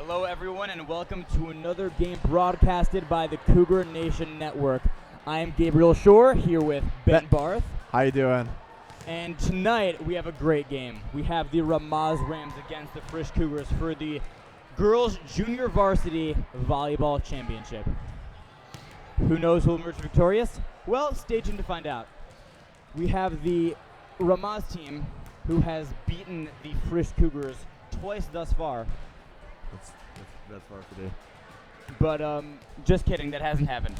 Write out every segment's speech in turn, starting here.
Hello, everyone, and welcome to another game broadcasted by the Cougar Nation Network. I am Gabriel Shore, here with Ben Barth. How you doing? And tonight, we have a great game. We have the Ramaz Rams against the Frisch Cougars for the Girls Junior Varsity Volleyball Championship. Who knows who will emerge victorious? Well, stay tuned to find out. We have the Ramaz team, who has beaten the Frisch Cougars twice thus far. That's far to do. But just kidding, that hasn't happened.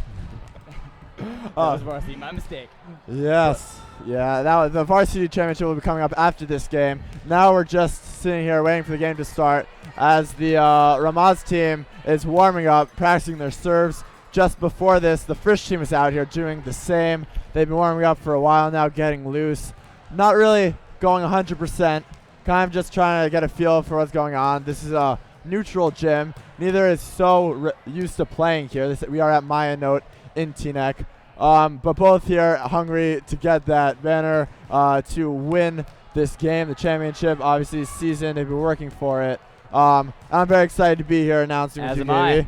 That was varsity, my mistake. Yes, yeah, the varsity championship will be coming up after this game. Now we're just sitting here waiting for the game to start as the Ramaz team is warming up, practicing their serves. Just before this, the Frisch team is out here doing the same. They've been warming up for a while now, getting loose. Not really going 100%, kind of just trying to get a feel for what's going on. This is a neutral gym. Neither is so used to playing here. We are at Maya Note in Teaneck. But both here hungry to get that banner to win this game, the championship. Obviously this season, they've been working for it. I'm very excited to be here announcing As with you, am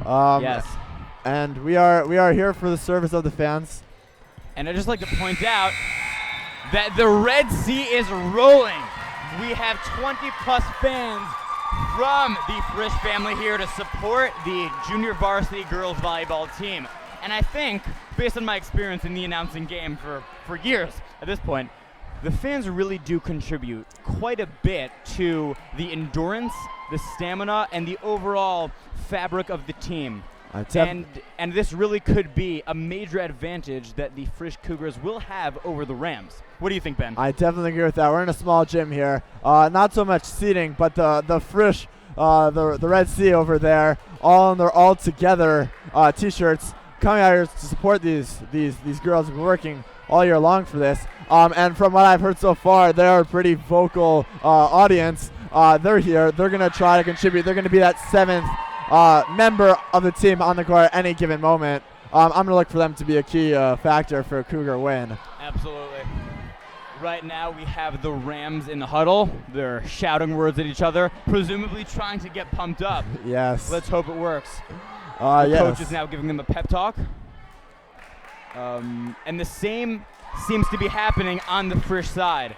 I. Yes. And we are here for the service of the fans. And I'd just like to point out that the Red Sea is rolling. We have 20-plus fans from the Frisch family here to support the junior varsity girls volleyball team. And I think, based on my experience in the announcing game for years at this point, the fans really do contribute quite a bit to the endurance, the stamina, and the overall fabric of the team. And this really could be a major advantage that the Frisch Cougars will have over the Rams. What do you think, Ben? I definitely agree with that. We're in a small gym here. Not so much seating, but the Frisch, the Red Sea over there, all in their all together T-shirts, coming out here to support these girls who've been working all year long for this. And from what I've heard so far, they're a pretty vocal audience. They're here. They're gonna try to contribute. They're gonna be that seventh member of the team on the court at any given moment. I'm going to look for them to be a key factor for a Cougar win. Absolutely. Right now we have the Rams in the huddle. They're shouting words at each other, presumably trying to get pumped up. Yes. Let's hope it works. The yes. coach is now giving them a pep talk. And the same seems to be happening on the Frisch side,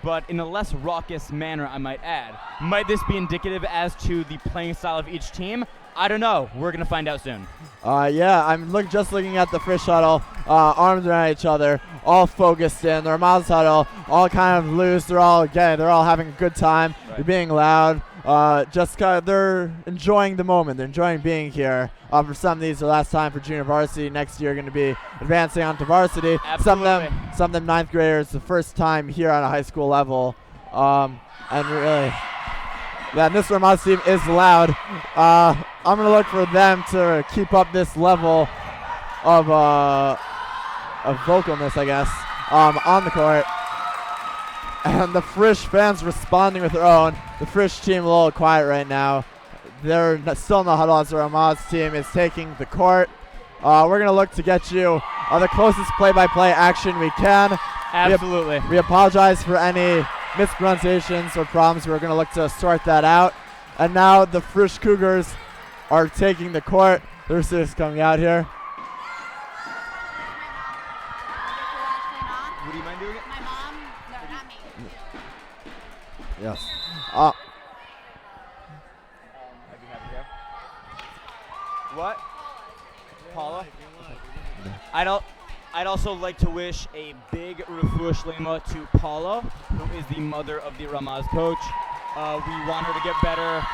but in a less raucous manner, I might add. Might this be indicative as to the playing style of each team? I don't know. We're going to find out soon. Yeah, I'm just looking at the Frisch huddle, arms around each other, all focused in. The Ramaz huddle, all kind of loose. They're all having a good time. Right. They're being loud. They're enjoying the moment. They're enjoying being here. For some of these, the last time for junior varsity. Next year, going to be advancing on to varsity. Absolutely. Some of them ninth graders, the first time here on a high school level. And really, this Ramaz team is loud. I'm going to look for them to keep up this level of vocalness, I guess, on the court. And the Frisch fans responding with their own. The Frisch team a little quiet right now. They're still in the huddle as the Ramaz team is taking the court. We're going to look to get you the closest play-by-play action we can. Absolutely. We apologize for any mispronunciations or problems. We're going to look to sort that out. And now the Frisch Cougars are taking the court. They're just coming out here. Would you mind doing it? My mom? No, not me. Yes. I'd be happy to go. What? Paula? I'd also like to wish a big refuah shlema to Paula, who is the mother of the Ramaz coach. We want her to get better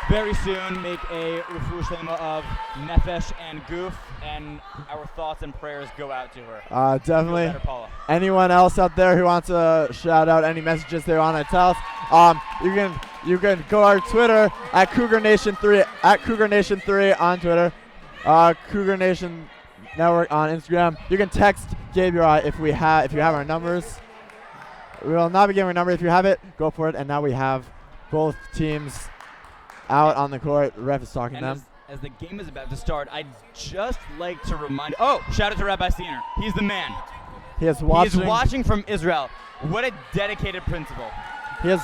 very soon, make a refuah shlema of nefesh and guf, and our thoughts and prayers go out to her. Definitely. Feel better, Paula. Anyone else out there who wants to shout out any messages they want to tell us, you can go our Twitter at Cougar Nation 3 on Twitter, Cougar Nation Network on Instagram. You can text Gabriel if you have our numbers. We will not be giving a number. If you have it, go for it. And now we have both teams out on the court. The ref is talking to them. As the game is about to start, I'd just like to remind. Oh, shout out to Rabbi Steiner. He's the man. He is watching. He is watching from Israel. What a dedicated principal. He is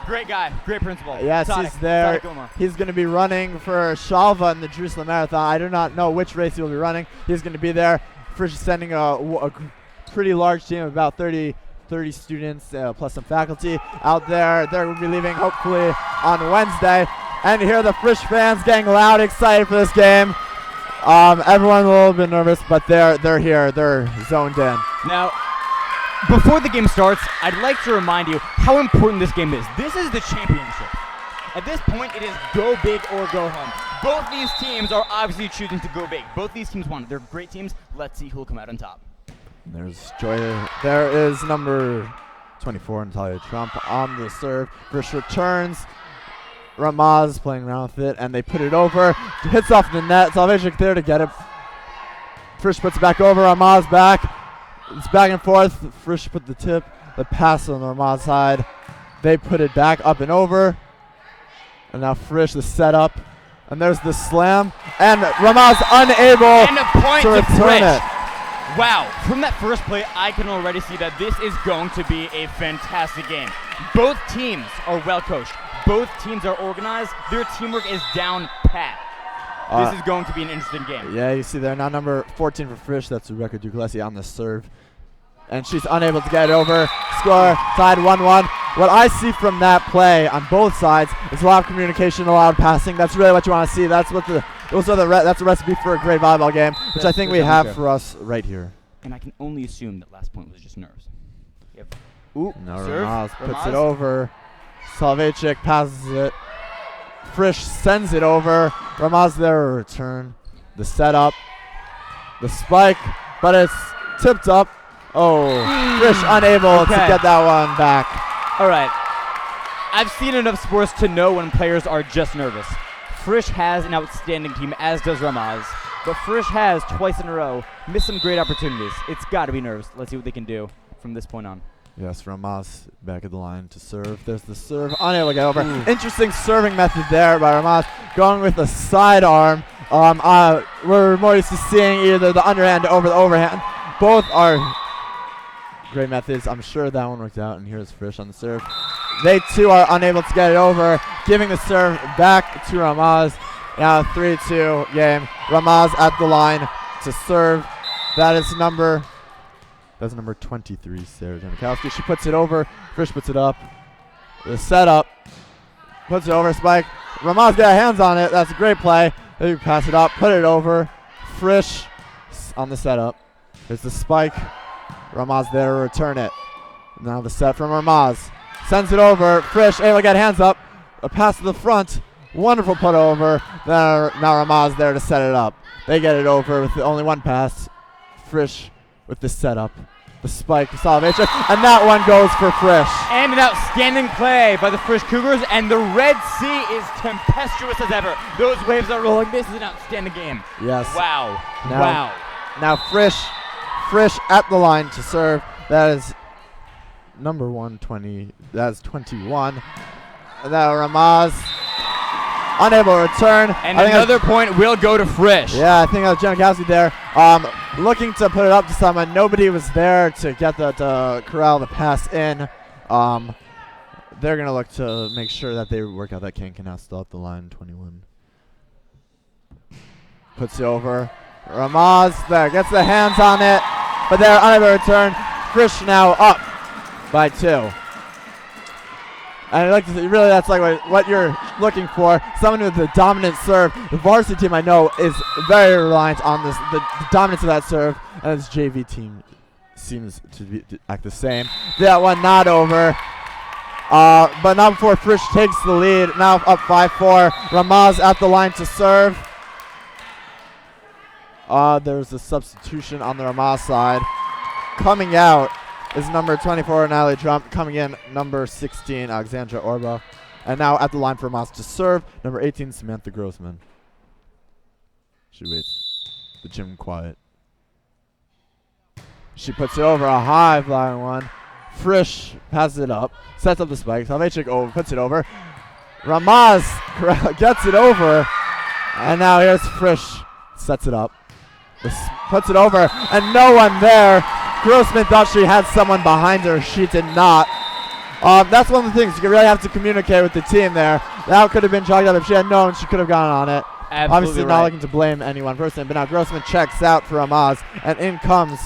Great guy, great principal. Yes, Tadic, he's there. Tadic Gilmore. He's going to be running for Shalva in the Jerusalem Marathon. I do not know which race he will be running. He's going to be there. Frisch is sending a pretty large team of about 30 students plus some faculty out there. They're going to be leaving hopefully on Wednesday. And here are the Frisch fans getting loud, excited for this game. Everyone a little bit nervous, but they're here. They're zoned in. Now, before the game starts, I'd like to remind you how important this game is. This is the championship. At this point, it is go big or go home. Both these teams are obviously choosing to go big. Both these teams won. They're great teams. Let's see who will come out on top. There's Joy. There is number 24, Natalia Trump, on the serve. Frisch returns. Ramaz playing around with it, and they put it over. Hits off the net. Salvation there to get it. Frisch puts it back over. Ramaz back. It's back and forth. Frisch put the pass on the Ramaz side. They put it back up and over. And now Frisch, the setup. And there's the slam. And Ramaz unable and a point to return it. Wow, from that first play, I can already see that this is going to be a fantastic game. Both teams are well coached. Both teams are organized. Their teamwork is down pat. This is going to be an interesting game. Yeah, you see there now number 14 for Frisch. That's Rebecca Duclesi on the serve. And she's unable to get it over. Score tied 1-1. What I see from that play on both sides is a lot of communication, a lot of passing. That's really what you want to see. That's what that's a recipe for a great volleyball game, which I think we have for us right here. And I can only assume that last point was just nerves. Ooh, no, serve. Ramaz puts it over. Salvechik passes it. Frisch sends it over. Ramaz there, a return. The setup. The spike, but it's tipped up. Oh, Frisch unable to get that one back. All right. I've seen enough sports to know when players are just nervous. Frisch has an outstanding team, as does Ramaz. But Frisch has, twice in a row, missed some great opportunities. It's got to be nerves. Let's see what they can do from this point on. Yes, Ramaz back at the line to serve. There's the serve, unable to get over. Interesting serving method there by Ramaz, going with the sidearm. We're more used to seeing either the underhand over the overhand. Both are great methods. I'm sure that one worked out, and here's Frisch on the serve. They too are unable to get it over, giving the serve back to Ramaz. Now 3-2 game. Ramaz at the line to serve. That's number 23, Sarah Janikowski. She puts it over. Frisch puts it up. The setup. Puts it over. Spike. Ramaz got hands on it. That's a great play. They pass it up. Put it over. Frisch on the setup. There's the spike. Ramaz there to return it. Now the set from Ramaz. Sends it over. Frisch able to get hands up. A pass to the front. Wonderful put over. Now Ramaz there to set it up. They get it over with only one pass. Frisch with the setup. The spike for Salvation. And that one goes for Frisch. And an outstanding play by the Frisch Cougars. And the Red Sea is tempestuous as ever. Those waves are rolling. This is an outstanding game. Yes. Wow. Now, Now Frisch at the line to serve. That is number 120. That's 21. Now Ramaz unable to return. And another point will go to Frisch. Yeah, I think that was Janikowski there. Looking to put it up to someone. Nobody was there to get to corral the pass in. They're going to look to make sure that they work out that kink, and now still at the line, 21. Puts it over. Ramaz there, gets the hands on it, but they're unable to return. Frisch now up by 2. And I like to see, really, that's like what you're looking for. Someone with a dominant serve. The varsity team I know is very reliant on this, the dominance of that serve, and this JV team seems to act the same. That one not over, but not before Frisch takes the lead. Now up 5-4. Ramaz at the line to serve. There's a substitution on the Ramaz side. Coming out is number 24, Natalie Trump. Coming in, number 16, Alexandra Orba. And now at the line for Ramaz to serve, number 18, Samantha Grossman. She waits. The gym quiet. She puts it over a high flying one. Frisch passes it up, sets up the spike. Salvechik puts it over. Ramaz gets it over. And now here's Frisch. Sets it up. Puts it over. And no one there. Grossman thought she had someone behind her. She did not. That's one of the things. You really have to communicate with the team there. That could have been chalked up. If she had known, she could have gone on it. Absolutely Obviously not looking to blame any one person, but now Grossman checks out for Ramaz, and in comes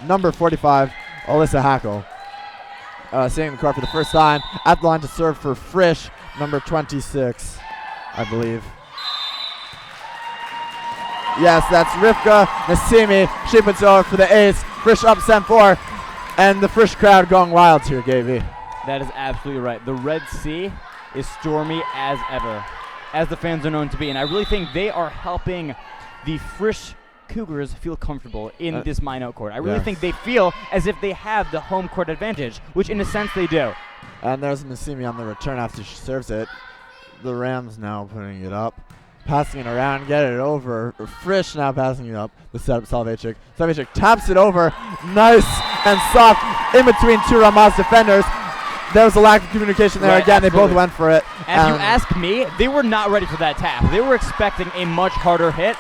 number 45, Alyssa Hackle. Seeing the court for the first time, at the line to serve for Frisch, number 26, I believe. Yes, that's Rivka Nassimi. She puts it over for the ace. Frisch up 7-4, and the Frisch crowd going wild here, Gaby. That is absolutely right. The Red Sea is stormy as ever, as the fans are known to be, and I really think they are helping the Frisch Cougars feel comfortable in this Minot court. I really think they feel as if they have the home court advantage, which in a sense they do. And there's Nassimi on the return after she serves it. The Rams now putting it up, passing it around, get it over. Frisch now passing it up. The setup, Salvechik. Salvechik taps it over. Nice and soft in between two Ramaz defenders. There was a lack of communication there. Again, absolutely. They both went for it. If you ask me, they were not ready for that tap. They were expecting a much harder hit.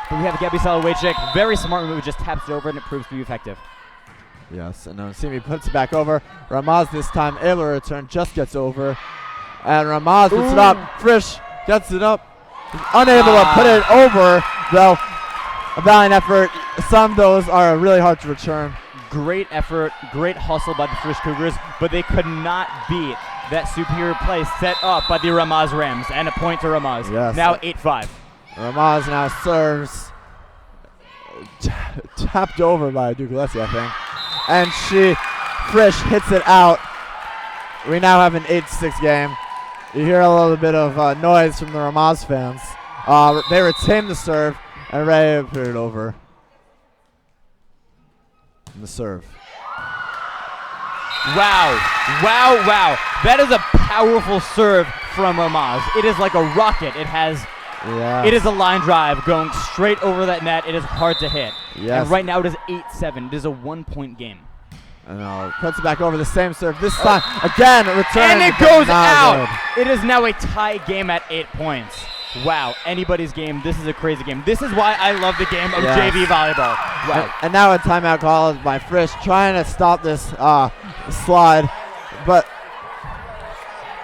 But we have Gabby Salawaychik, very smart move, just taps it over and it proves to be effective. Yes, and Nassimi puts it back over. Ramaz this time able to return, just gets over. And Ramaz puts it up. Frisch gets it up. He's unable to put it over, though. A valiant effort. Some of those are really hard to return. Great effort, great hustle by the Frisch Cougars, but they could not beat that superior play set up by the Ramaz Rams. And a point to Ramaz. Yes. Now 8-5. Ramaz now serves. Tapped over by Dugalesi, I think. And Frisch hits it out. We now have an 8-6 game. You hear a little bit of noise from the Ramaz fans. They retain the serve and ready to put it over. And the serve. Wow. That is a powerful serve from Ramaz. It is like a rocket. It is a line drive going straight over that net. It is hard to hit. Yes. And right now it is 8-7. It is a 1-point game. And puts it back over the same serve. This time, again, return. And it goes out. Good. It is now a tie game at 8 points. Wow, anybody's game. This is a crazy game. This is why I love the game of JV volleyball. Wow. And now a timeout called by Frisch, trying to stop this slide. But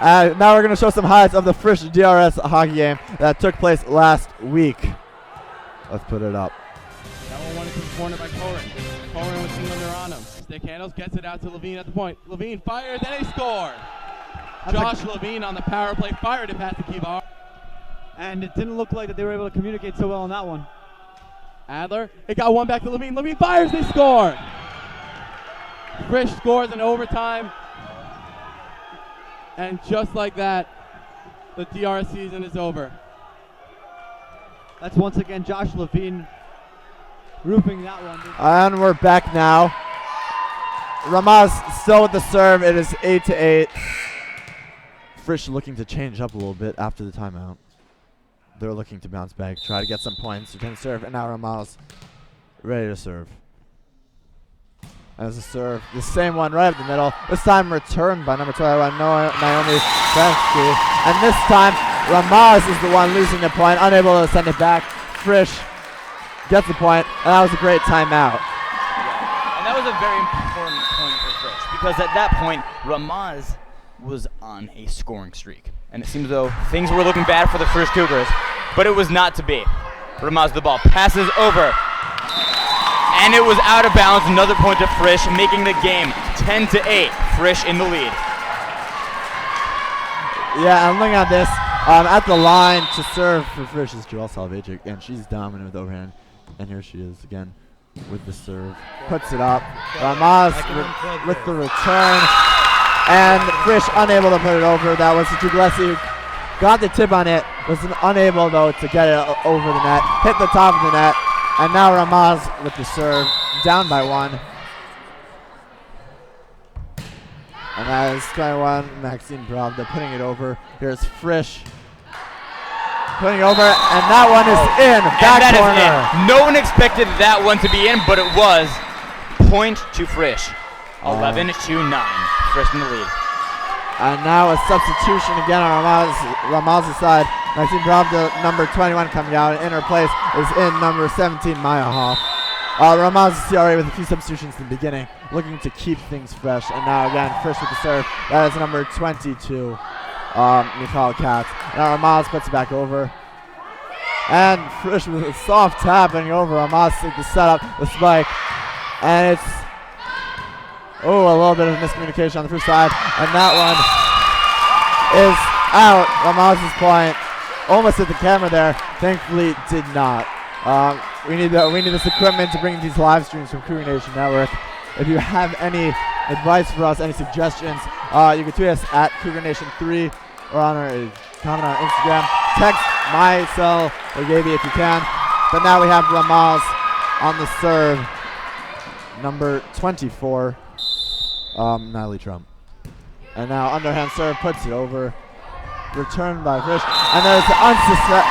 now we're going to show some highlights of the Frisch DRS hockey game that took place last week. Let's put it up. That one wanted to be cornered by Corin. Corin with single on him. Stick handles, gets it out to Levine at the point. Levine fires, and they score. Josh Levine on the power play, fired it past the Kivar. And it didn't look like that they were able to communicate so well on that one. Adler, it got one back to Levine. Levine fires, they score. Frisch scores in overtime. And just like that, the DRS season is over. That's once again Josh Levine roofing that one. And we're back now. Ramaz still with the serve. It is 8-8. Frisch looking to change up a little bit after the timeout. They're looking to bounce back, try to get some points, return serve, and now Ramaz ready to serve. As a serve, the same one right up the middle. This time returned by number 21, Naomi Kresge. And this time, Ramaz is the one losing the point, unable to send it back. Frisch gets the point, and that was a great timeout. Yeah. And that was a very important point for Frisch, because at that point, Ramaz was on a scoring streak. And it seems though things were looking bad for the Frisch Cougars, but it was not to be. Ramaz the ball passes over, and it was out of bounds. Another point to Frisch, making the game 10-8. Frisch in the lead. Yeah, I'm looking at this. At the line to serve for Frisch is Joelle Salvechik, and she's dominant with overhand. And here she is again with the serve. Puts it up. Ramaz with the return. And Frisch unable to put it over. That was Duglesi who got the tip on it. Was unable, though, to get it over the net. Hit the top of the net. And now Ramaz with the serve. Down by one. And that is Sky One, Maxine Pravda putting it over. Here's Frisch. Putting it over, and that one is in. Back corner. In. No one expected that one to be in, but it was. Point to Frisch. 11-9. Frisch in the lead. And now a substitution again on Ramaz's side. Maxine Pravda, number 21, coming out. In her place is in number 17, Maya Hoff. Ramaz is CRA with a few substitutions in the beginning, looking to keep things fresh. And now again, Frisch with the serve. That is number 22, Mikhail Katz. Now Ramaz puts it back over. And Frisch with a soft tapping over Ramaz with the setup, the spike. And it's, a little bit of miscommunication on the Frisch side. And that one is out. Ramaz's point almost hit the camera there. Thankfully, did not. We need this equipment to bring these live streams from Cougar Nation Network. If you have any advice for us, any suggestions, you can tweet us at Cougar Nation 3 or on our comment on our Instagram. Text my cell or Gaby if you can. But now we have Ramaz on the serve, number 24, Natalie Trump. And now underhand serve puts it over. Returned by Frisch. And there's an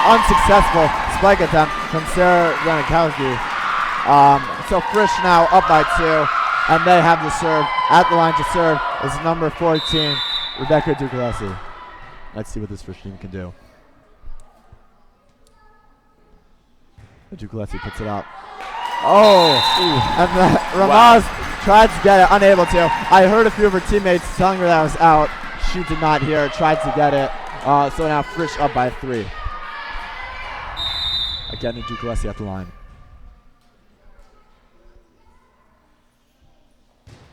unsuccessful spike attempt from Sarah Renikowski. So Frisch now up by 2, and they have the serve. At the line to serve is number 14, Rebecca Ducalesi. Let's see what this Frisch team can do. Ducalesi puts it up. And Ramaz tried to get it, unable to. I heard a few of her teammates telling her that I was out. She did not hear, tried to get it. So now Frisch up by 3. Again, Ducalesi at the line.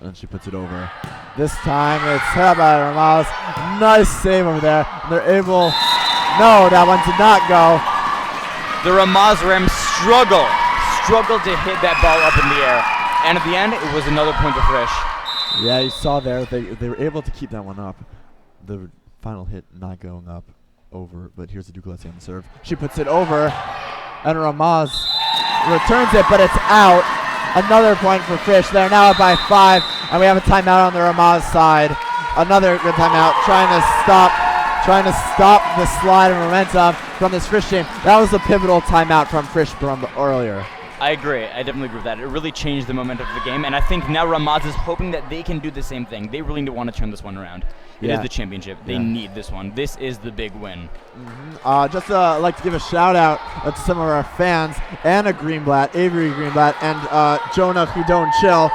And she puts it over. This time it's held by Ramaz. Nice save over there. And they're able. No, that one did not go. The Ramaz Ram struggled to hit that ball up in the air. And at the end, it was another point to Frisch. Yeah, you saw there, they were able to keep that one up. The final hit not going up over, but here's the Ducalesi on the serve. She puts it over, and Ramaz returns it, but it's out. Another point for Frisch. They're now up by 5, and we have a timeout on the Ramaz side. Another good timeout, trying to stop the slide and momentum from this Frisch team. That was a pivotal timeout from Frisch from earlier. I agree. I definitely agree with that. It really changed the momentum of the game, and I think now Ramaz is hoping that they can do the same thing. They really want to turn this one around. It is the championship. They need this one. This is the big win. Just like to give a shout out to some of our fans, Anna Greenblatt, Avery Greenblatt, and Jonah Who Don't Chill.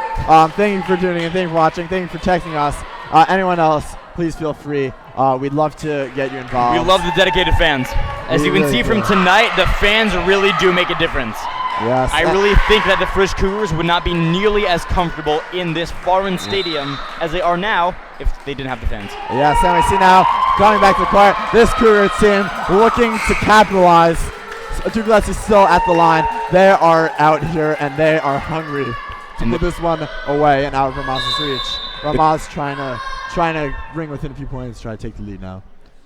Thank you for tuning in. Thank you for watching. Thank you for texting us. Anyone else, please feel free. We'd love to get you involved. We love the dedicated fans. As you can see from tonight, the fans really do make a difference. Yes. I really think that the Frisch Cougars would not be nearly as comfortable in this foreign stadium as they are now if they didn't have the fans. Yes, and we see now, coming back to the court, this Cougar team looking to capitalize. Ducalesi still at the line. They are out here, and they are hungry to put this one away and out of Ramaz's reach. Ramaz trying to bring within a few points, try to take the lead now.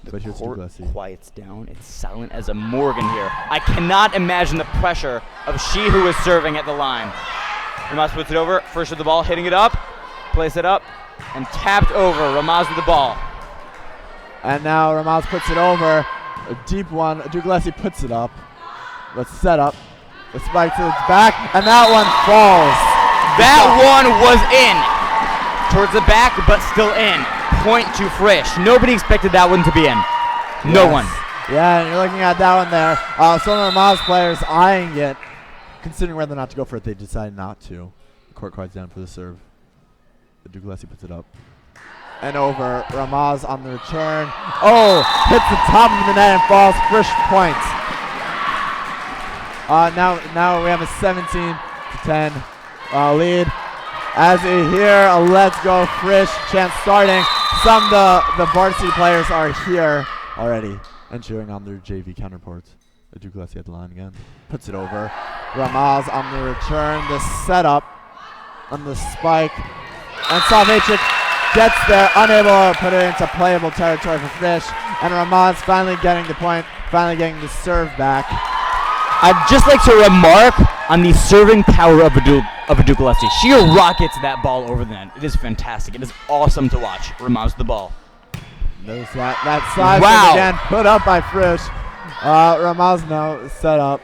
But here's Court Ducalesi. quiets down. It's silent as a Morgan here. I cannot imagine the pressure of she who is serving at the line. Ramaz puts it over. Frisch with the ball, hitting it up. Place it up. And tapped over. Ramaz with the ball. And now Ramaz puts it over. A deep one. Ducalesi puts it up. Let's set up. The spike to the back. And that one falls. That one was in. Towards the back, but still in. Point to Frisch. Nobody expected that one to be in. No one. Yeah, and you're looking at that one there. Some of the Ramaz players eyeing it, considering whether or not to go for it. They decide not to. The court quiets down for the serve. The Ducalesi puts it up. And over. Ramaz on the return. Hits the top of the net and falls. Frisch point. Now we have a 17-10 lead. As we hear a Let's Go Frisch chant starting, some of the varsity players are here already and cheering on their JV counterparts. Ducalesi at the line again. Puts it over. Ramaz on the return. The setup on the spike. And Salvachik gets there, unable to put it into playable territory for Frisch. And Ramaz finally getting the point, finally getting the serve back. I'd just like to remark on the serving power of a Ducalesi. She rockets that ball over the net. It is fantastic. It is awesome to watch. Ramaz with the ball. Notice that side again put up by Frisch. Ramaz now set up.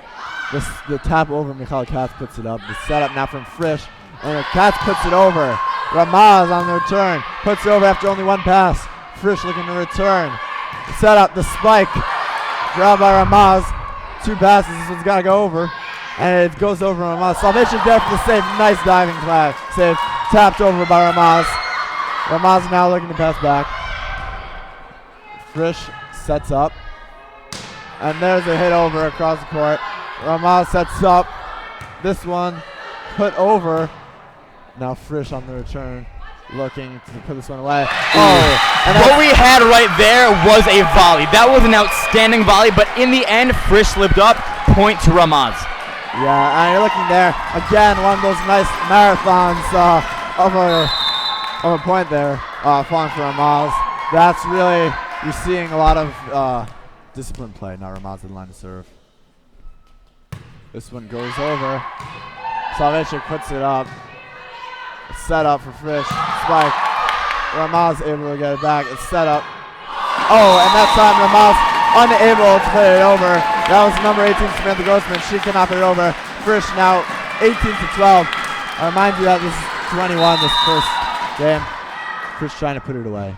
The tap over Mikhail Katz puts it up. The setup now from Frisch. And Katz puts it over. Ramaz on the return. Puts it over after only one pass. Frisch looking to return. Set up the spike. Grabbed by Ramaz. 2 passes. This one's got to go over. And it goes over Ramaz. Salvation there for the save. Nice diving save. Tapped over by Ramaz. Ramaz now looking to pass back. Frisch sets up. And there's a hit over across the court. Ramaz sets up. This one put over. Now Frisch on the return, looking to put this one away. And what we had right there was a volley. That was an outstanding volley, but in the end, Frisch slipped up. Point to Ramaz. Yeah, and you're looking there. Again, one of those nice marathons of a point there, falling for Ramaz. That's really, you're seeing a lot of disciplined play. Now Ramaz in line to serve. This one goes over. Salvation puts it up. Set up for Frisch. Spike. Ramaz able to get it back. It's set up. And that time Ramaz unable to put it over. That was number 18, Samantha Grossman. She cannot put it over. Frisch now 18-12. I remind you that this is 21, this first game. Frisch trying to put it away.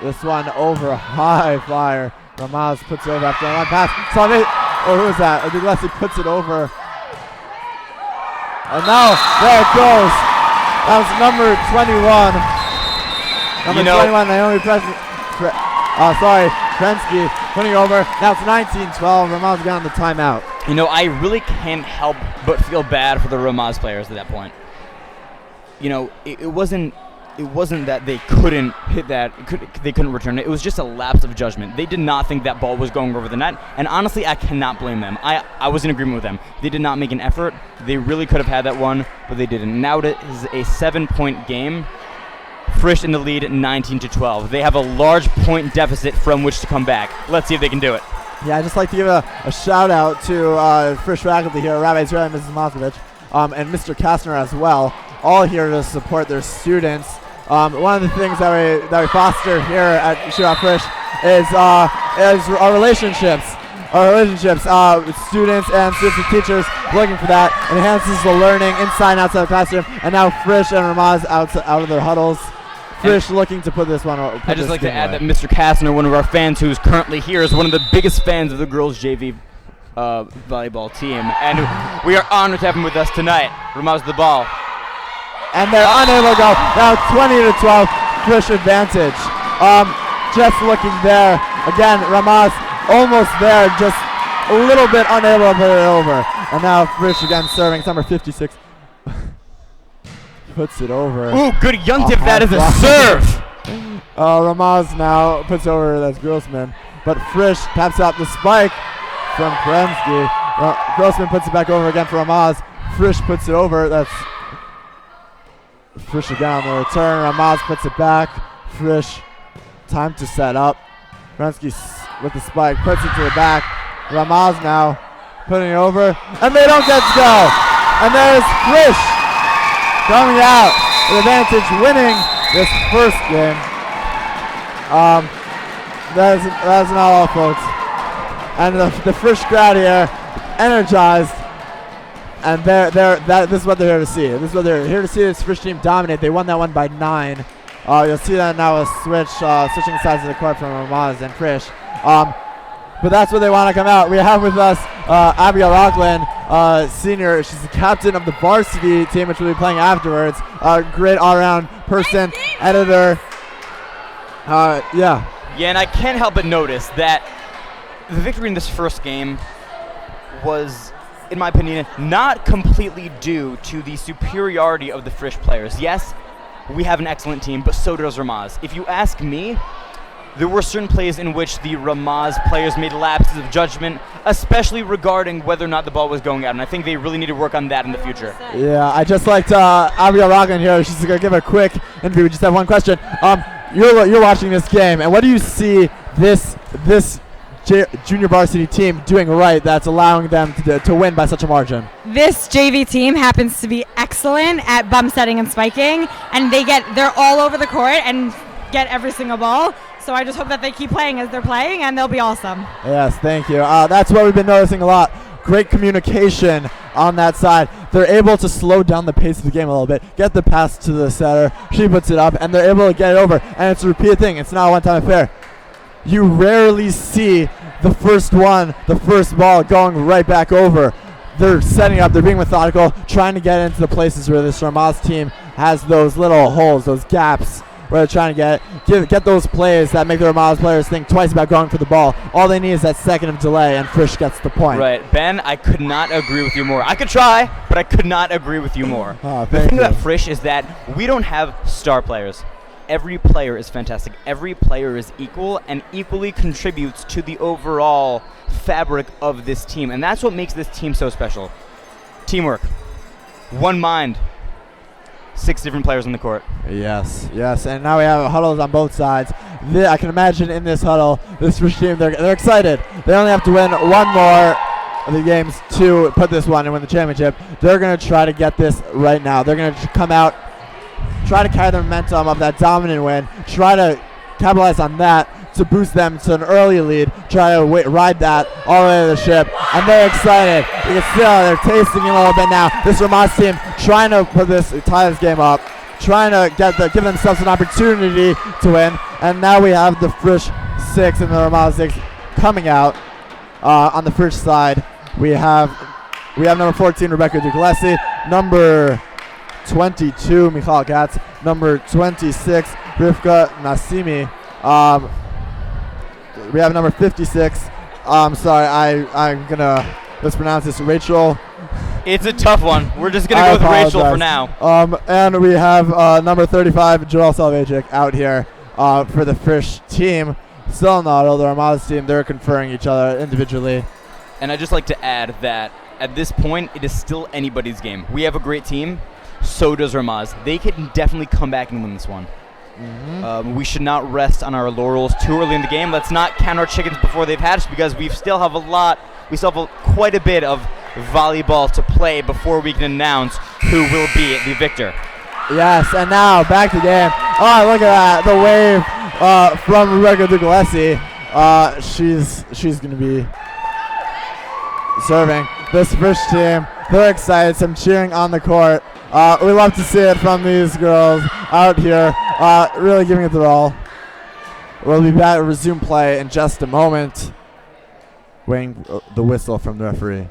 This one over, high flyer. Ramaz puts it over after one pass. Who is that? I think Leslie puts it over. And now, there it goes. That was number 21. Number 21, Naomi Prensky putting over. Now it's 19-12. Ramaz got on the timeout. You know, I really can't help but feel bad for the Ramaz players at that point. You know, it wasn't that they couldn't hit that, they couldn't return it. It was just a lapse of judgment. They did not think that ball was going over the net, and honestly, I cannot blame them. I was in agreement with them. They did not make an effort. They really could have had that one, but they didn't. Now it is a 7-point game. Frisch in the lead, 19-12. They have a large point deficit from which to come back. Let's see if they can do it. Yeah, I'd just like to give a shout out to Frisch faculty here, Rabbi Israel and Mrs. Moskovich, and Mr. Kastner as well, all here to support their students. One of the things that we foster here at Yeshiva Frisch is our relationships. Students and teachers looking for that. It enhances the learning inside and outside the classroom. And now Frisch and Ramaz out of their huddles. Frisch looking to put this one away. I'd just like to add that Mr. Kastner, one of our fans who's currently here, is one of the biggest fans of the girls' JV volleyball team. And we are honored to have him with us tonight. Ramaz the ball. And they're unable to go. Now 20-12, Frisch advantage. Just looking there. Again, Ramaz almost there, just a little bit unable to put it over. And now Frisch again serving. It's number 56. Puts it over. Ooh, good yuntif. That is a serve. Ramaz now puts over. That's Grossman. But Frisch taps out the spike from Prensky. Grossman puts it back over again for Ramaz. Frisch puts it over. That's Frisch again on the return. Ramaz puts it back. Frisch, time to set up. Prensky with the spike, puts it to the back. Ramaz now putting it over, and they don't get to go. And there's Frisch coming out with advantage, winning this first game. That's not all, folks. And the Frisch crowd here, energized. And this is what they're here to see. This is what they're here to see. This Frisch team dominate. They won that one by 9. You'll see that now a switching sides of the court from Ramaz and Frisch. But that's what they want to come out. We have with us Abigail Rockland, senior. She's the captain of the varsity team, which we'll be playing afterwards. Great all-around person, editor. Yeah, and I can't help but notice that the victory in this first game was, in my opinion, not completely due to the superiority of the Frisch players. Yes, we have an excellent team, but so does Ramaz. If you ask me, there were certain plays in which the Ramaz players made lapses of judgment, especially regarding whether or not the ball was going out, and I think they really need to work on that in the future. Yeah, I just liked Abigail Rockland here. She's going to give a quick interview. We just have one question. You're watching this game, and what do you see this junior varsity team doing right that's allowing them to win by such a margin? This JV team happens to be excellent at bump setting and spiking, and they're all over the court and get every single ball. So I just hope that they keep playing as they're playing, and they'll be awesome. Yes, thank you. That's what we've been noticing a lot. Great communication on that side. They're able to slow down the pace of the game a little bit, get the pass to the setter. She puts it up, and they're able to get it over. And it's a repeated thing. It's not a one-time affair. You rarely see the first ball going right back over. they're setting up, they're being methodical, trying to get into the places where this Ramaz team has those little holes, those gaps, where they're trying to get those plays that make the Ramaz players think twice about going for the ball. All they need is that second of delay, and Frisch gets the point. Right. Ben, I could not agree with you more. I could try, but I could not agree with you more. Oh, the thing about Frisch is that we don't have star players. Every player is fantastic. Every player is equal and equally contributes to the overall fabric of this team. And that's what makes this team so special. Teamwork. One mind. 6 different players on the court. Yes, and now we have huddles on both sides. I can imagine in this huddle, this Frisch team, they're excited. They only have to win one more of the games to put this one and win the championship. They're going to try to get this right now. They're going to come out, try to carry the momentum of that dominant win, try to capitalize on that to boost them to an early lead, try to ride that all the way to the ship, and they're excited. You can see they're tasting a little bit now. This Ramaz team trying to tie this game up, trying to give themselves an opportunity to win, and now we have the Frisch 6 and the Ramaz 6 coming out. On the Frisch side, we have number 14 Rebecca Duglesi, number 22 Michal Katz, number 26 Rivka Nassimi. We have number 56. I'm going to mispronounce this, Rachel. It's a tough one. We're just going to go with Rachel for now. And we have number 35, Joel Salvajic, out here for the Frisch team. Still in the huddle, the Ramaz team, they're conferring each other individually. And I'd just like to add that at this point, it is still anybody's game. We have a great team. So does Ramaz. They can definitely come back and win this one. Mm-hmm. We should not rest on our laurels too early in the game. Let's not count our chickens before they've hatched, because we still have quite a bit of volleyball to play before we can announce who will be the victor. Yes, and now back to the game. Oh, look at that, the wave from Rebecca Duglesi. She's going to be serving. This Frisch team, they're excited, some cheering on the court. We love to see it from these girls out here, really giving it their all. We'll be back to resume play in just a moment. Waiting the whistle from the referee.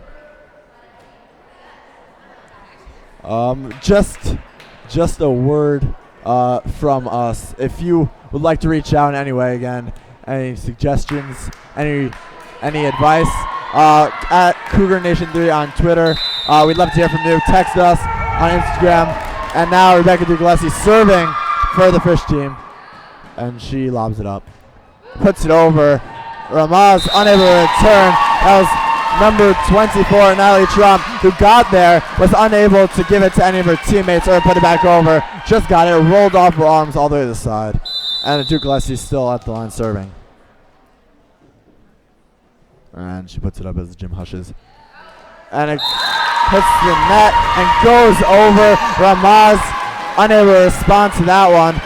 Just a word from us. If you would like to reach out in any way, again, any suggestions, any advice, at Cougar Nation 3 on Twitter. We'd love to hear from you. Text us on Instagram. And now Rebecca Duglesi serving for the Frisch team. And she lobs it up. Puts it over. Ramaz unable to return. That was number 24, Natalie Trump, who got there, was unable to give it to any of her teammates or put it back over. Just got it, rolled off her arms all the way to the side. And Duglesi still at the line serving. And she puts it up as the gym hushes. And it hits the net and goes over. Ramaz unable to respond to that one.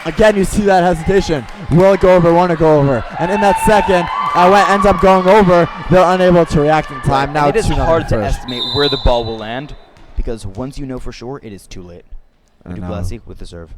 Again, you see that hesitation. Will it go over? Want to go over? And in that second, when it ends up going over, they're unable to react in time. Now it is hard to estimate where the ball will land, because once you know for sure, it is too late. Duglesi with the serve.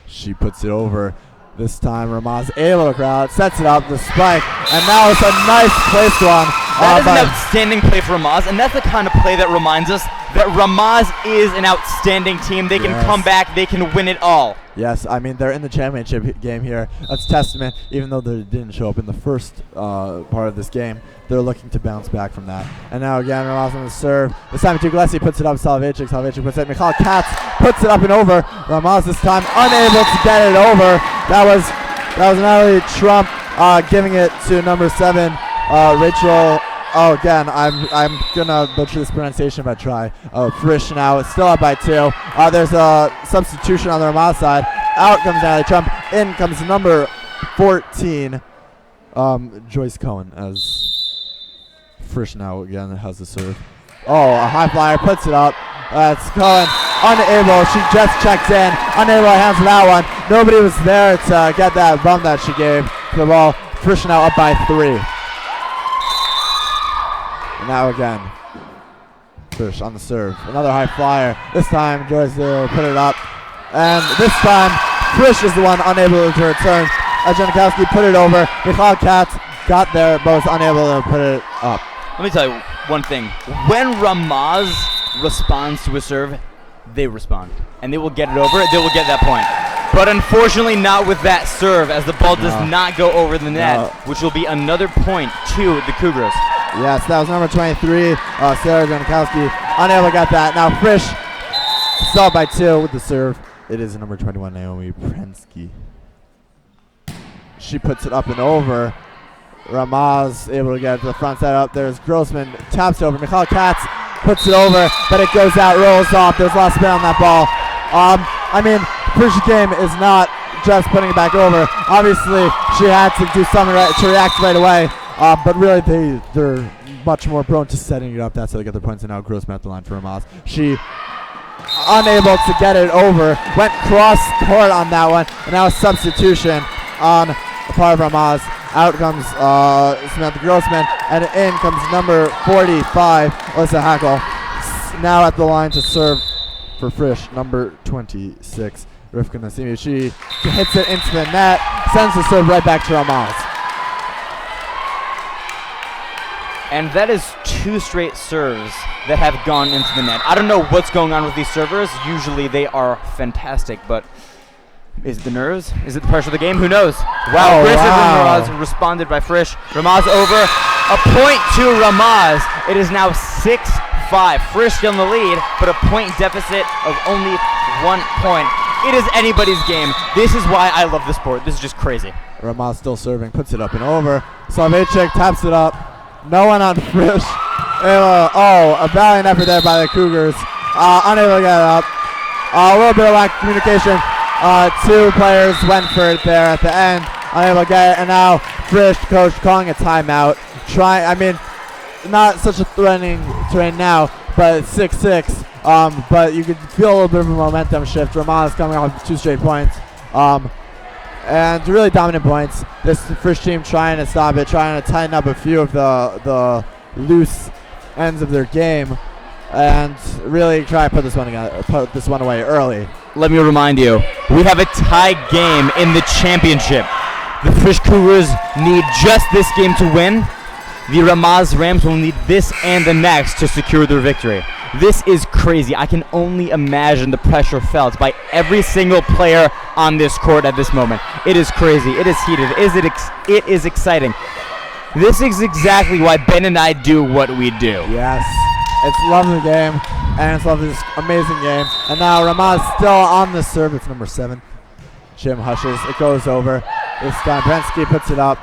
She puts it over. This time, Ramaz able to crowd, sets it up, the spike, and now it's a nice place one. That is an outstanding play for Ramaz, and that's the kind of play that reminds us that Ramaz is an outstanding team. They can come back, they can win it all. Yes, I mean, they're in the championship game here. That's testament, even though they didn't show up in the first part of this game. They're looking to bounce back from that. And now again, Ramaz on the serve. This time, Duglesi puts it up, Salvajic puts it, Michal Katz puts it up and over. Ramaz this time unable to get it over. That was Natalie Trump giving it to number 7, Rachel. Oh, again, I'm gonna butcher this pronunciation if I try. Frisch now is still up by 2. There's a substitution on the Ramaz side. Out comes Natalie Trump. In comes number 14, Joyce Cohen, as Frisch now again has the serve. Oh, a high flyer puts it up. That's Cohen unable. She just checked in. Unable to answer that one. Nobody was there to get that bump that she gave to the ball. Frisch now up by 3. And now again, Frisch on the serve. Another high flyer. This time, Joyce put it up. And this time, Frisch is the one unable to return. Janikowski put it over. Michal Katz got there, but was unable to put it up. Let me tell you one thing. When Ramaz responds to a serve, they respond. And they will get it over. They will get that point. But unfortunately not with that serve, as the ball does not go over the net, which will be another point to the Cougars. Yes, that was number 23, Sarah Janikowski. Unable to get that. Now Frisch stalled by 2 with the serve. It is number 21, Naomi Prensky. She puts it up and over. Ramaz able to get to the front side up. There's Grossman, taps it over. Michal Katz puts it over, but it goes out, rolls off. There's a lot of spin on that ball. I mean, Frisch's game is not just putting it back over. Obviously, she had to do something to react right away. But really, they're much more prone to setting it up. That's how they get their points. And now Grossman at the line for Ramaz. She unable to get it over. Went cross court on that one. And now a substitution on the part of Ramaz. Out comes Samantha Grossman. And in comes number 45, Alyssa Hackle. Now at the line to serve for Frisch, number 26, Rivka Nassimi. She hits it into the net. Sends the serve right back to Ramaz. And that is 2 straight serves that have gone into the net. I don't know what's going on with these servers. Usually they are fantastic, but is it the nerves? Is it the pressure of the game? Who knows? Wow, Ramaz responded by Frisch. Ramaz over. A point to Ramaz. It is now 6-5. Frisch still in the lead, but a point deficit of only 1 point. It is anybody's game. This is why I love the sport. This is just crazy. Ramaz still serving, puts it up and over. Slavechek taps it up. No one on Frisch. A valiant effort there by the Cougars. Unable to get it up. A little bit of lack of communication. 2 players went for it there at the end. Unable to get it. And now Frisch, coach, calling a timeout. Not such a threatening terrain now, but 6-6. But you could feel a little bit of a momentum shift. Ramaz coming off with 2 straight points. And really dominant points. This Frisch team trying to stop it, trying to tighten up a few of the loose ends of their game, and really try to put this one away early. Let me remind you, we have a tie game in the championship. The Frisch Cougars need just this game to win. The Ramaz Rams will need this and the next to secure their victory. This is crazy. I can only imagine the pressure felt by every single player on this court at this moment. It is crazy. It is heated. It is exciting. This is exactly why Ben and I do what we do. Yes. It's a lovely game, and it's lovely, this amazing game. And now Ramaz still on the serve. It's number 7. Jim hushes. It goes over. This guy Brensky puts it up.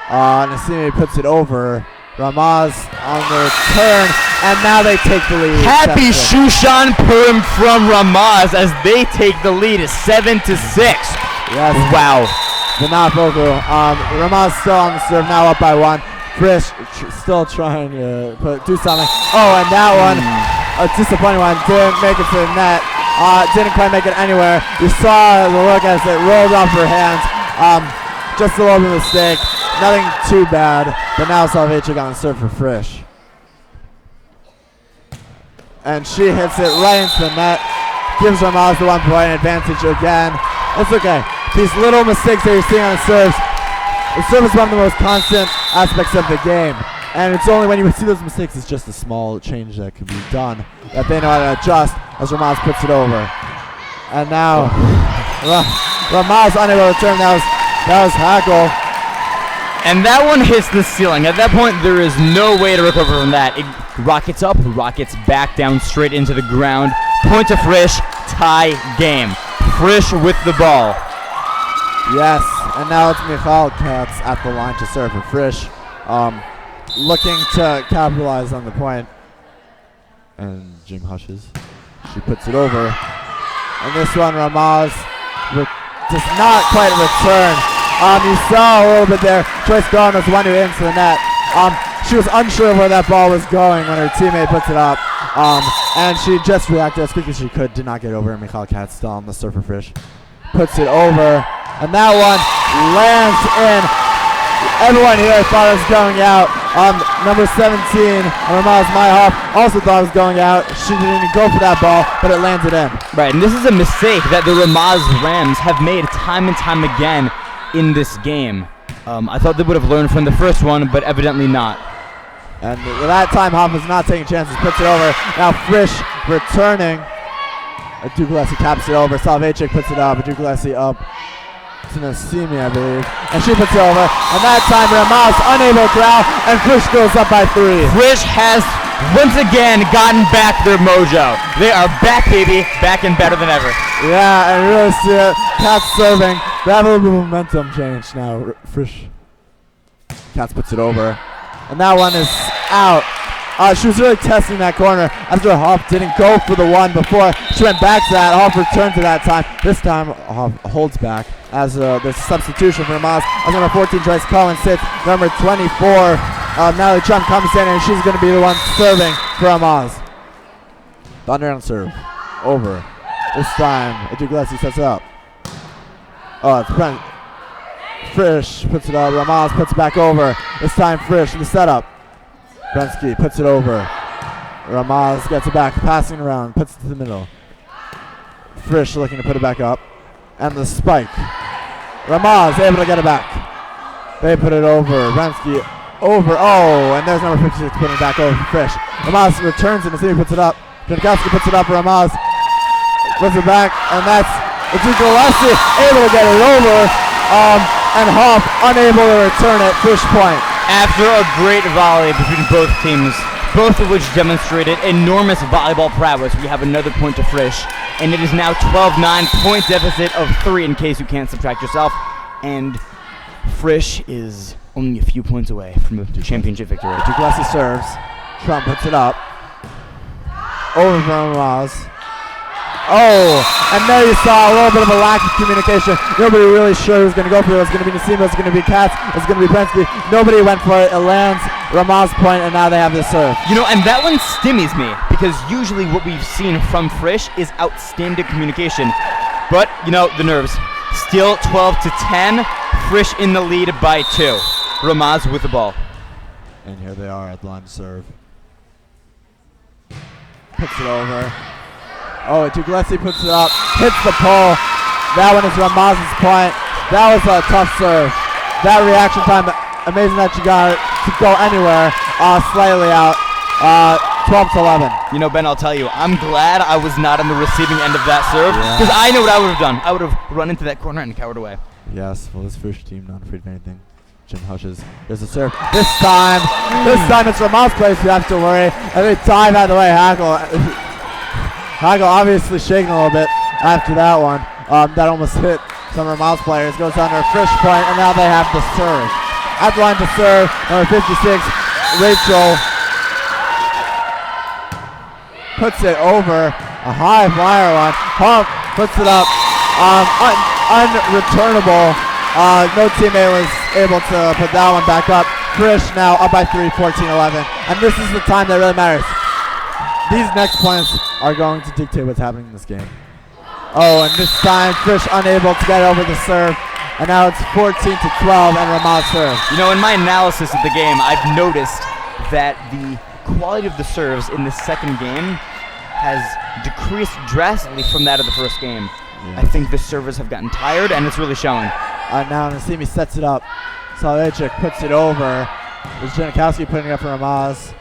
Nassimi puts it over. Ramaz on the return, and now they take the lead. Happy Shushan Purim from Ramaz as they take the lead 7-6. Yes. Wow. Vinod Vogel. Ramaz still on the serve, now up by 1. Frisch still trying to do something. Oh, and that one, a disappointing one, didn't make it to the net. Didn't quite make it anywhere. You saw the look as it rolled off her hands. Just a little bit of mistake. Nothing too bad. But now Salvechik on the serve for Frisch. And she hits it right into the net. Gives Ramaz the 1 point advantage again. It's okay. These little mistakes that you're seeing on the serve is one of the most constant aspects of the game. And it's only when you see those mistakes, it's just a small change that can be done, that they know how to adjust as Ramaz puts it over. And now Ramaz unable to return. That was Hackle. And that one hits the ceiling. At that point, there is no way to recover from that. It rockets up, rockets back down straight into the ground. Point to Frisch, tie game. Frisch with the ball. Yes, and now it's Michal Katz at the line to serve for Frisch. Looking to capitalize on the point. And Jim hushes. She puts it over. And this one, Ramaz does not quite return. You saw a little bit there. Joyce Garn was the one who hit into the net. She was unsure of where that ball was going when her teammate puts it up. And she just reacted as quick as she could. Did not get over. Michal Katz still on the serve for Frisch. Puts it over. And that one lands in. Everyone here thought it was going out. Number 17, Ramaz Mayhoff, also thought it was going out. She didn't even go for that ball, but it landed in. Right, and this is a mistake that the Ramaz Rams have made time and time again in this game. I thought they would have learned from the first one, but evidently not. And that time, Hoffa's not taking chances, puts it over. Now Frisch returning. Duglesi caps it over. Salvechik puts it up. Duglesi up to Nasimi, I believe. And she puts it over. And that time, Ramaz unable to growl, and Frisch goes up by 3. Frisch has once again gotten back their mojo. They are back, baby. Back and better than ever. Yeah, and you really see it. Cats serving. They have a little bit of momentum change now. Frisch. Cats puts it over. And that one is out. She was really testing that corner after Hoff didn't go for the one before. She went back to that. Hoff returned to that time. This time, Hoff holds back as there's a substitution for Ramaz. As number 14, Joyce Cohen sits. Number 24, Natalie Trump comes in, and she's going to be the one serving for Ramaz. Thunder on serve. Over. This time, Duglesi sets it up. Oh, it's Brent. Frisch puts it up. Ramaz puts it back over. This time, Frisch, the setup. Brensky puts it over. Ramaz gets it back, passing around, puts it to the middle. Frisch looking to put it back up. And the spike. Ramaz able to get it back. They put it over. Brensky over. Oh, and there's number 56 putting it back over for Frisch. Ramaz returns it, and Nasimi puts it up. Jankowski puts it up. Ramaz puts it back, and that's Duglesi able to get it over. And Hoff unable to return it. Frisch point. After a great volley between both teams, both of which demonstrated enormous volleyball prowess, we have another point to Frisch, and it is now 12-9, point deficit of 3 in case you can't subtract yourself, and Frisch is only a few points away from a championship victory. Duglesi serves. Trump puts it up. Over from Ramaz. Oh, and there you saw a little bit of a lack of communication. Nobody really sure who's going to go for it. It was going to be Nasima, it was going to be Katz, it was going to be Prensky. Nobody went for it. It lands Ramaz point, and now they have the serve. You know, and that one stymies me, because usually what we've seen from Frisch is outstanding communication. But, you know, the nerves. Still 12-10, Frisch in the lead by 2. Ramaz with the ball. And here they are at the line to serve. Puts it over. Oh, Duglesi puts it up, hits the pole. That one is Ramaz's point. That was a tough serve. That reaction time, amazing that she got it to go anywhere. Slightly out. 12-11. You know, Ben, I'll tell you, I'm glad I was not on the receiving end of that serve, because I know what I would have done. I would have run into that corner and cowered away. Yes, well, this Frisch team not afraid of anything. Jim hushes. There's a serve. This time it's Ramaz's place. You have to worry. And they dive out of the way. Hagel obviously shaking a little bit after that one. That almost hit some of Ramaz players. Goes under a Frisch point, and now they have the serve. At the line to serve, number 56, Rachel puts it over. A high flyer one. Hump puts it up. Unreturnable. No teammate was able to put that one back up. Frisch now up by 3, 14-11. And this is the time that really matters. These next points are going to dictate what's happening in this game. Oh, and this time Frisch unable to get over the serve. And now it's 14-12 and Ramaz serve. You know, in my analysis of the game, I've noticed that the quality of the serves in the second game has decreased drastically from that of the first game. I think the servers have gotten tired, and it's really showing. Now Nasimi sets it up. Salvechik puts it over. There's Janikowski putting it up for Ramaz.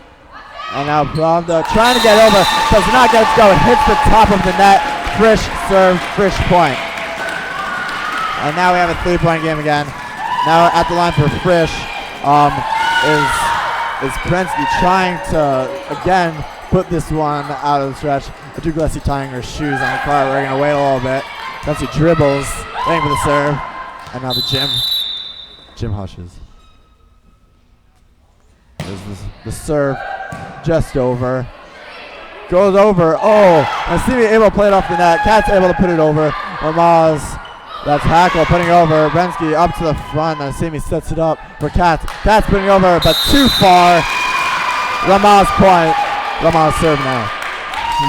And now Pravda trying to get over, does not get it to go, hits the top of the net. Frisch serve, Frisch point. And now we have a 3-point game again. Now at the line for Frisch is Prensky trying to, again, put this one out of the stretch. Duglesi tying her shoes on the car. We're going to wait a little bit. Prensky dribbles, waiting for the serve. And now the Jim hushes. There's the serve. Just over. Goes over. Oh, and Stevie able to play it off the net. Kat's able to put it over. Ramaz. That's Hackle putting it over. Brensky up to the front. And Simi sets it up for Katz. Kat's putting it over, but too far. Ramaz point. Ramaz serve now.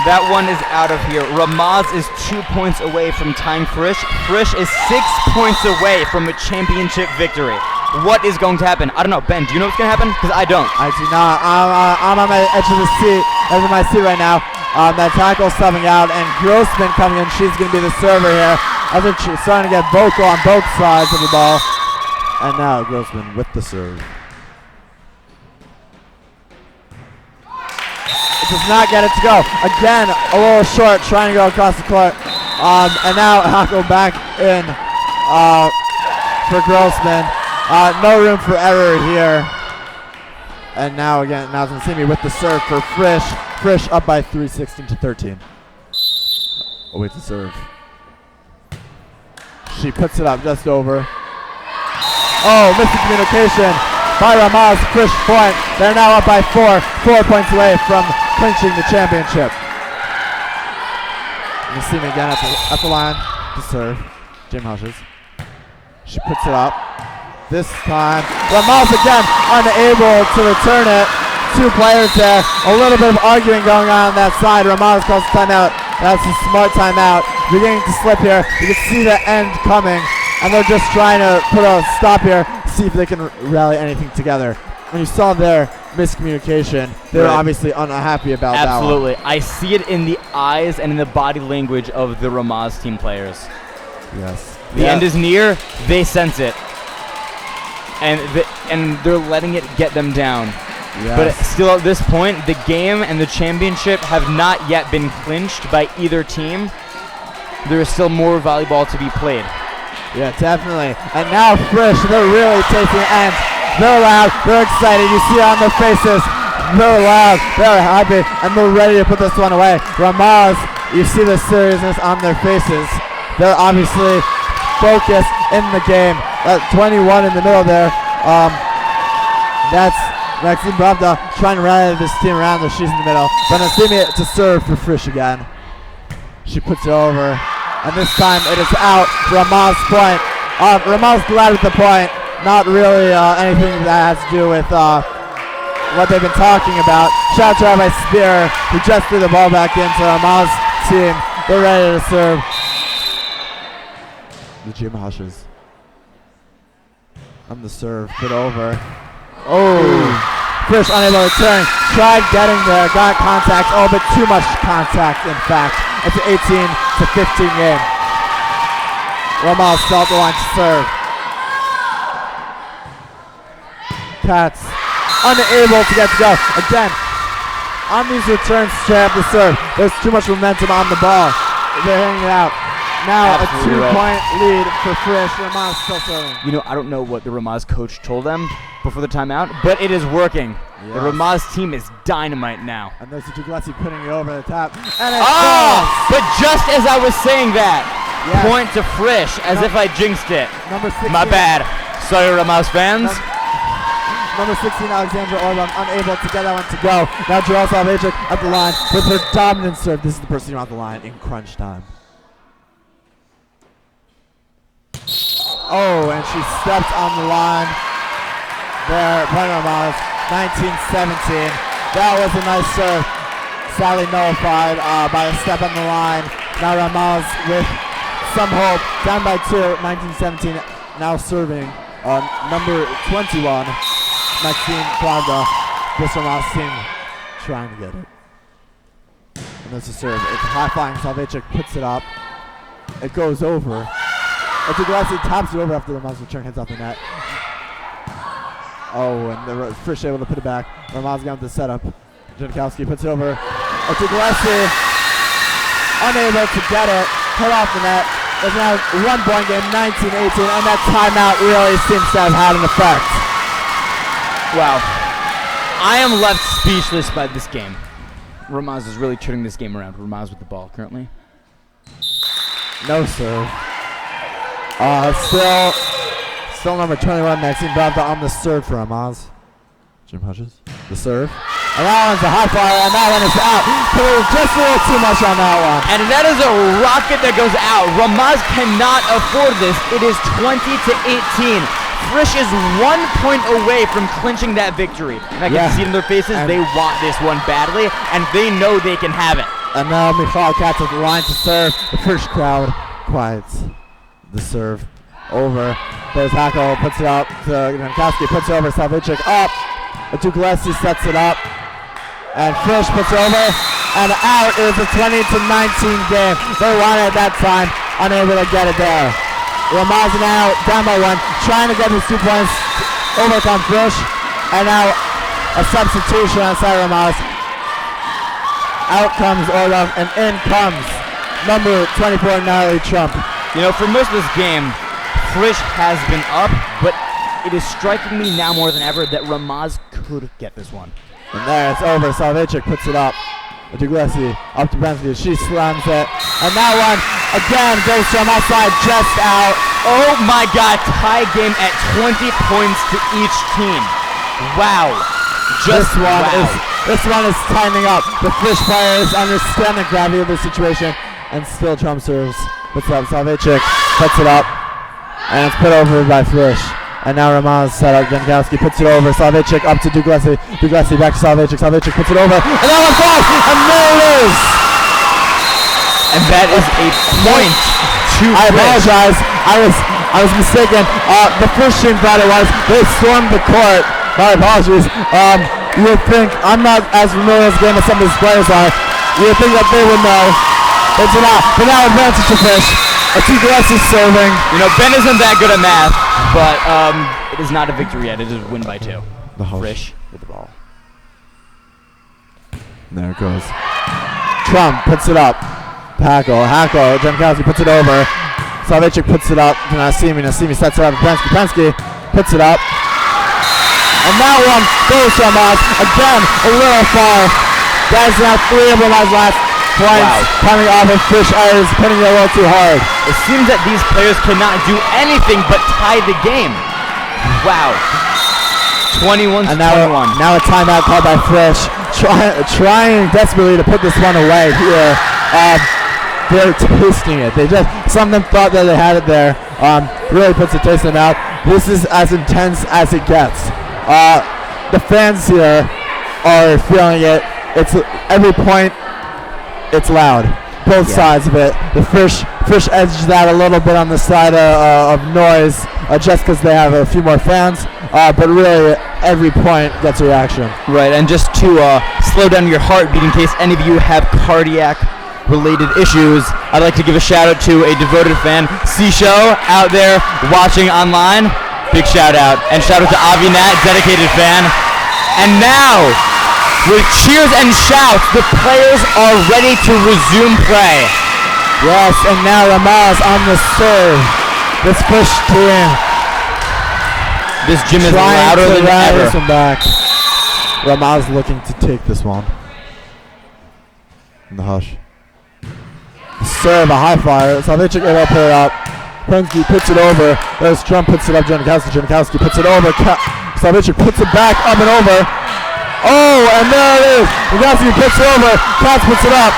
That one is out of here. Ramaz is 2 points away from tying Frisch. Frisch is 6 points away from a championship victory. What is going to happen? I don't know. Ben, do you know what's going to happen? Because I don't. I do not. I'm on my edge of the seat, edge of my seat right now. That tackle subbing out, and Grossman coming in. She's going to be the server here. I think she's starting to get vocal on both sides of the ball. And now Grossman with the serve. does not get it to go. Again, a little short, trying to go across the court. And now Hackel back in for Grossman. No room for error here. And now again, now Zansimi with the serve for Frisch. Frisch up by 3, 16-13. Awaits the serve. She puts it up just over. Oh, missing communication by Ramaz. Frisch point. They're now up by 4. 4 points away from clinching the championship. Zansimi again at the line to serve. Jim Hushes. She puts it up. This time, Ramaz again unable to return it. 2 players there. A little bit of arguing going on that side. Ramaz calls timeout. That's a smart timeout. Beginning to slip here. You can see the end coming, and they're just trying to put a stop here, see if they can rally anything together. When you saw their miscommunication, they were obviously unhappy about that one. Absolutely. I see it in the eyes and in the body language of the Ramaz team players. Yes. The end is near. They sense it. And they're letting it get them down. Yes. But still at this point, the game and the championship have not yet been clinched by either team. There is still more volleyball to be played. Yeah, definitely. And now Frisch, they're really taking it, and they're loud, they're excited. You see it on their faces. They're loud, they're happy, and they're ready to put this one away. Ramaz, you see the seriousness on their faces. They're obviously focused in the game. 21 in the middle there. That's Maxine Bravda trying to rally this team around there. She's in the middle. But Nasimi to serve for Frisch again. She puts it over. And this time it is out. Ramaz point. Ramaz glad with the point. Not really anything that has to do with what they've been talking about. Shout out to Rabbi Spear, who just threw the ball back into Ramaz team. They're ready to serve. The Jim Hushes. On the serve, put over. Oh, Frisch unable to return. Tried getting there, got contact. Oh, but too much contact, in fact. It's an 18-15 game. Ramaz still at the line to serve. Cats unable to get to go. Again, on these returns, straight up the serve. There's too much momentum on the ball. They're hitting it out. Now Absolutely a 2-point lead for Frisch. Ramaz still serving. You know, I don't know what the Ramaz coach told them before the timeout, but it is working. Yes. The Ramaz team is dynamite now. And there's Duglesi putting it over the top. And it But just as I was saying that, Yes. point to Frisch as if I jinxed it. Number 16. My bad. Sorry, Ramaz fans. Number 16, Alexandra Orban, unable to get that one to go. Now Joelle Salvachik at the line with her dominant serve. This is the person who on the line in crunch time. Oh, and she stepped on the line there. Point Ramaz, 19-17. That was a nice serve. Sadly nullified by a step on the line. Now Ramaz with some hope. Down by 2, 19-17. Now serving number 21, Maxine Pravda. This Ramaz team trying to get it. And that's a serve. It's high flying. Salvachik puts it up. It goes over. Duglesi taps it over after the Ramaz return heads off the net. Oh, and the Frisch able to put it back. Ramaz got the setup. Jankowski puts it over. Duglesi unable to get it. Cut off the net. It's now a 1-point game, 19-18, and that timeout really seems to have had an effect. Wow. I am left speechless by this game. Ramaz is really turning this game around. Ramaz with the ball currently. No serve. Still number 21, Maxine Bravda on the serve for Ramaz. Jim Hutchins, the serve. And that one's a high flyer, and that one is out. So just a little too much on that one. And that is a rocket that goes out. Ramaz cannot afford this. It is 20-18. Frisch is 1 point away from clinching that victory. And I can see it in their faces. And they want this one badly, and they know they can have it. And now Michal Katz at the line to serve. The first crowd quiets the serve over. There's Hackel, puts it up to Jankowski, puts it over. Salvachik up. Duglesi sets it up. And Frisch puts it over. And out is a 20-19 game. They wanted it that time. Unable to get it there. Ramaz now down by 1. Trying to get his 2 points. Overcome Frisch. And now a substitution on side Ramaz. out comes Orlov, and in comes number 24, Natalie Trump. You know, for most of this game, Frisch has been up, but it is striking me now more than ever that Ramaz could get this one. And there it's over. Salvachik puts it up. Duglesi up to Bensky. She slams it. And that one again goes from outside, just out. Oh my God, tie game at 20 points to each team. Wow. This one is tightening up. The Frisch players understand the gravity of the situation, and still Trump serves. Puts it up. Salvachik puts it up, and it's put over by Frisch. And now Ramaz set up. Jankowski puts it over. Salvachik up to Duglesi. Duglesi back to Salvachik. Salvachik puts it over. And that one falls. And there it is. And that is a point to I Frisch. apologize. I was mistaken. The first team thought it was. They stormed the court. My apologies. You would think I'm not as familiar with this game as some of these players are. You would think that they would know. It's not. But now advantage to Frisch. Duglesi serving. You know, Ben isn't that good at math, but it is not a victory yet. It is a win by 2. Frisch with the ball. There it goes. Trump puts it up. Hackle. Jankowski puts it over. Salvachik puts it up to Nasimi. Nasimi sets it up. Pensky puts it up. And that one goes to Ramaz. Again, a little far. Guys now 3 of Ramaz's last points coming off of Frisch errors, putting it a little too hard. It seems that these players cannot do anything but tie the game. Wow. 21-21. And now a timeout called by Frisch, trying desperately to put this one away here. They're tasting it. Some of them thought that they had it there. Really puts a taste in their mouth. This is as intense as it gets. The fans here are feeling it. It's every point. It's loud. Both sides of it. The Frisch edged that a little bit on the side of noise, just because they have a few more fans. But really, every point gets a reaction. Right, and just to slow down your heartbeat in case any of you have cardiac-related issues, I'd like to give a shout-out to a devoted fan, C-Show, out there watching online. Big shout-out. And shout-out to Avi Nat, dedicated fan. And now, with cheers and shouts, the players are ready to resume play. Yes, and now Ramaz on the serve. This Frisch team. This gym is louder than ever. This one back. Ramaz looking to take this one. In the hush. The serve, a high flyer. Salvachik able to put it up. Pensky puts it over. There's Trump puts it up. Jankowski puts it over. Salvachik puts it back up and over. Oh, and there it is. Jankowski puts it over. Katz puts it up.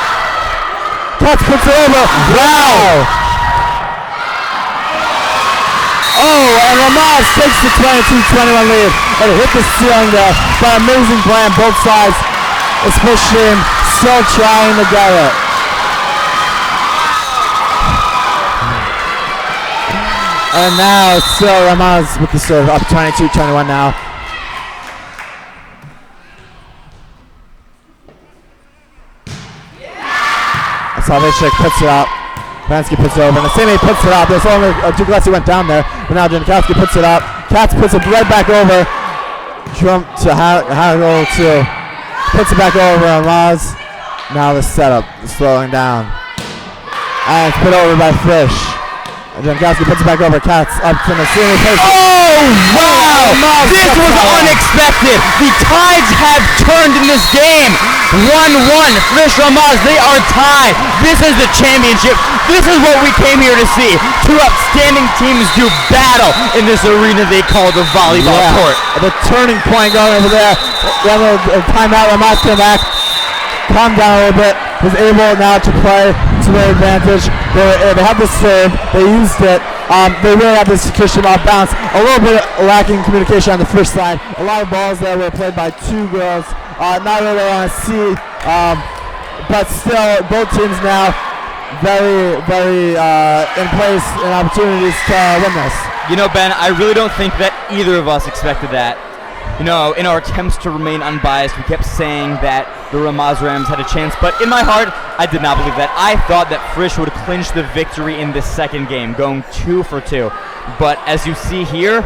Katz puts it over. Wow. Oh, and Ramaz takes the 22-21 lead. And it hit the ceiling there. By amazing play on both sides. This Frisch team still trying to get it. And now it's still Ramaz with the serve, up 22-21 now. Salvachik puts it up. Vansky puts it over. And Nasimi puts it up. There's only Duglesi went down there. But now Jankowski puts it up. Katz puts it right back over. Trump to Hagel too. Puts it back over Ramaz. Now the setup is slowing down. And it's put over by Frisch. Jankowski puts it back over. Katz up to Nasimi. Oh, wow! This was unexpected. The tides have turned in this game. 1-1. Frisch Ramaz, they are tied. This is the championship. This is what we came here to see. 2 outstanding teams do battle in this arena they call the volleyball court. The turning point going over there. Timeout. Ramaz came back. Calmed down a little bit. Was able now to play to their advantage. They had the serve. They used it. They really had this situation off bounce. A little bit lacking communication on the first side. A lot of balls that were played by 2 girls. Not really on a C. But still, both teams now very, very in place and opportunities to win this. You know, Ben, I really don't think that either of us expected that. You know, in our attempts to remain unbiased, we kept saying that the Ramaz Rams had a chance, but in my heart, I did not believe that. I thought that Frisch would clinch the victory in this second game, going 2 for 2. But as you see here,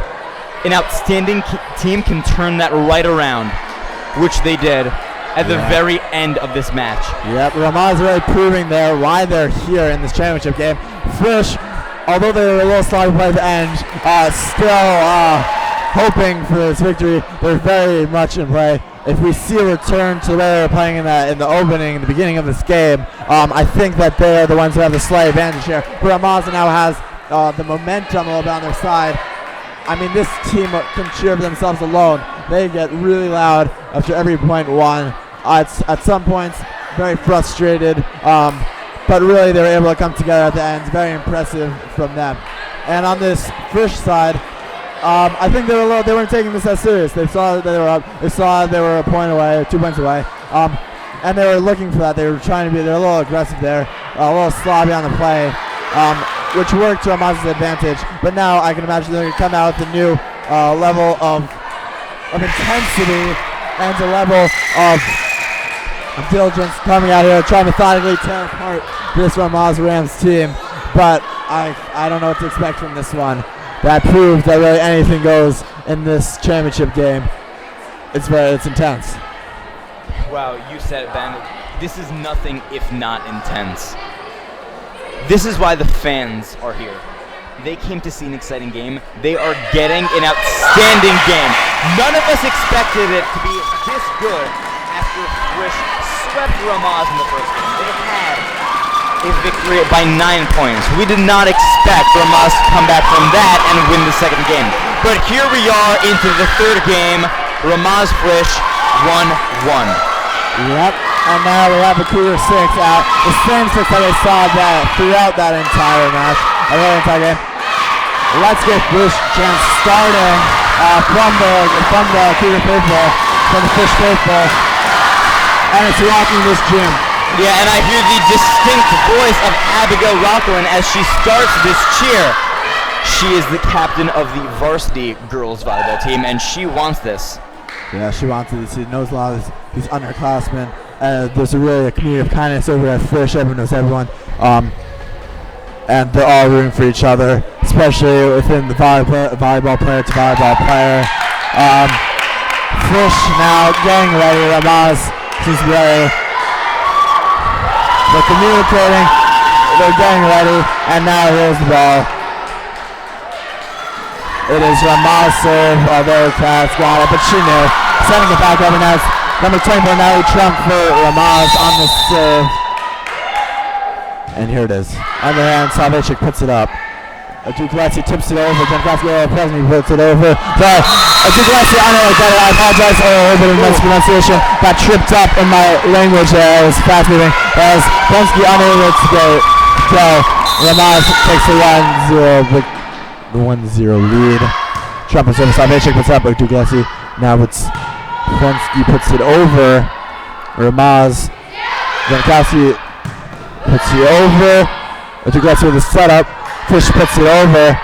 an outstanding team can turn that right around, which they did. at the very end of this match. Yep, Ramaz really proving there why they're here in this championship game. Frisch, although they were a little sloppy by the end, still hoping for this victory. They're very much in play. If we see a return to the way they were playing in the beginning of this game, I think that they're the ones who have the slight advantage here. Ramaz now has the momentum a little bit on their side. I mean, this team can cheer for themselves alone. They get really loud after every point won. At some points, very frustrated, but really they were able to come together at the end. Very impressive from them. And on this Frisch side, I think they weren't taking this as serious. They saw that they were up. They saw they were a point away, 2 points away, and they were looking for that. They were trying to be. They're a little aggressive there, a little sloppy on the play, which worked to Ramaz's advantage. But now I can imagine they're going to come out with a new level of intensity and a level of diligence coming out here, trying to methodically tear apart this Ramaz Rams team. But I don't know what to expect from this one. That proves that really anything goes in this championship game. It's intense. Wow, you said it, Ben. This is nothing if not intense. This is why the fans are here. They came to see an exciting game. They are getting an outstanding game. None of us expected it to be this good after Frisch swept Ramaz in the first game. They had a victory by 9 points. We did not expect Ramaz to come back from that and win the second game. But here we are into the third game. Ramaz Frisch 1-1. Yep, and now we have the Cougar 6 out. The same 6 that they saw throughout that entire match, entire game. Let's get Frisch chance starting from the Cougar faithful, from the Frisch faithful, and it's rocking this gym. Yeah, and I hear the distinct voice of Abigail Rockland as she starts this cheer. She is the captain of the varsity girls volleyball team, and she wants this. Yeah, she wants it. She knows a lot of these underclassmen. There's really a community of kindness over at Frisch. Everyone knows everyone. And they're all rooting for each other, especially within the volleyball player to volleyball player. Frisch now getting ready. Ramaz seems to be ready. They're communicating, they're getting ready, and now here's the ball. It is Ramaz serve, although Katz got it, but she knew. Sending it back over now. It's number 24, Natalie Trump for Ramaz on the serve. And here it is. Underhand, Salvachik puts it up. Duglesi tips it over. Jankowski Presney puts it over. Duglesi, I apologize for a little bit of mispronunciation. Got tripped up in my language there. It was fast moving. As Prensky unable to go. Ramaz takes the 1-0 lead. Trump puts it over. Salvachik puts it up. Duglesi now Prensky puts it over. Ramaz. Jankowski puts it over. Duglesi with the setup. Frisch puts it over.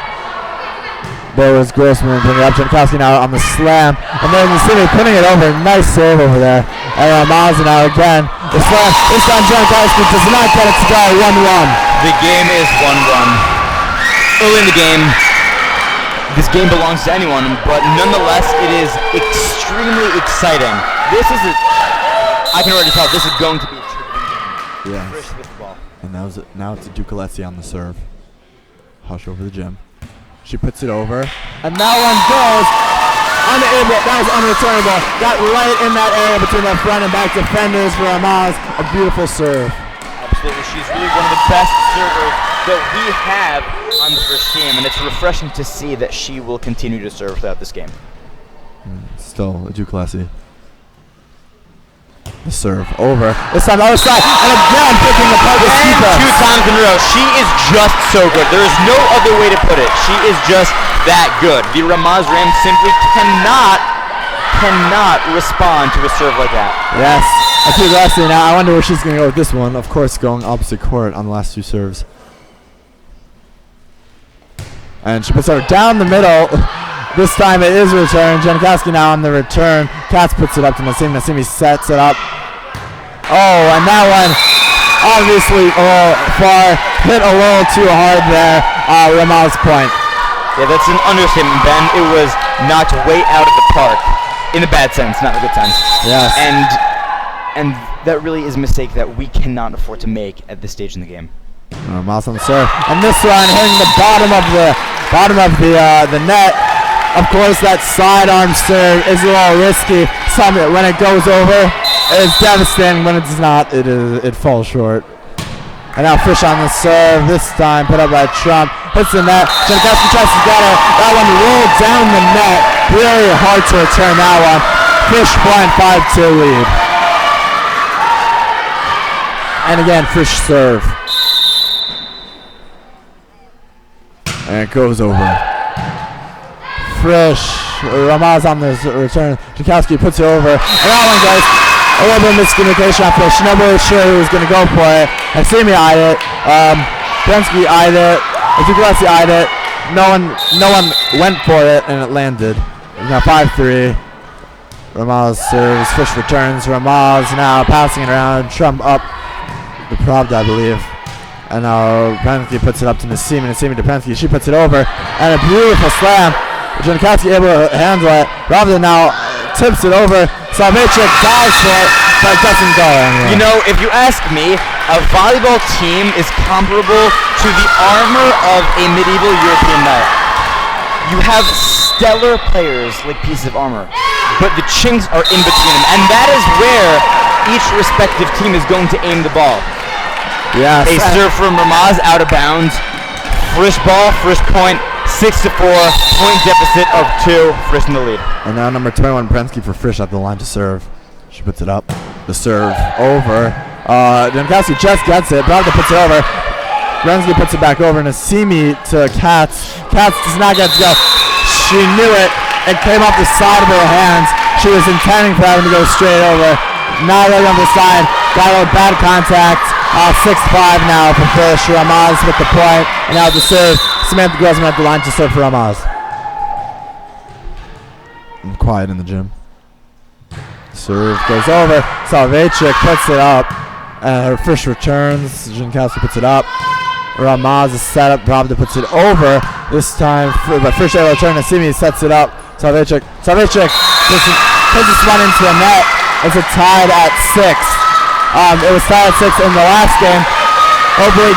There was Grossman bringing it up. Jankowski now on the slam. And then the city putting it over. Nice save over there. And Ramaz now again. The slam. This time Jankowski does not get it to go. 1-1. The game is 1-1. Early in the game, this game belongs to anyone, but nonetheless, it is extremely exciting. I can already tell this is going to be a tricky game. Yeah. Frisch with the ball. And now it's Duglesi on the serve. Hush over the gym. She puts it over. And that one goes. Unable. That was unreturnable. Got right in that area between the front and back defenders for Ramaz. A beautiful serve. Absolutely. She's really one of the best servers that we have on the first team, and it's refreshing to see that she will continue to serve throughout this game. Still a Duglesi. The serve over. This time other side, and again picking apart the keeper. 2 times in a row. She is just so good. There is no other way to put it. She is just that good. The Ramaz Rams simply cannot respond to a serve like that. Yes. I think lastly now I wonder where she's going to go with this one. Of course, going opposite court on the last 2 serves. And she puts her down the middle. This time it is a return. Jankowski now on the return. Katz puts it up to Nassimi. Nassimi sets it up. Oh, and that one obviously far. Hit a little too hard there. Ramaz point. Yeah, that's an understatement, Ben. It was knocked way out of the park. In the bad sense, not the good sense. Yes. And And that really is a mistake that we cannot afford to make at this stage in the game. Ramaz on the serve, and this one hitting the bottom of the net. Of course, that sidearm serve is a little risky. When it goes over, it's devastating. When it does not, it falls short. And now Frisch on the serve. This time put up by Trump. Hits the net. Jankowski tries to get it. That one rolled down the net. Really hard to return that one. Frisch point 5-2 lead. And again, Frisch serve. And it goes over. Frisch, Ramaz on the return. Jankowski puts it over. And that one goes. A little bit of miscommunication on Frisch. Nobody was sure who was going to go for it. And Simi eyed it. Prensky eyed it. Duglesi eyed it. No one went for it, and it landed. Now 5-3. Ramaz serves. Frisch returns. Ramaz now passing it around. Trump up the Pravda, I believe. And now Prensky puts it up to Nasimi. Nasimi to Prensky. She puts it over. And a beautiful slam. Jankowski able to handle it. Pravda now tips it over. Salvechik dives for it, but it doesn't go anywhere. You know, if you ask me, a volleyball team is comparable to the armor of a medieval European knight. You have stellar players like pieces of armor, but the chinks are in between them, and that is where each respective team is going to aim the ball. Yes. A serve from Ramaz out of bounds. Frisch ball, Frisch point, 6-4, point deficit of 2, Frisch in the lead. And now number 21, Prensky for Frisch at the line to serve. She puts it up. The serve over. Jankowski just gets it. Pravda puts it over. Prensky puts it back over. Nasimi to Katz. Katz does not get to go. She knew it. It came off the side of her hands. She was intending for that one to go straight over. Now right on the side. Got a little bad contact. 6-5 now for Frisch. Ramaz with the point. And now the serve. Samantha Grossman at the line to serve for Ramaz. I'm quiet in the gym. Serve goes over. Salvechik puts it up. And Frisch returns. Jankowski puts it up. Ramaz is set up. Pravda puts it over. This time, but Frisch able to return. Nasimi sets it up. Salvechik puts this one into the net. It's a tied at 6. It was tied at 6 in the last game. Hopefully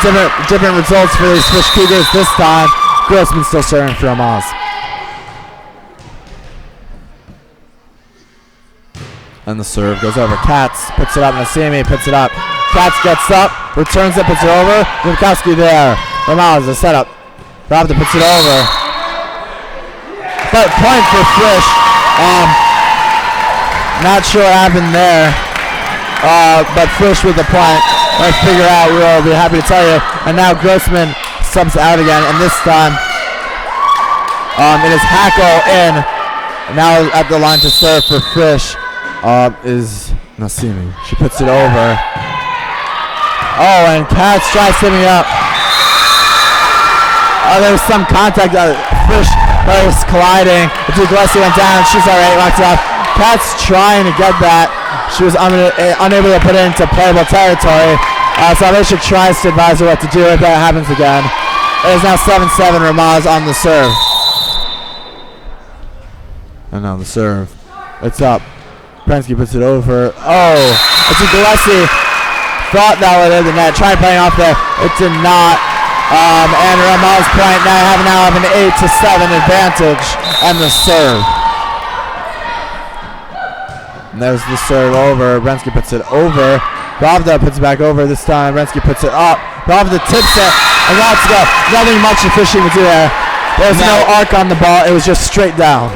different results for these Frisch Cougars this time. Grossman still serving for Ramaz. And the serve goes over. Katz puts it up. Nasimi puts it up. Katz gets up, returns it, puts it over. Jankowski there. Ramaz, the setup. Pravda puts it over. But point for Frisch. Not sure what happened there. But Frisch with the point. Let's figure out. We'll be happy to tell you. And now Grossman subs out again. And this time, it is Hackle in. And now at the line to serve for Frisch is Nasimi. She puts it over. Oh, and Katz tries to me up. There was some contact. Frisch was colliding. Duglesi went down. She's alright. Rocks it off. Katz trying to get that. She was unable to put it into playable territory. Salvation tries to advise her what to do if that happens again. It is now 7-7. Ramaz on the serve. And now the serve. It's up. Prensky puts it over. Oh, it's Duglesi. Thought that would hit the net. Tried playing off there. It did not. And Ramaz point now have an 8-7 advantage. And the serve. And there's the serve over. Prensky puts it over. Pravda puts it back over this time. Prensky puts it up. Pravda tips it. And that's go. Nothing much of fishing to do there. There's no arc on the ball. It was just straight down.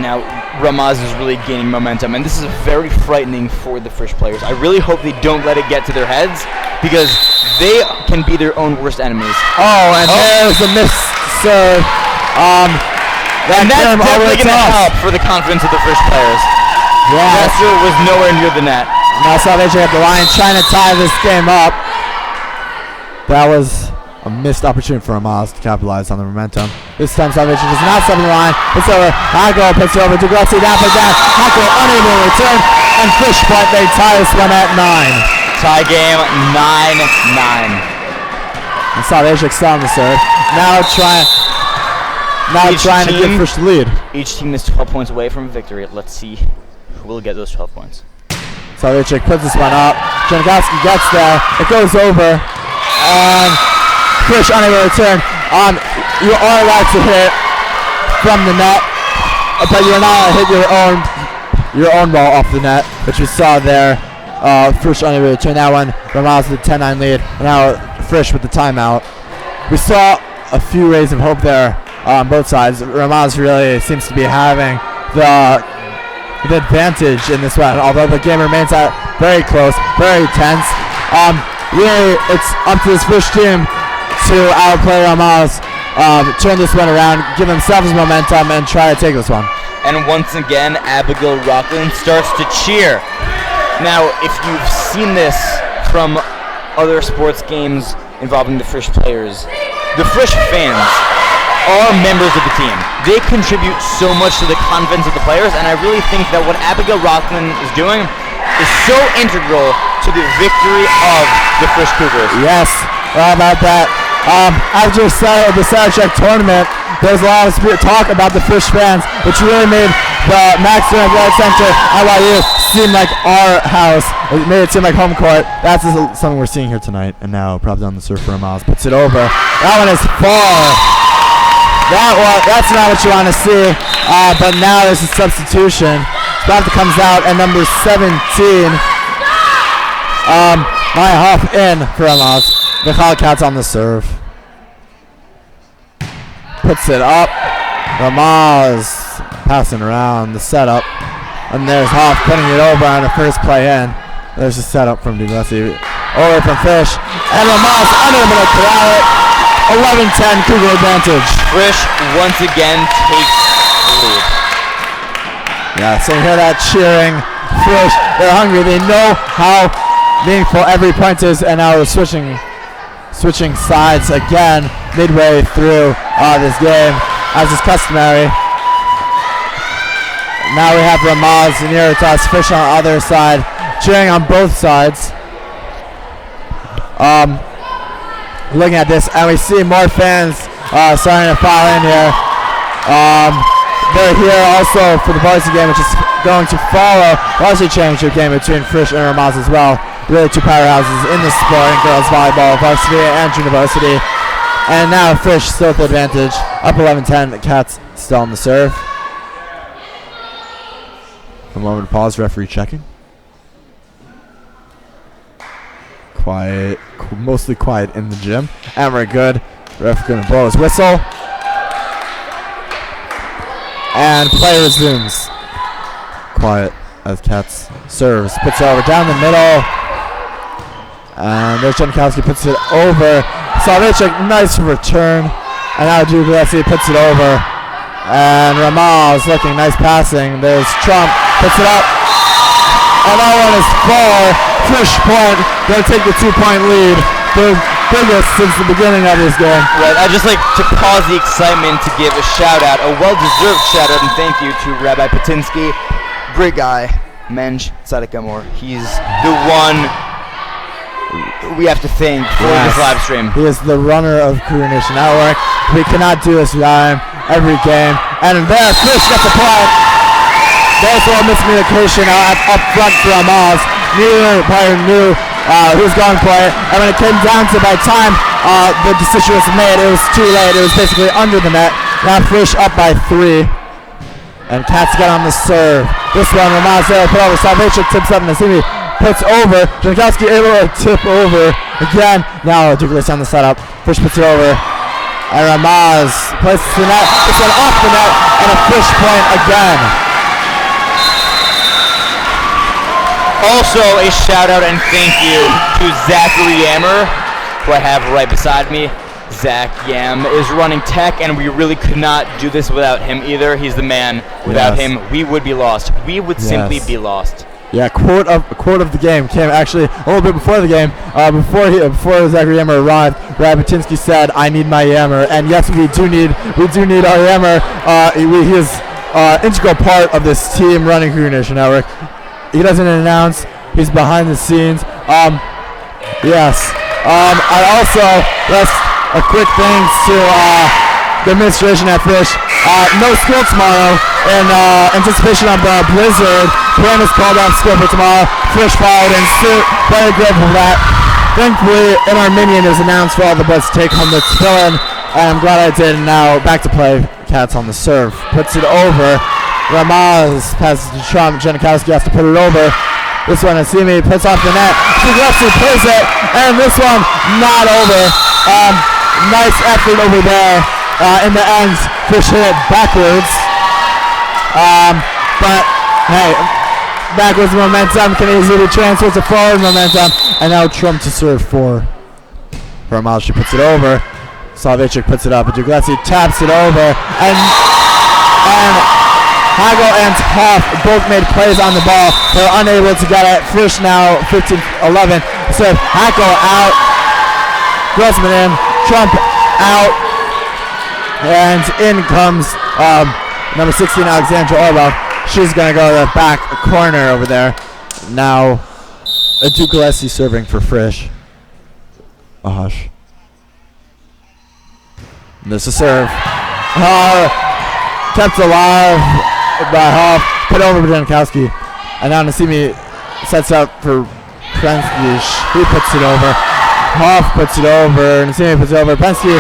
Now, Ramaz is really gaining momentum, and this is very frightening for the Frisch players. I really hope they don't let it get to their heads, because they can be their own worst enemies. Oh, and there's a missed serve. And that's definitely going to help for the confidence of the Frisch players. Yeah. That serve was nowhere near the net. Now Salvation at the line trying to tie this game up. That was a missed opportunity for Ramaz to capitalize on the momentum. This time Salvation does not step on the line. It's over. Hackle puts it over. Duglesi down, put down. Hackle unable to return. And Frisch, but they tie this one at 9. Tie game 9-9. And Salvation still on the serve. Now trying to get Frisch the lead. Each team is 12 points away from victory. Let's see who will get those 12 points. Salvichik puts this one up. Jankowski gets there. It goes over. And Frisch unable to return. You are allowed to hit from the net, but you're not allowed to hit your own ball off the net, which we saw there. Frisch unable to return that one. Ramaz with the 10-9 lead. And now Frisch with the timeout. We saw a few rays of hope there on both sides. Ramaz really seems to be having the advantage in this one, although the game remains very close, very tense. Really, it's up to this Frisch team to outplay Ramaz, turn this one around, give themselves momentum, and try to take this one. And once again, Abigail Rockland starts to cheer. Now, if you've seen this from other sports games involving the Frisch players, the Frisch fans are members of the team. They contribute so much to the confidence of the players, and I really think that what Abigail Rockland is doing is so integral to the victory of the Frisch Cougars. Yes, how about that? After the Sarachek tournament, there's a lot of talk about the Frisch fans, which really made the Max Athletic Center NYU seem like our house. It made it seem like home court. That's something we're seeing here tonight. And now, probably on the serve for Ramaz, puts it over. That one is far. That's not what you want to see, but now there's a substitution. Spafta comes out, and number 17, Maya Huff in for Ramaz. Michal Katz on the serve. Puts it up. Ramaz passing around the setup, and there's Huff putting it over on the first play in. There's a setup from Duglesi. Over from Frisch, and Ramaz unable to corral it. 11-10 Cougar advantage. Frisch once again takes the lead. Yeah, so you hear that cheering. Frisch, they're hungry. They know how meaningful every point is, and now we're switching sides again midway through this game, as is customary. Now we have Ramaz near to us, Frisch on the other side, cheering on both sides. Looking at this, and we see more fans starting to file in here. They're here also for the varsity game, which is going to follow varsity championship game between Frisch and Ramaz as well. Really two powerhouses in the sport in girls volleyball, varsity and junior varsity. And now Frisch still with the advantage, up 11-10. The Cats still on the serve. A moment of pause, referee checking. Quiet, mostly quiet in the gym, and we're good. Ref gonna blow his whistle, and play resumes. Quiet as Cats serves, puts it over down the middle, and there's Jankowski, puts it over. Salvichik, nice return, and now Duglesi puts it over, and Ramaz looking nice passing. There's Trump, puts it up. And that one is far. Frisch point. They'll take the 2-point lead. The biggest since the beginning of this game. Right, I'd just like to pause the excitement to give a shout out, a well-deserved shout out and thank you to Rabbi Patinsky. Great guy. Mensch Tzadikamor. He's the one we have to thank for this live stream. He is the runner of Cougar Nation Network. We cannot do this without him every game. And there, Frisch gets the point. There's a little miscommunication up front for Ramaz. Neither player knew who was going for it. And when it came down to by time the decision was made, it was too late. It was basically under the net. Now Frisch up by 3. And Cats get on the serve. This one, Ramaz there, put over. Salvichik tips up, Nasimi puts over. Jankowski able to tip over again. Now Duglesi on the setup. Frisch puts it over. And Ramaz places the net. It's an off the net. And a Frisch point again. Also, a shout out and thank you to Zachary Yammer, who I have right beside me. Zach Yam is running tech, and we really could not do this without him either. He's the man. Without him, we would be lost. We would simply be lost. Yeah, quote of the game came actually a little bit before the game. Before Zachary Yammer arrived, Rabatinsky said, "I need my Yammer," and yes, we do need our Yammer. He is integral part of this team running Cougar Nation Network. He doesn't announce. He's behind the scenes. Yes. I also, just a quick thanks to the administration at Frisch. No school tomorrow in anticipation of the blizzard. Plan is called off school for tomorrow. Frisch followed in suit. Very grateful for that. Thankfully, in our minion is announced for all the boys to take home the fill-in, and I'm glad I did. Now back to play. Cats on the serve. Puts it over. Ramaz passes to Trump. Janikowski has to put it over. This one, Asimi puts off the net. Duglesi plays it, and this one not over. Nice effort over there. In the end, Frisch hit it backwards. But hey, backwards momentum can easily transfer to forward momentum. And now Trump to serve for Ramaz. She puts it over. Salvechik puts it up. Duglesi taps it over. And Hagel and Hoff both made plays on the ball. They're unable to get it. Frisch now 15-11. So Hagel out. Grossman in. Trump out. And in comes number 16, Alexandra Orwell. She's going to go to the back corner over there. Now, Duglesi serving for Frisch. Hush. This is serve. Kept alive by Hoff. Put over Janikowski. And now Nasimi sets up for Prensky. He puts it over. Hoff puts it over. Nasimi puts it over. Prensky.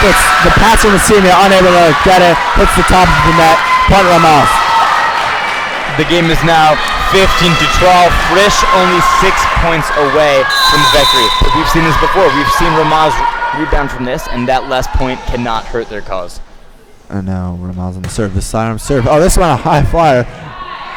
Puts the pass from Nasimi, unable to get it. Puts the top of the net. Point Ramaz. The game is now 15-12. Frisch only 6 points away from victory. But we've seen this before. We've seen Ramaz rebound from this, and that last point cannot hurt their cause. And now Ramaz on the serve. This sidearm serve. Oh, this one a high flyer.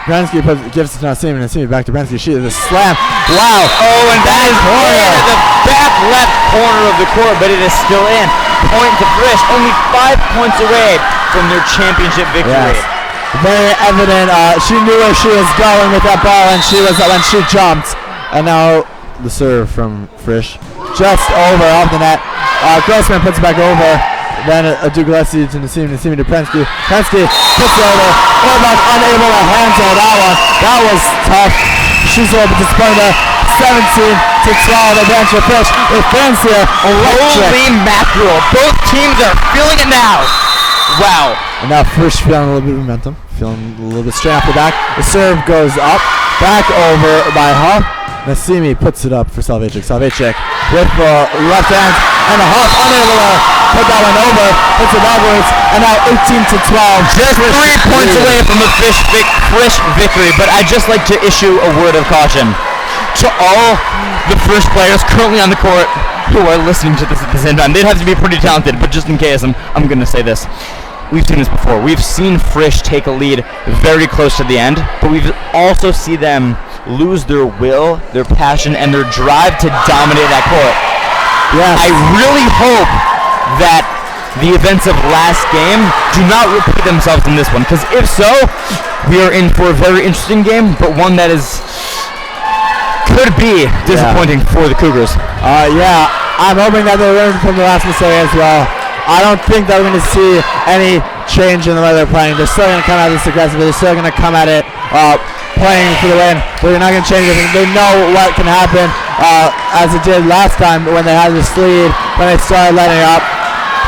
Bransky gives it to Nasimi. Nasimi back to Bransky. She is a slam. Wow. Oh, and that is in the back left corner of the court, but it is still in. Point to Frisch. Only 5 points away from their championship victory. Yes. Very evident. She knew where she was going with that ball, and she was when she jumped. And now the serve from Frisch, just over off the net. Grossman puts it back over. Then Duglesi to Nasimi. Nasimi to Prensky. Prensky puts it over. Orban's unable to handle that one. That was tough. She's a little bit disappointed. 17-12 advantage for Frisch. With fans here, electric. Holy mackerel. Both teams are feeling it now. Wow. And now Frisch feeling a little bit of momentum. Feeling a little bit straight off the back. The serve goes up. Back over by Hoff. Nasimi puts it up for Salvechik. Salvechik with the left hand. And the Hoff unable to put that one over. Puts it backwards. And now 18-12. Just 3 points away from the Frisch victory. But I'd just like to issue a word of caution to all the Frisch players currently on the court who are listening to this at the same time. They'd have to be pretty talented, but just in case, I'm going to say this. We've seen this before. We've seen Frisch take a lead very close to the end, but we've also seen them lose their will, their passion, and their drive to dominate that court. Yes. I really hope that the events of last game do not repeat themselves in this one, because if so, we are in for a very interesting game, but one that could be disappointing for the Cougars. Yeah, I'm hoping that they learn from the last mistake as well. I don't think that we're going to see any change in the way they're playing. They're still going to come at this aggressively. They're still going to come at it playing for the win. They're not going to change anything. They know what can happen as it did last time when they had this lead, when they started letting up.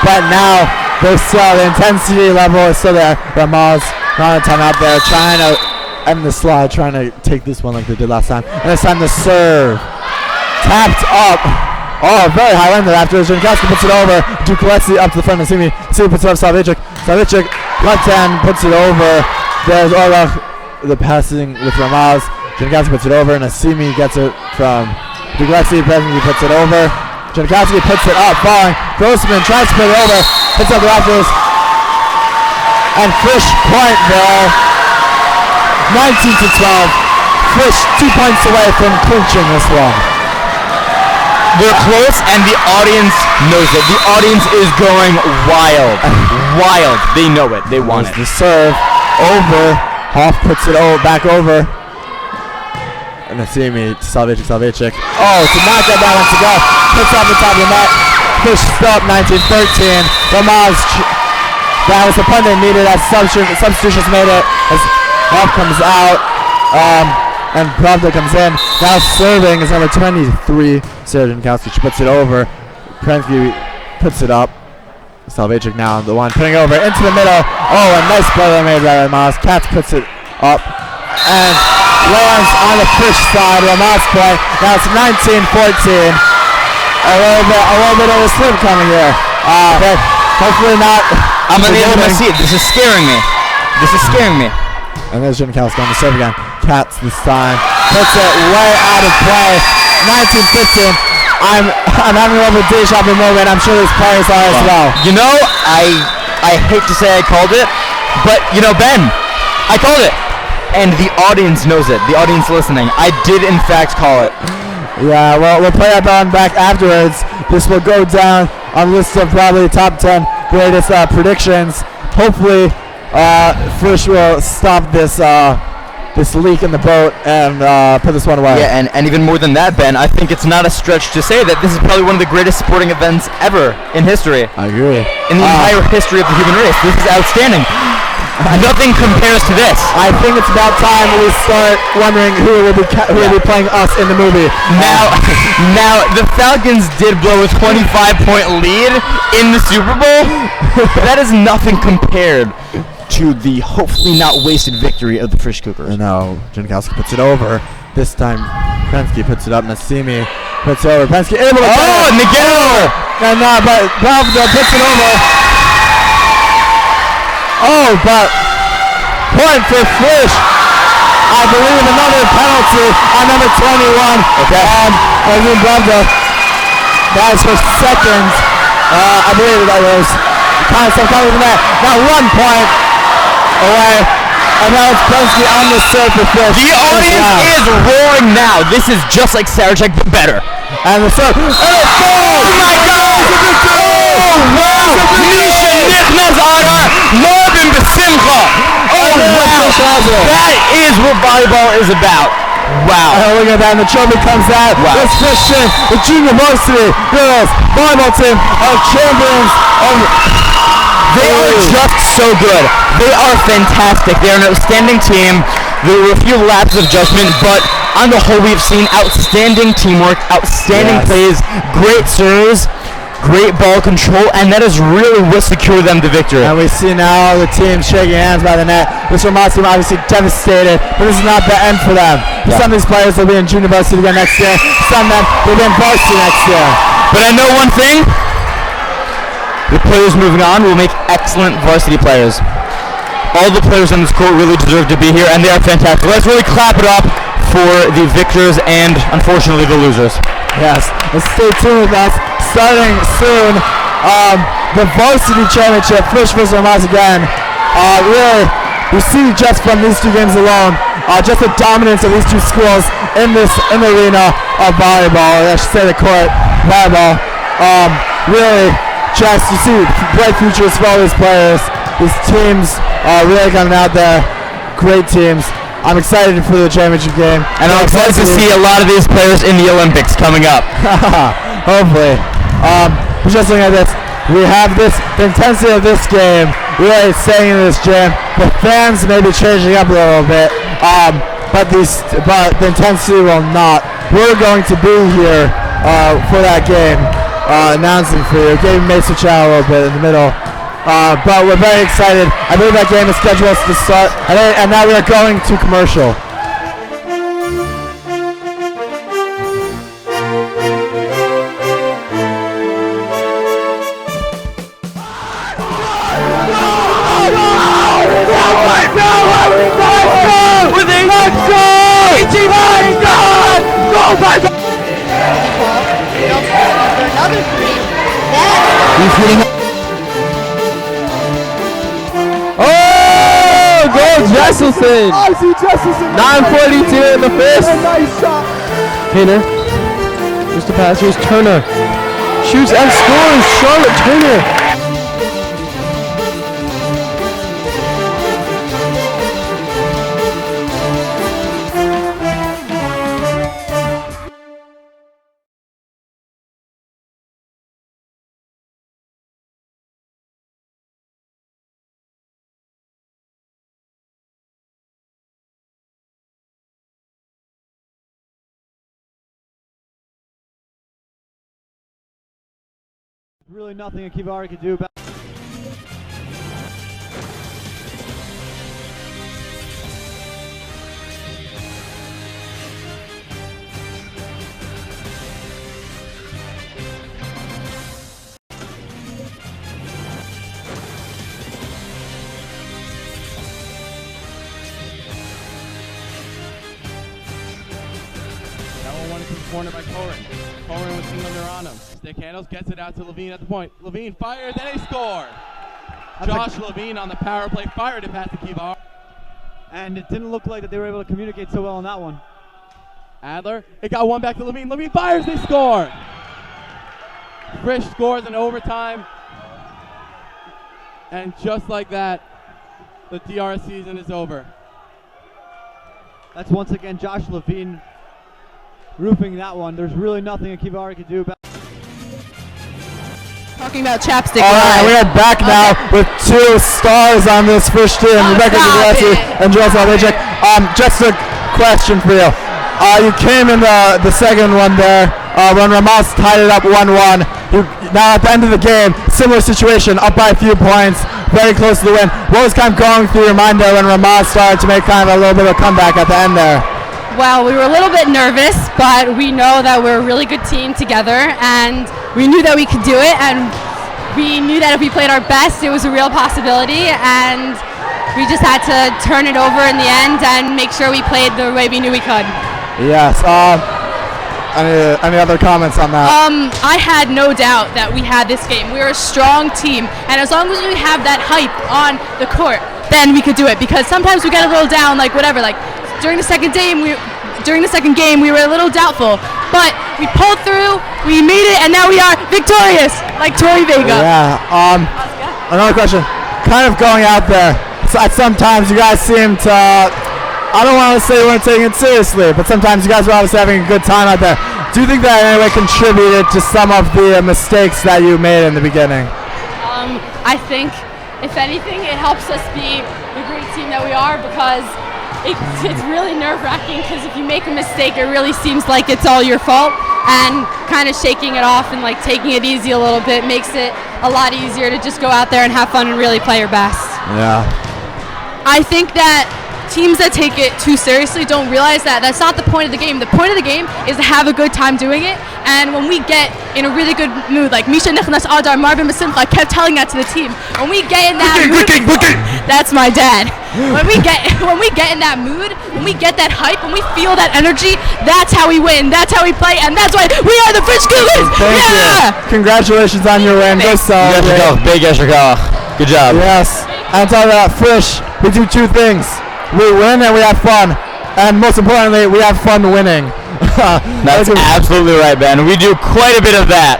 But now, the intensity level is still there. Ramaz, not a time out there, trying to end the slide, trying to take this one like they did last time. And this time the serve. Tapped up. Oh, very high line there after. Janikowski puts it over. Duglesi up to the front. Nasimi puts it up. Salvechik. Salvechik left hand puts it over. There's Orlach, the passing with Ramaz. Janikowski puts it over. Nasimi gets it from Duglesi. Presently puts it over. Janikowski puts it up, falling. Grossman tries to put it over. Hits up the rafters. And Frisch point there. 19-12. Frisch 2 points away from clinching this one. They're close, and the audience knows it. The audience is going wild. Wild. They know it. They want it. The serve over. Hoff puts it back over. And Nasimi to Salvechik. Oh, to not get that one to go. Puts off the top of the net. Frisch still up 19-13. Ramaz. That was the punt they needed. As substitutions made it. As Hoff comes out. And Pravda comes in. Now serving is number 23, Sarah Janikowski. She puts it over. Prensky puts it up. Salvechik now the one putting it over into the middle. Oh, a nice play they made by Ramaz. Katz puts it up. And lands on the Frisch side. Ramaz play. Now it's 19-14. A little bit of a slip coming here. But hopefully not. I'm on the edge of my seat. This is scaring me. And there's Janikowski on the serve again. Katz this time. Puts it way out of play. 19-15. I'm having a little deja vu moment. I'm sure these players are as well. You know, I hate to say I called it, but you know, Ben, I called it. And the audience knows it. The audience listening. I did in fact call it. Yeah, well, we'll play that on back afterwards. This will go down on a list of probably top 10 greatest predictions. Hopefully, Frisch will stop this leak in the boat and put this one away. Yeah, and even more than that, Ben, I think it's not a stretch to say that this is probably one of the greatest sporting events ever in history. I agree. In the entire history of the human race. This is outstanding. Nothing compares to this. I think it's about time we start wondering who will be playing us in the movie. Now the Falcons did blow a 25-point lead in the Super Bowl. That is nothing compared to the hopefully not wasted victory of the Frisch Cougars. No, Janikowski puts it over. This time, Prensky puts it up. Nassimi puts it over. Prensky able to get it. And they get it over. And but Valverde puts it over. Oh, but point for Frisch. I believe another penalty on number 21. Okay. Valverde. That is for seconds. I believe that was kind of some coming from that. Now 1 point away. And now it's Prensky on the serve for Frisch. The audience is roaring now. This is just like Sarachek, but better. And the serve. And it's goal! Oh my God! Oh wow! Misha Nichnas Adar Lobin Besimcha. Oh wow! That is what volleyball is about. Wow. Look at that, and the trophy comes out. Wow. This Christian, the junior varsity girls volleyball team are champions of. They are just so good. They are fantastic. They are an outstanding team. There were a few lapses of judgment, but on the whole, we've seen outstanding teamwork, outstanding plays, great serves, great ball control, and that is really what secured them the victory. And we see now the team shaking hands by the net. This Ramaz team obviously devastated, but this is not the end for them. Some of these players will be in junior varsity again next year. Some of them will be in varsity next year. But I know one thing. The players moving on will make excellent varsity players. All the players on this court really deserve to be here, and they are fantastic. Let's really clap it up for the victors and, unfortunately, the losers. Yes, and stay tuned with us. Starting soon, the varsity championship, Frisch versus Ramaz again. Really, we see just from these two games alone, just the dominance of these two schools in the arena of volleyball, or I should say the court, volleyball. Really, just you see bright futures for all these players. These teams are really coming out there. Great teams. I'm excited for the championship game. And I'm excited to see a lot of these players in the Olympics coming up. Hopefully. Just looking at this, we have the intensity of this game really staying in this gym. The fans may be changing up a little bit, but the intensity will not. We're going to be here for that game, announcing for you. Game may switch out a little bit in the middle. But we're very excited. I believe that game is scheduled to start, and now we are going to commercial. He's hitting. Jesselson! I see Jesselson! 9:42 in the first. A nice shot. Turner. Here's the pass. Here's Turner. Shoots and scores. Charlotte Turner. Really nothing a Kivari could do about one into the corner by Corin. Corin with team under on him. Stick handles, gets it out to Levine at the point. Levine fires, and they score. Josh Levine on the power play fired it past the Cougars. And it didn't look like that they were able to communicate so well on that one. Adler, it got one back to Levine. Levine fires, they score. Frisch scores in overtime. And just like that, the DRS season is over. That's once again Josh Levine roofing that one. There's really nothing a Kivari could do about it. Talking about chapstick. All right, we are back now with two stars on this Frisch team, Rebecca Gillespie and Joel Salvajek. Just a question for you. You came in the second one there when Ramaz tied it up 1-1. Now at the end of the game, similar situation, up by a few points, very close to the win. What was kind of going through your mind there when Ramaz started to make kind of a little bit of a comeback at the end there? Well, we were a little bit nervous, but we know that we're a really good team together, and we knew that we could do it, and we knew that if we played our best, it was a real possibility, and we just had to turn it over in the end and make sure we played the way we knew we could. Yes. Any other comments on that? I had no doubt that we had this game. We were a strong team, and as long as we have that hype on the court, then we could do it, because sometimes we got to roll down, like whatever, like during the second game, we were a little doubtful, but we pulled through, we made it, and now we are victorious, like Tori Vega. Yeah. Another question. Kind of going out there, sometimes you guys seem to, I don't want to say you weren't taking it seriously, but sometimes you guys were obviously having a good time out there. Do you think that in any way contributed to some of the mistakes that you made in the beginning? I think, if anything, it helps us be the great team that we are, because it's really nerve-wracking, because if you make a mistake, it really seems like it's all your fault, and kind of shaking it off and like taking it easy a little bit makes it a lot easier to just go out there and have fun and really play your best. Yeah. I think that teams that take it too seriously don't realize that that's not the point of the game. The point of the game is to have a good time doing it, and when we get in a really good mood, like Misha Nicholas Adar, Marvin Masimcha kept telling that to the team, when we get in that mood, that's my dad. When we get in that mood, when we get that hype, when we feel that energy, that's how we win, that's how we play, and that's why we are the Frisch Cougars. Thank you. Congratulations on your win. Go Solid. Big Yeshiva. Good job. Yes. And on top of that, Frisch, we do two things. We win and we have fun, and most importantly, we have fun winning. That's absolutely right, Ben. We do quite a bit of that.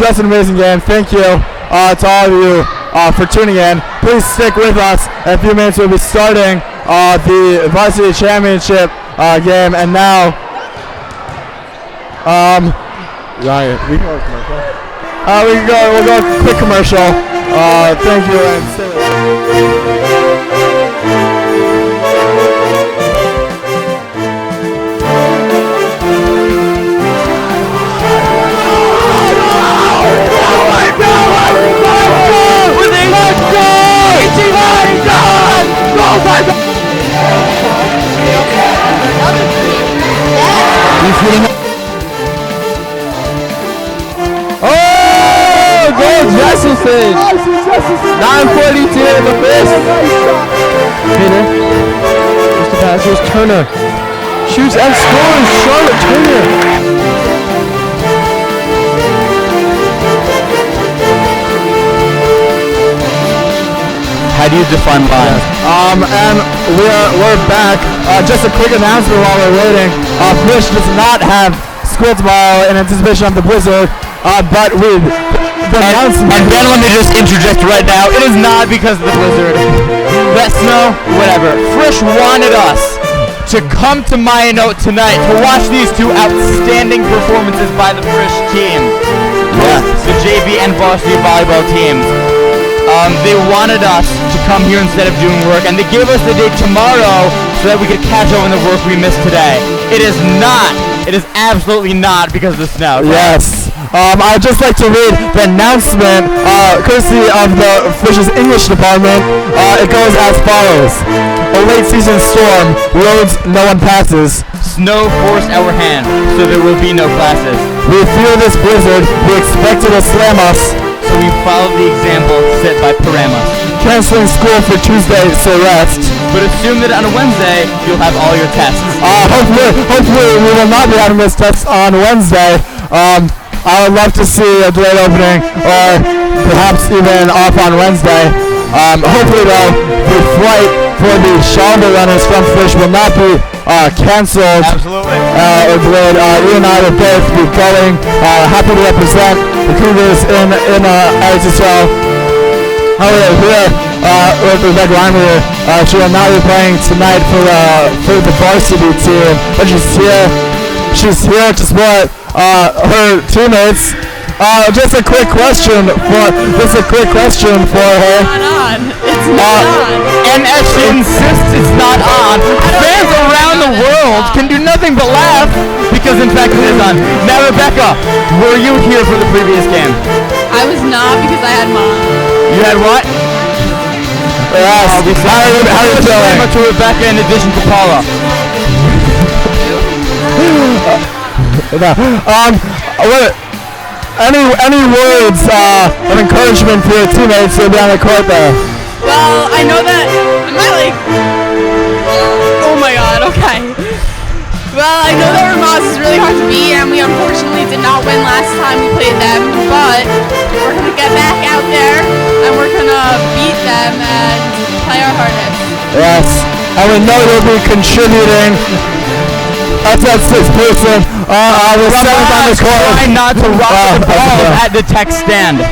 Just an amazing game. Thank you to all of you for tuning in. Please stick with us. In a few minutes, we'll be starting the Varsity Championship game, and now we can go commercial. We'll go quick commercial. Thank you, and stay with us. Oh, goal Jefferson! 9:42 in the first. Pinner. Mr. Pass, here's Turner. Shoots and scores. Charlotte Turner. How do you define live? And we're back. Just a quick announcement while we're waiting. Frisch does not have school tomorrow in anticipation of the blizzard, but the announcement. And Ben, let me just interject right now. It is not because of the blizzard. That snow, whatever. Frisch wanted us to come to Mayanote tonight to watch these two outstanding performances by the Frisch team. Yeah. The JV and Varsity Volleyball teams. They wanted us to come here instead of doing work, and they gave us the day tomorrow so that we could catch up on the work we missed today. It is absolutely not because of the snow. Yes. I'd just like to read the announcement, courtesy of the Frisch's English department. It goes as follows. A late season storm, roads no one passes. Snow forced our hand, so there will be no classes. We fear this blizzard, we expect it to slam us. So we followed the example set by Paramus. canceling school for Tuesday, so rest. But assume that on Wednesday you'll have all your tests. Hopefully we will not be having this test on Wednesday. I would love to see a delayed opening, or perhaps even off on Wednesday. Hopefully though, the flight for the Charlotte runners from Frisch will not be canceled. Absolutely. Or delayed. Ian and I will both be going. Happy to represent the Cougars in Eretz Yisrael. However, here with Rebecca Reimer, she will not be playing tonight for the varsity team, but she's here to support her teammates. Just a quick question for her. It's not on. And as she insists it's not on, fans around the world can do nothing but laugh because in fact it is on. Now Rebecca, were you here for the previous game? I was not because I had mom. You had what? Yes. How are you feeling? To Rebecca in addition to Paula. Any words of encouragement for your teammates to be on the court there? Well, I know that. Am I like? Oh my God. Okay. Well, I know that Ramaz is really hard to beat, and we unfortunately did not win last time we played them. But we're gonna get back out there, and we're gonna beat them and play our hardest. Yes, and we know you'll be contributing. That's that sixth person. The seventh on the court. Try not to rock the ball at the tech stand.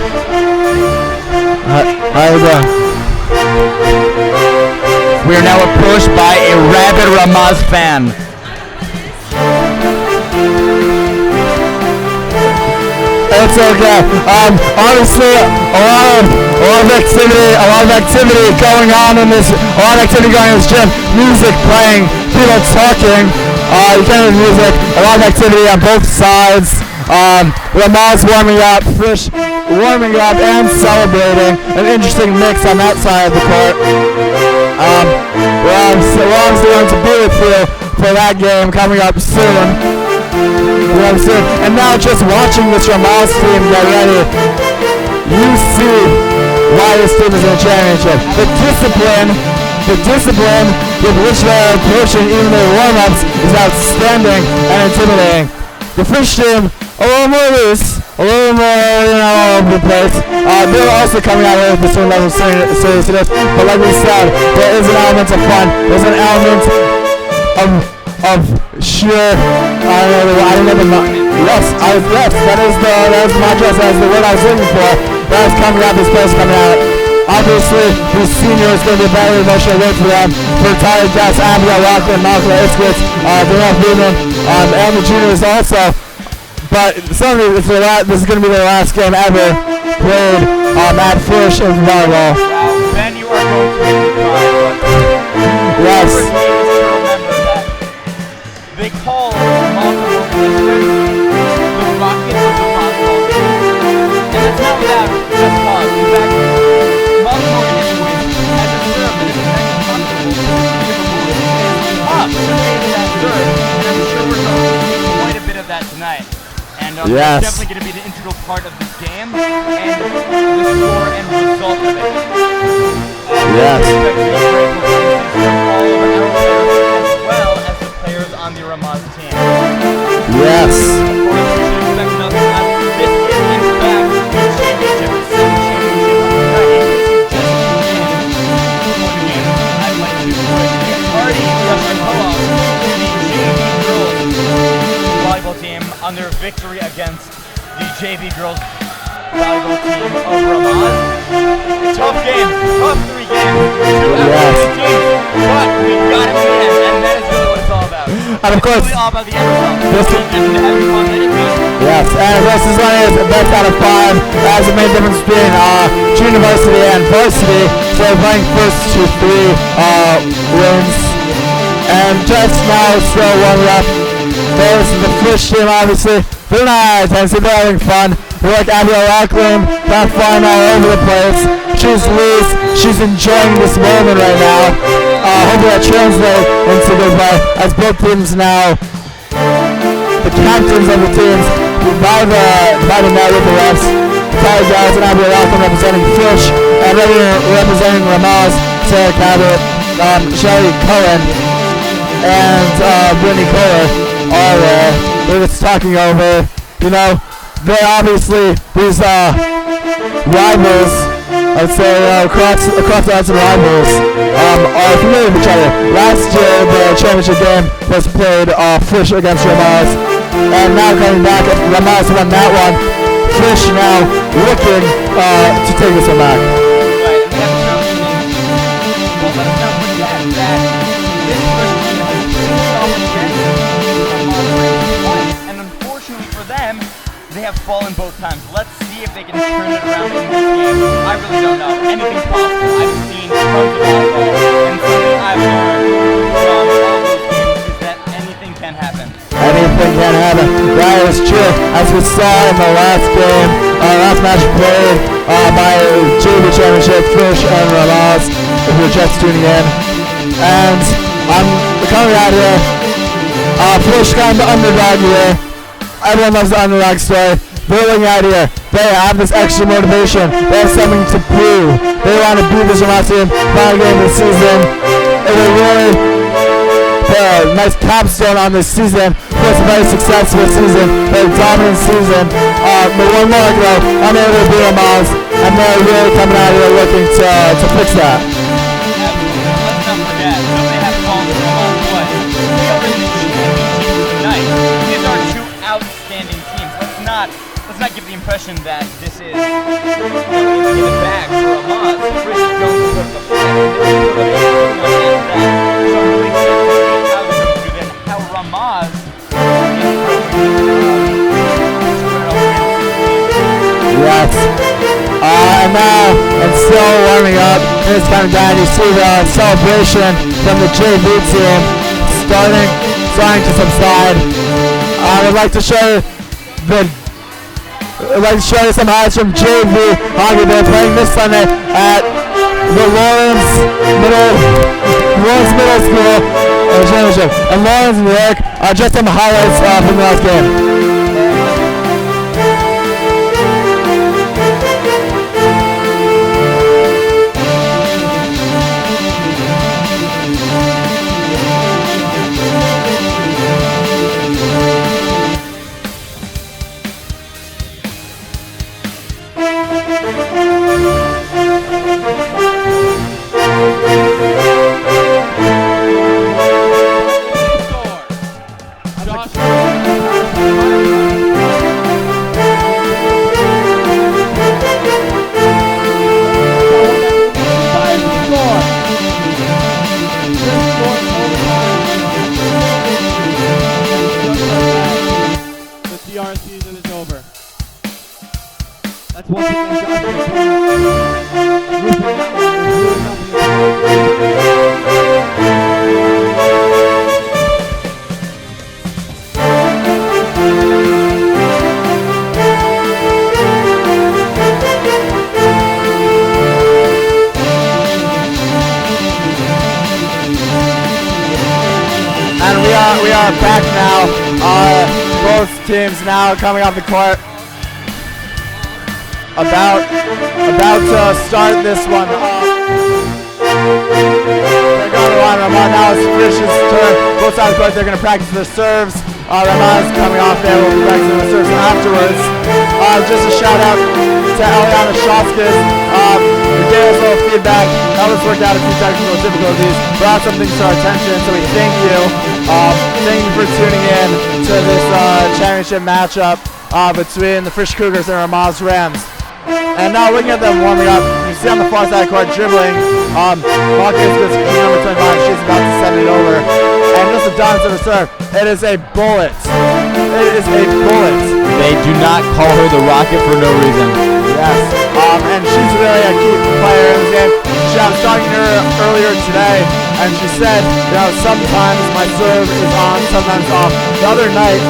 How you doing? We are now approached by a rabid Ramaz fan. It's okay. Honestly, a lot of activity going on in this. A lot of activity going on in this gym. Music playing, people talking. You can't hear music. A lot of activity on both sides. Ramaz warming up, Frisch warming up and celebrating. An interesting mix on that side of the court. We're obviously going to be with you for that game coming up soon. And now just watching this Ramaz team get ready, you see why this team is in a championship. The discipline with which they're approaching even their warm-ups is outstanding and intimidating. The Frisch team, a little more loose, a little more, all over the place. They're also coming out with a certain level of seriousness, but like we said, there is an element of fun. There's an element of sheer, I don't know the yes, that is the mattress, that is the word I was looking for. That is coming out, this place coming out. Obviously, the senior is going to be a very emotional win for them. For Tyler Jess, Abigail Rockland, Malcolm Iskowitz, Danielle Freeman, and the juniors also. But certainly, this is going to be their last game ever played at Frisch in volleyball. Ben, you are going to make me cry. Yes. They call Malcolm the Rocket of the volleyball team. And that's not without just cause. In fact, Malcolm has a serve that is very comfortable to up to that serve. And I'm sure we're going to see quite a bit of that tonight. And yes. That's definitely going to be the integral part of this game and the score and result of it. Yes. All over our players as well as the players on the Ramaz team. Yes. Of course, we should expect nothing less. This is, in fact, the championship. It's the championship tonight. Just before the game, I'd like to already rush our co-op the JV girls volleyball team on their victory against the JV girls volleyball team of Ramaz. Tough game, tough 3 games, 2 outstanding teams, but we got it in the end, and that is really what it's all about. And of course, it's really all about the end result. And having fun that it goes. Yes, and this is one is best out of 5. That's the main difference between junior varsity and varsity. So we're playing first to 3 wins. And just now, still warming up. There's the Frisch team, obviously. They're nice, and so they're having fun. We're like Abigail Rockland, got fun all over the place. She's loose, she's enjoying this moment right now. Hopefully that translates into good play as both teams now, the captains of the teams, by the net with the refs. Tyler Giles and Abby Malcolm representing Frisch, and representing Ramaz, Sarah Cabot, Shelly Cohen, and Brittany Kohler are there. They're just talking over, you know, they're obviously these rivals, I'd say across the odds and rivals are familiar with each other. Last year the championship game was played Frisch against Ramaz, and now coming back, Ramaz won that one. Frisch now looking to take this one back. Right, and we have to well, let us not forget that this Frisch team has played off against Ramaz twice, and unfortunately for them, they have fallen both times. Let's see if they can turn it around in this game. I really don't know. Anything's possible. I've seen tons of volleyball, and something I've learned from all those games is that anything can happen. Anything can happen. That is true. As we saw in the last game, last match played by JV Championship, Frisch and Ramaz, if you're just tuning in. And I'm coming out here. Frisch kind of the underdog here. Everyone loves the underdog story. They're looking out here. They have this extra motivation. They have something to prove. They want to beat this Ramaz team, final game of the season. It will really put a nice capstone on this season. It's a very successful season, very dominant season. But one more ago, I'm able to beat Ramaz, and they're really coming out here looking to fix that. Absolutely. Let's not forget, nobody has fallen to Ramaz twice. We are in the championship tonight. These are two outstanding teams. Let's not give the impression that this is in the bag for Ramaz. Frisch is going to put the fight. So I'm really excited to see how they're going to do then, how Ramaz Yes. And now, and still warming up, it's coming down. You see the celebration from the JV team starting to subside. I would like to show you some highlights from JV hockey. They're playing this Sunday at the Lawrence Middle School Championship. And Lawrence, New York, just some highlights from the last game. That's once again Josh roofing that one. And we are back now. Both teams now coming off the court. About to start this one off. They're going to line Ramaz. Now it's Frisch's turn. Both sides of the court, they're going to practice their serves. Ramaz coming off there. We'll be practicing the serves afterwards. Just a shout out to Eliana Shoskis. We gave us a little feedback. That was worked out a few technical difficulties. Brought some things to our attention, so we thank you. Thank you for tuning in to this championship matchup between the Frisch Cougars and Ramaz Rams. And now looking at them warming up, you see on the far side of the court dribbling. Hawkins goes to number 25. She's about to send it over. And just a dominance of her serve. It is a bullet. It is a bullet. They do not call her the Rocket for no reason. Yes. And she's really a key player in this game. I was talking to her earlier today, and she said, you know, sometimes my serve is on, sometimes off. The other night,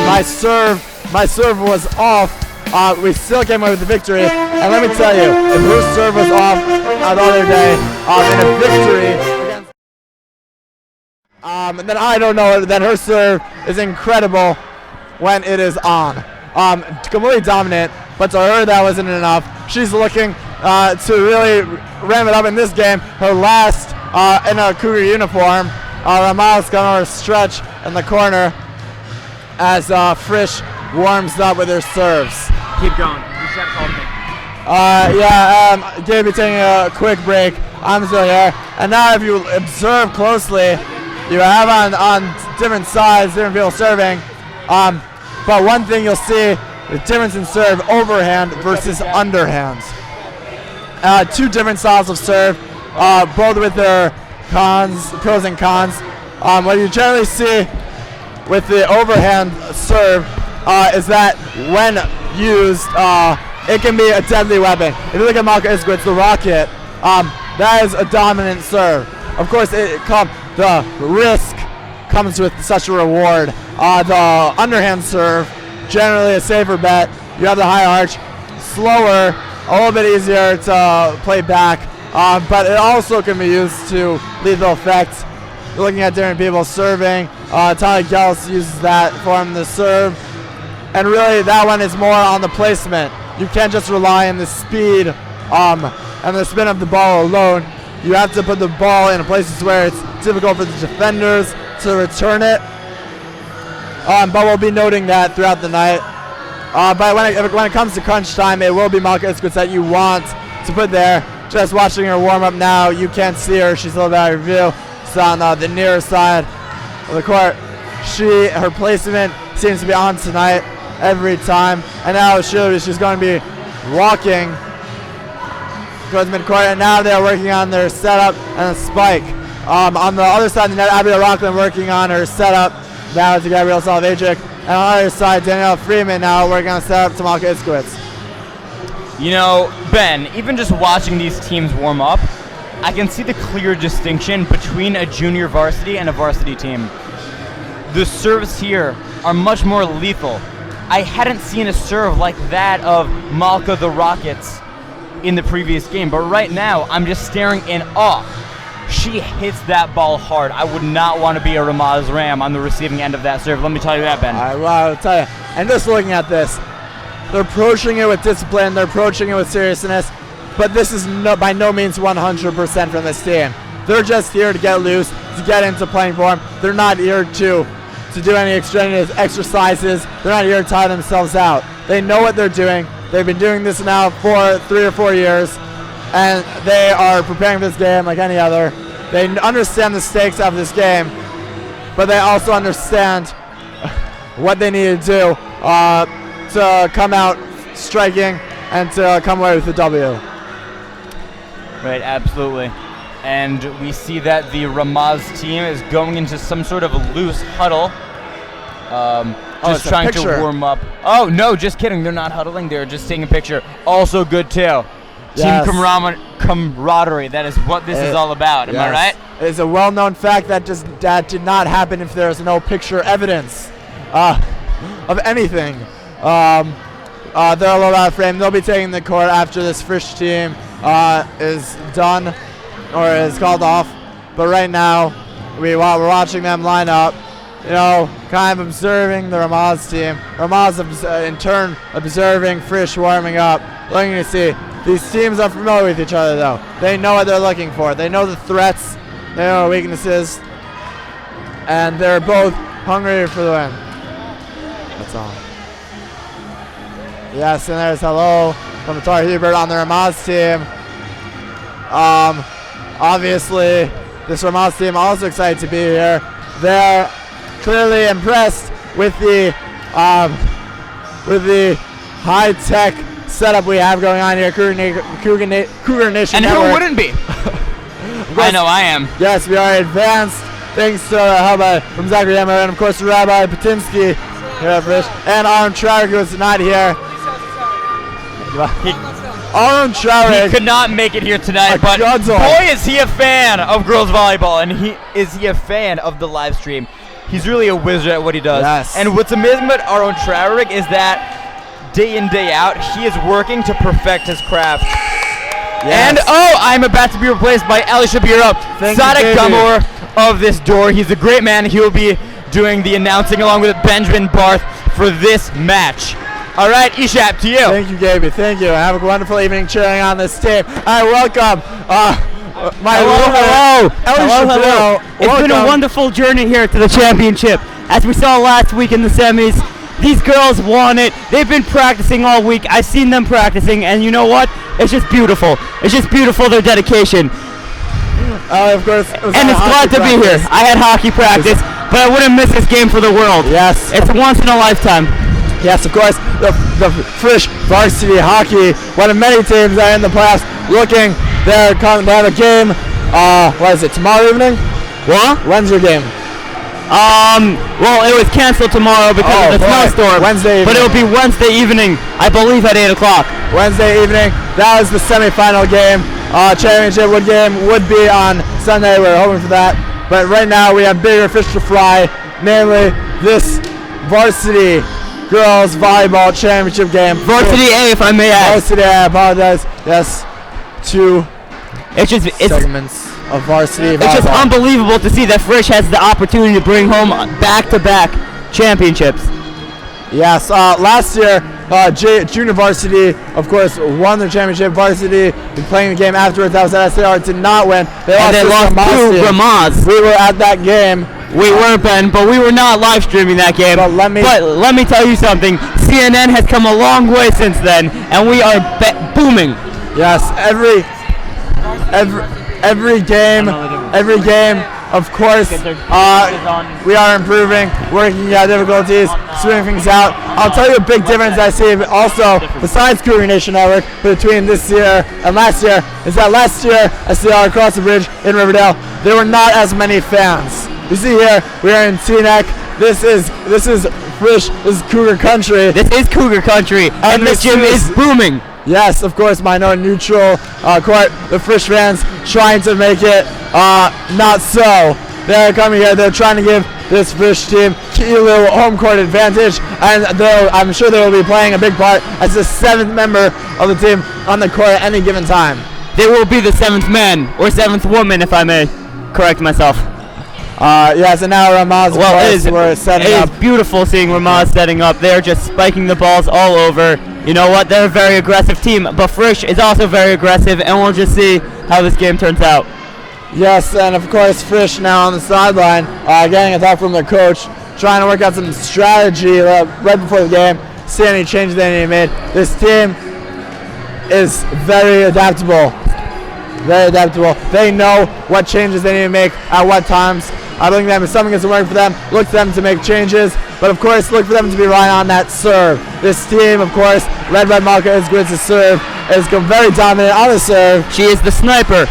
my serve was off. We still came away with the victory, and let me tell you, if her serve was off the other day in a victory against, then I don't know, then her serve is incredible when it is on. Completely dominant. but to her that wasn't enough. She's looking to really ramp it up in this game. Her last in a Cougar uniform. Ramaz going over a stretch in the corner as Frisch warms up with her serves. Keep going. You should have called me. Gabe, taking a quick break. I'm still here. And now if you observe closely, you have on different sides, different people serving. But one thing you'll see, the difference in serve, overhand versus underhand. Two different styles of serve, both with their pros and cons. What you generally see with the overhand serve is that when used, it can be a deadly weapon. If you look at Malka Iskowitz, the Rocket, that is a dominant serve. Of course, the risk comes with such a reward. The underhand serve, generally a safer bet. You have the high arch, slower, a little bit easier to play back, but it also can be used to lethal effect. You're looking at different people serving. Tali Gels uses that form the serve. And really, that one is more on the placement. You can't just rely on the speed and the spin of the ball alone. You have to put the ball in places where it's difficult for the defenders to return it. But we'll be noting that throughout the night. But when it comes to crunch time, it will be Malka Iskowitz that you want to put there. Just watching her warm up now, you can't see her. She's a little bit out of view. It's on the near side of the court. Her placement seems to be on tonight every time. And now she's going to be walking towards midcourt. And now they're working on their setup and a spike. On the other side of the net, Abigail Rockland working on her setup now to Gabrielle Salvajic. And on the other side, Danielle Freeman now working on setup to Malka Iskowitz. You know, Ben, even just watching these teams warm up, I can see the clear distinction between a junior varsity and a varsity team. The serves here are much more lethal. I hadn't seen a serve like that of Malka the Rockets in the previous game, but right now I'm just staring in awe. She hits that ball hard. I would not want to be a Ramaz Ram on the receiving end of that serve. Let me tell you that, Ben. I'll tell you. And just looking at this, they're approaching it with discipline. They're approaching it with seriousness. But this is by no means 100% from this team. They're just here to get loose, to get into playing form. They're not here to do any extraneous exercises. They're not here to tire themselves out. They know what they're doing. They've been doing this now for 3 or 4 years. And they are preparing for this game like any other. They understand the stakes of this game, but they also understand what they need to do to come out striking and to come away with the W. Right, absolutely. And we see that the Ramaz team is going into some sort of a loose huddle. Just trying to warm up. Oh, no, just kidding. They're not huddling. They're just taking a picture. Also good, too. Yes. Team camaraderie. That is what this is all about. Am I right? It's a well-known fact that did not happen if there's no picture evidence of anything. They're a little out of frame. They'll be taking the court after this Frisch team is done or is called off. But right now, we're watching them line up. You know, kind of observing the Ramaz team. Ramaz, in turn, observing Frisch warming up. Looking to see. These teams are familiar with each other, though. They know what they're looking for. They know the threats. They know the weaknesses. And they're both hungry for the win. That's all. Yes, and there's hello from the Tar Hubert on the Ramaz team. Obviously, this Ramaz team also excited to be here. They're clearly impressed with the high-tech setup we have going on here, Cougar Nation And Network. who wouldn't be? I know I am. Yes, we are advanced thanks to the help from Zachary Emmer and, of course, Rabbi Patinsky here at Frisch. And Aaron Trower, who is not here. Aaron Trower. He could not make it here tonight, but boy, is he a fan of girls volleyball, and is he a fan of the live stream. He's really a wizard at what he does. Yes. And what's amazing about Aaron Trower is that day in, day out, he is working to perfect his craft. Yes. And, I'm about to be replaced by Ali Shapiro, Sadek Gumor of this door. He's a great man. He will be doing the announcing along with Benjamin Barth for this match. All right, Ishap, to you. Thank you, Gaby. Thank you. Have a wonderful evening cheering on this team. I welcome my Hello. It's been a Welcome. wonderful journey here to the championship. As we saw last week in the semis, these girls won it. They've been practicing all week. I've seen them practicing, and you know what? It's just beautiful. It's just beautiful, their dedication. Of course. And it's glad to be here. I had hockey practice, but I wouldn't miss this game for the world. Yes. It's once in a lifetime. Yes, of course. The Frisch Varsity Hockey, one of many teams that are in the playoffs looking. They have a game. What is it? Tomorrow evening? What? When's your game? Well, it was canceled tomorrow because of the snowstorm. Wednesday evening. But it'll be Wednesday evening, I believe at 8 o'clock. Wednesday evening. That was the semifinal game. Championship game would be on Sunday. We're hoping for that. But right now we have bigger fish to fry, namely this varsity girls volleyball championship game. Varsity A, if I may add. Varsity A, I apologize. Yes, two segments of varsity volleyball. It's just unbelievable to see that Frisch has the opportunity to bring home back-to-back championships. Yes, last year, junior varsity, of course, won their championship. Varsity, playing the game afterwards, that was at SAR, did not win. They lost to Ramaz. We were at that game. We weren't, Ben, but we were not live streaming that game. But let me tell you something. CNN has come a long way since then, and we are booming. Yes, every game, of course, we are improving, working out difficulties, smoothing things out. I'll tell you a big difference I see also, besides Cougar Nation Network, between this year and last year, is that last year, SCR across the bridge in Riverdale, there were not as many fans. You see here, we are in Teaneck. This is Frisch, this is Cougar Country. This is Cougar Country, and this gym is booming. Yes, of course, minority neutral court. The Frisch fans trying to make it not so. They're coming here. They're trying to give this Frisch team a little home court advantage, and I'm sure they will be playing a big part as the 7th member of the team on the court at any given time. They will be the 7th man or 7th woman, if I may correct myself. Yes, and now Ramaz. Well, setting up. It is beautiful seeing Ramaz setting up. They're just spiking the balls all over. You know what? They're a very aggressive team, but Frisch is also very aggressive, and we'll just see how this game turns out. Yes, and of course Frisch now on the sideline, getting a talk from their coach, trying to work out some strategy right before the game, see any changes they need to make. This team is very adaptable. Very adaptable. They know what changes they need to make at what times. I think that if something isn't working for them, look to them to make changes. But of course, look for them to be relying on that serve. This team, of course, led by Malka, is good to serve. Is very dominant on the serve. She is the sniper.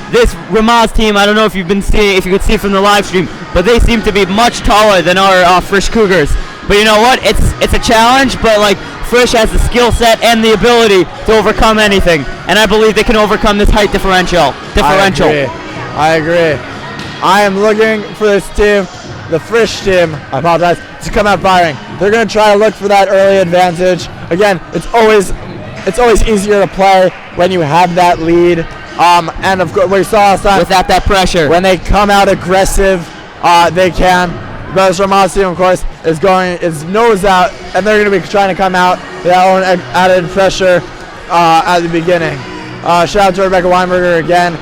This Ramaz team, I don't know if you could see from the live stream, but they seem to be much taller than our Frisch Cougars. But you know what? It's a challenge, but like Frisch has the skill set and the ability to overcome anything, and I believe they can overcome this height differential. I agree. I am looking for this team, the Frisch team, I apologize, to come out firing. They're going to try to look for that early advantage. Again, it's always easier to play when you have that lead. And of course, we saw last time without that pressure. When they come out aggressive, they can. But this Ramaz team, of course, is nose out, and they're going to be trying to come out with their own added pressure at the beginning. Shout out to Rebecca Weinberger again,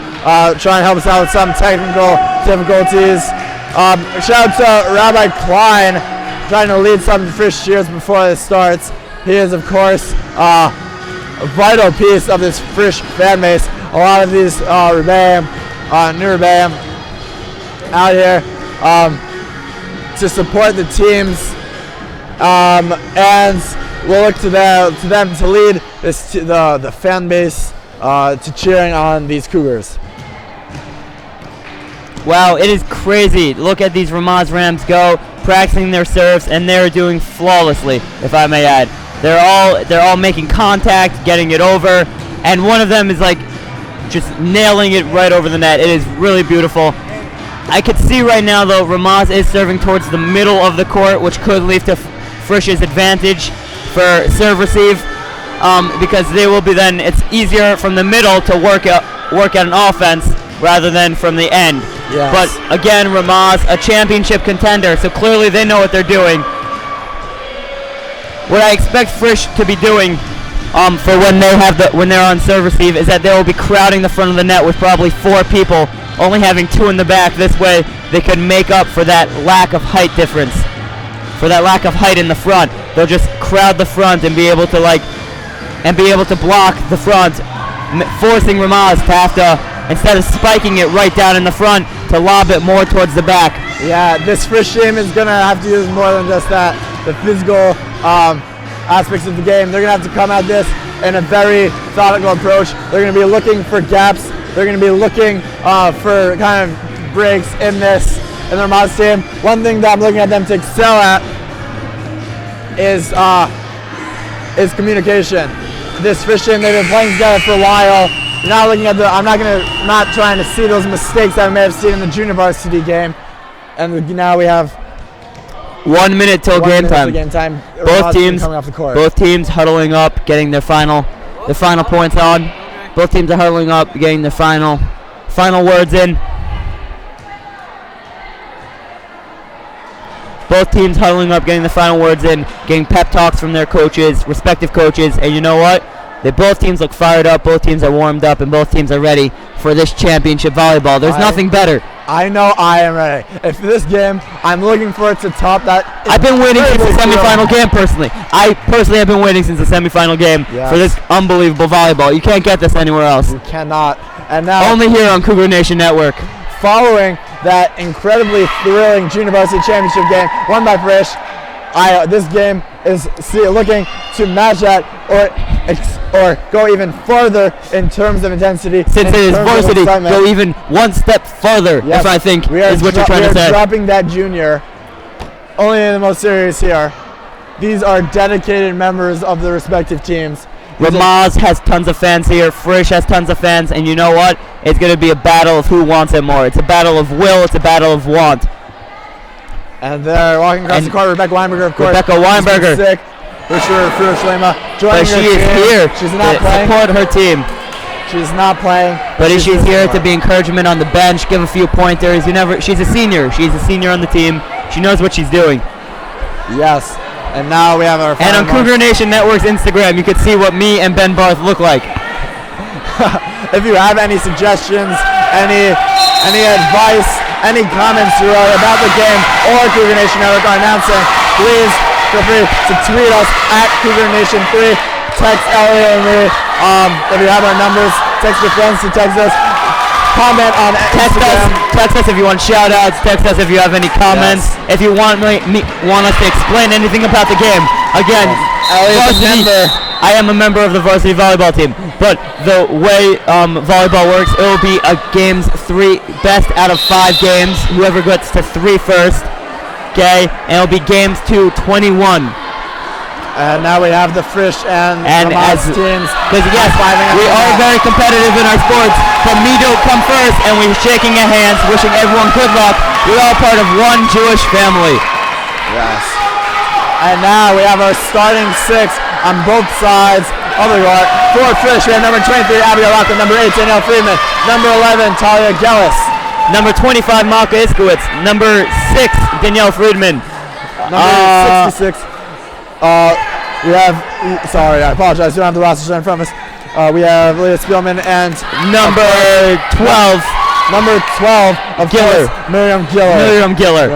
trying to help us out with some technical difficulties. Shout out to Rabbi Klein, trying to lead some Frisch cheers before this starts. He is, of course, a vital piece of this Frisch fan base. A lot of these new Rebbeim out here to support the teams, and we'll look to them to lead the fan base to cheering on these Cougars. Wow, it is crazy. Look at these Ramaz Rams go, practicing their serves, and they're doing flawlessly, if I may add. They're all making contact, getting it over, and one of them is like just nailing it right over the net. It is really beautiful. I could see right now, though, Ramaz is serving towards the middle of the court, which could lead to Frisch's advantage for serve receive, because they will be then. It's easier from the middle to work out an offense rather than from the end. Yes. But again, Ramaz, a championship contender, so clearly they know what they're doing. what I expect Frisch to be doing for when they're on serve receive is that they will be crowding the front of the net with probably 4 people, only having 2 in the back. This way they can make up for that lack of height difference, for that lack of height in the front. They'll just crowd the front and be able to block the front, forcing Ramaz to have to, instead of spiking it right down in the front, to lob it more towards the back. Yeah, this Frisch team is going to have to use more than just that, the physical aspects of the game. They're going to have to come at this in a very methodical approach. They're going to be looking for gaps. They're going to be looking for kind of breaks in the Ramaz team. One thing that I'm looking at them to excel at is communication. This Frisch team, they've been playing together for a while. You're not looking at I'm not trying to see those mistakes that I may have seen in the junior varsity game. And now we have 1 minute till game time. Both teams coming off the court. Both teams huddling up, getting their final points on. Both teams are huddling up, getting their final words in. Both teams huddling up, getting the final words in, getting pep talks from their coaches, respective coaches, and you know what? Both teams look fired up, both teams are warmed up, and both teams are ready for this championship volleyball. There's nothing better. I know I am ready. If this game, I'm looking for it to top that. I've been waiting since the semifinal game, personally. I personally have been waiting since the semifinal game for this unbelievable volleyball. You can't get this anywhere else. You cannot. And now only here on Cougar Nation Network. Following that incredibly thrilling junior varsity championship game won by Frisch, this game is looking to match that or go even further in terms of intensity. Since it is varsity, go even one step further, if I think is what you're trying to say. We are dropping that junior. Only in the most serious here. These are dedicated members of the respective teams. Ramaz has tons of fans here. Frisch has tons of fans, and you know what? It's going to be a battle of who wants it more. It's a battle of will. It's a battle of want. And they're walking across the court. Rebecca Weinberger, of course. Rebecca Weinberger. Sick. But she is here. She's not playing. Support her team. She's not playing. But she's here to be encouragement on the bench, give a few pointers. She's a senior. She's a senior on the team. She knows what she's doing. Yes. And now we have our And on Cougar Nation Network's Instagram, you can see what me and Ben Barth look like. If you have any suggestions, any advice, any comments about the game or Cougar Nation Network are announcing, please feel free to tweet us at Cougar Nation 3. Text Elliot and me. If you have our numbers, text your friends to text us. Comment on Instagram. Text us if you want shout outs. Text us if you have any comments. If you want us to explain anything about the game. Again, I am a member of the varsity volleyball team. But the way volleyball works, it will be a game's 3 best out of 5 games. Whoever gets to 3 first. Okay, and it'll be games 2-21. And now we have the Frisch and Ramaz teams. Because yes, we are very competitive in our sports. But me don't come first, and we're shaking our hands, wishing everyone good luck. We're all part of one Jewish family. Yes. And now we have our starting 6 on both sides of the court. For Frisch, we have number 23, Abigail Rockland, number 8, Danielle Friedman, number 11, Talia Gellis. Number 25, Malka Iskowitz. Number 6, Danielle Friedman. Number 66. We have, sorry, I apologize, we don't have the roster in front of us. We have Leah Spielman and number 12. Number 12 of Giller. Miriam Giller.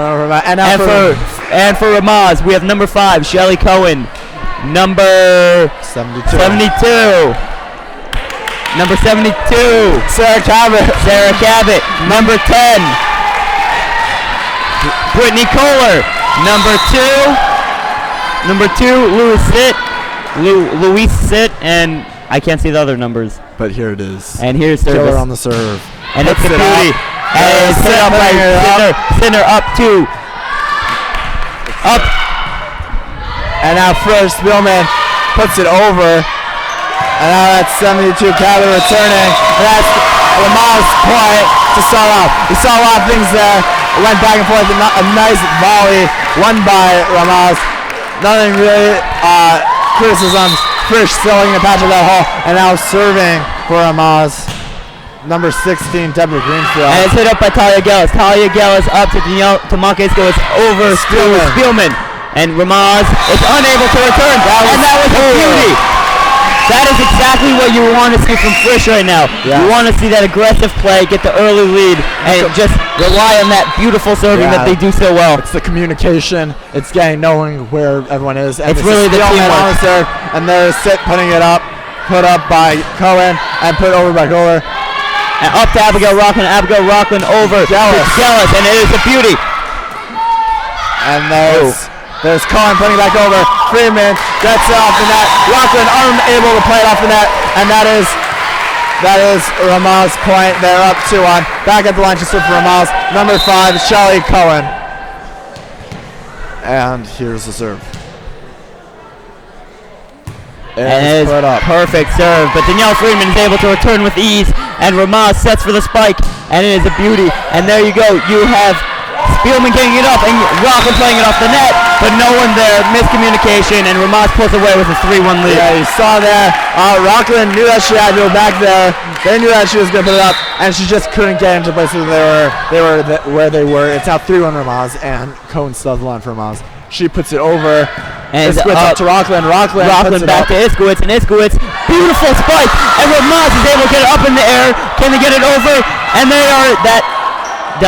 And for Ramaz, we have number 5, Shelly Cohen. Number 72. Number 72, Sarah Cabot. Number 10, Brittany Kohler. Number 2, Louise Sitt, and I can't see the other numbers. But here it is. And here's service. Killer on the serve. And it's the beauty. And set up by center up. And now Frisch Spielman puts it over. And now that's 72 Cabot returning. And that's Ramaz point to start off. We saw a lot of things there. It went back and forth. A nice volley won by Ramaz. Nothing really criticisms. Frisch still in the patch of that hole, and now serving for Ramaz. Number 16, Deborah Greenfield. And it's hit up by Talia Gellis. Talia Gellis up to Malka Iskowitz over Spielman. And Ramaz is unable to return. And that was a beauty. That is exactly what you want to see from Frisch right now. Yeah. You want to see that aggressive play, get the early lead, and just rely on that beautiful serving that they do so well. It's the communication. It's knowing where everyone is. And It's really the teamwork. on the serve, and there's Sit putting it up, put up by Cohen, and put over by Goller. And up to Abigail Rockland over to Gellis, and it is a beauty. And there's Cohen putting it back over. Friedman gets it off the net. Rockland unable to play it off the net, and that is Ramaz' point. They're up 2-1. Back at the line to serve for Ramaz. Number 5, Shelly Cohen. And here's the serve. And it is perfect serve, but Danielle Friedman is able to return with ease, and Ramaz sets for the spike, and it is a beauty. And there you go, you have Spielman getting it up, and Rockland playing it off the net, but no one there, miscommunication, and Ramaz pulls away with a 3-1 lead. Yeah, you saw there, Rockland knew that she had to go back there. They knew that she was going to put it up, and she just couldn't get into places where they were. It's now 3-1 Ramaz, and Cohen still has the line for Ramaz. She puts it over. And Iskowitz up to Rockland. Rockland back to Iskowitz, and Iskowitz, beautiful spike, and Ramaz is able to get it up in the air. Can they get it over? And that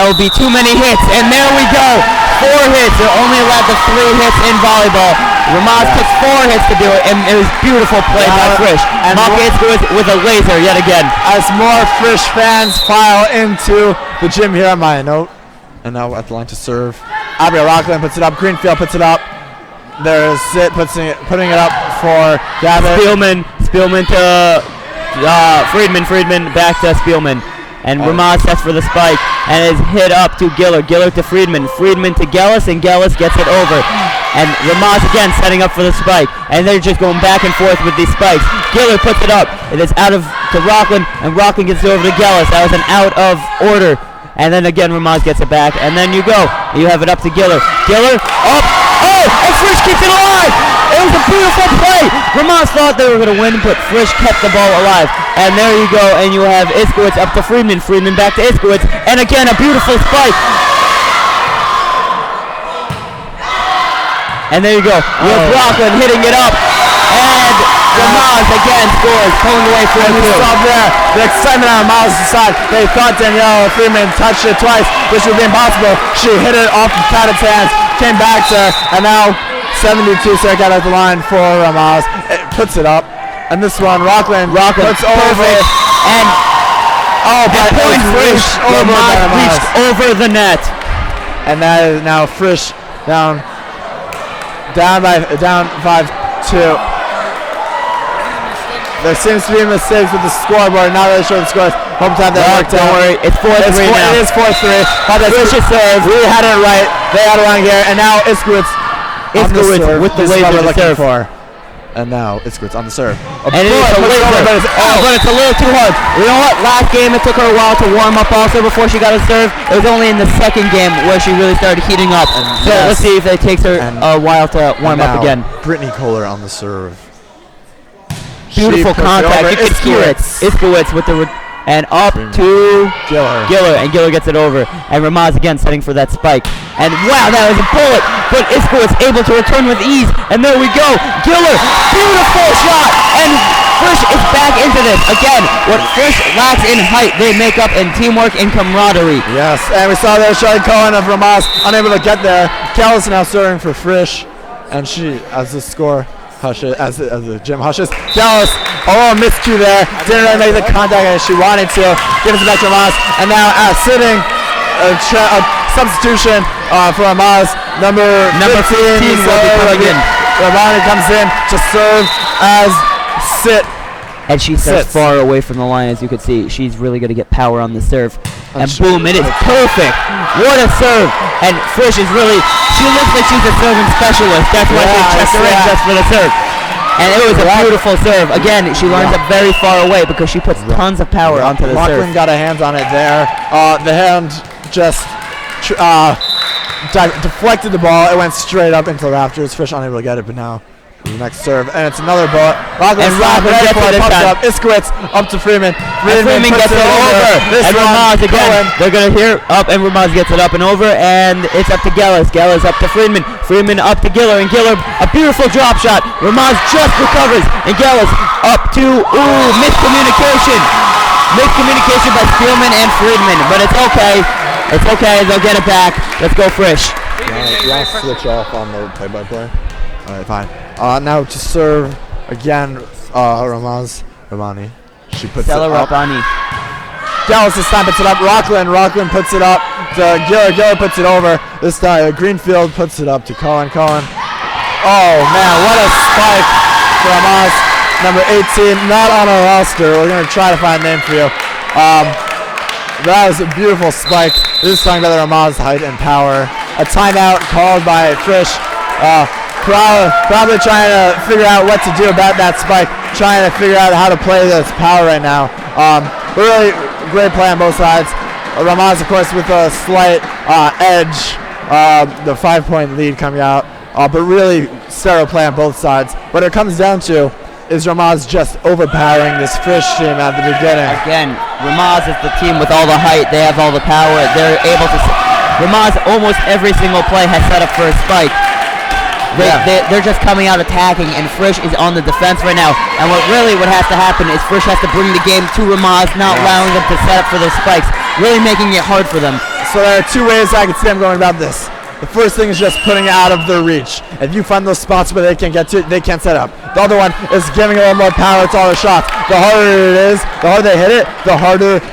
will be too many hits, and there we go. 4 hits. They're only allowed the 3 hits in volleyball. Ramaz took 4 hits to do it, and it was beautiful play by Frisch. And Malka Iskowitz with a laser yet again. As more Frisch fans file into the gym here on my note. And now at the line to serve. Abigail Rockland puts it up. Greenfield puts it up. There's Sit putting it up for Gavitt. Spielman to Friedman back to Spielman. And Ramaz sets for the spike and is hit up to Giller to Friedman to Gellis, and Gellis gets it over. And Ramaz again setting up for the spike, and they're just going back and forth with these spikes. Giller puts it up. It is out to Rockland, and Rockland gets it over to Gellis. That was an out of order. And then again, Ramaz gets it back, and then you go. You have it up to Giller. Giller up. Oh, and Frisch keeps it alive. It was a beautiful play. Ramaz thought they were going to win, but Frisch kept the ball alive. And there you go, and you have Iskowitz up to Friedman back to Iskowitz, and again a beautiful spike. And there you go. You have Rockland hitting it up, and Ramaz again scores, pulling away 4-2. There, the excitement on Ramaz's side. They thought Danielle Friedman touched it twice, which would be impossible. She hit it off of Kadet's hands, came back to her, and now 72 got out the line for Ramaz. It puts it up, and this one Rockland puts over, and but point Frisch. Ramaz reached over the net, and that is now Frisch down 5-2. There seems to be mistakes with the scoreboard. Not really sure the scores. Hope to have that worked out. Don't worry, it's 4-3 now. It is 4-3. But Frisch serve. We had it right. They had it wrong here, and now Iskowitz with the laser to serve. And now Iskowitz on the serve. And it is a laser. But it's a little too hard. You know what? Last game it took her a while to warm up also before she got a serve. It was only in the second game where she really started heating up. So let's see if it takes her a while to warm up again. Brittany Kohler on the serve. Beautiful contact. You can hear it. Iskowitz with the and up to Giller, and Giller gets it over. And Ramaz again setting for that spike. And wow, that was a bullet. But Iskowitz able to return with ease. And there we go. Giller, beautiful shot. And Frisch is back into this. Again, what Frisch lacks in height, they make up in teamwork and camaraderie. Yes, and we saw there Shelly Cohen of Ramaz unable to get there. Gellis now serving for Frisch. And she, as the score hushes, as the gym hushes. Gellis, miscue there. Didn't really make the contact as she wanted to. Gives it back to Ramaz. And now sitting, a substitution for Ramaz. Number 15 will be coming in. Ravani comes in to serve as Sit. And she sits far away from the line, as you can see. She's really going to get power on the serve. And boom, it is perfect. What a serve. And Frisch is really, she looks like she's a serving specialist. That's why they checked her in just for the serve. And it was a beautiful serve. Again, she lines up very far away because she puts tons of power onto the serve. Lachlan got a hands on it there. The hand just deflected the ball. It went straight up into the rafters. Frisch unable to get it, but now Next serve, and it's another bullet. Rockland gets it this time. up. Iskowitz up to Freeman. Freeman gets it over. And Ramaz again. They're going to hear up, and Ramaz gets it up and over, and it's up to Gellis. Gellis up to Freeman. Freeman up to Giller, and Giller, a beautiful drop shot. Ramaz just recovers, and Gellis up to, miscommunication. Miscommunication by Spielman and Friedman, but it's okay. It's okay. They'll get it back. Let's go, Frisch. You want to switch off on the play-by-play? All right, fine. Now to serve again, Ramani. She puts it up. Dallas this time puts it up. Rockland puts it up to Giller. Giller puts it over. This time Greenfield puts it up to Cohen. Oh man, what a spike for Ramaz. Number 18, not on our roster. We're gonna try to find a name for you. That was a beautiful spike. This is talking about the Ramaz height and power. A timeout called by Frisch. Probably trying to figure out what to do about that spike. Trying to figure out how to play this power right now. Really great play on both sides. Ramaz, of course, with a slight edge. The 5-point lead coming out. But really stereo play on both sides. What it comes down to is Ramaz just overpowering this Frisch team at the beginning. Again, Ramaz is the team with all the height. They have all the power. They're able to... Ramaz, almost every single play has set up for a spike. They're just coming out attacking, and Frisch is on the defense right now. And what has to happen is Frisch has to bring the game to Ramaz, not allowing them to set up for those spikes, really making it hard for them. So there are two ways I can see them going about this. The first thing is just putting it out of their reach. If you find those spots where they can't get to it, they can't set up. The other one is giving a little more power to all their shots. The harder it is, the harder they hit it, the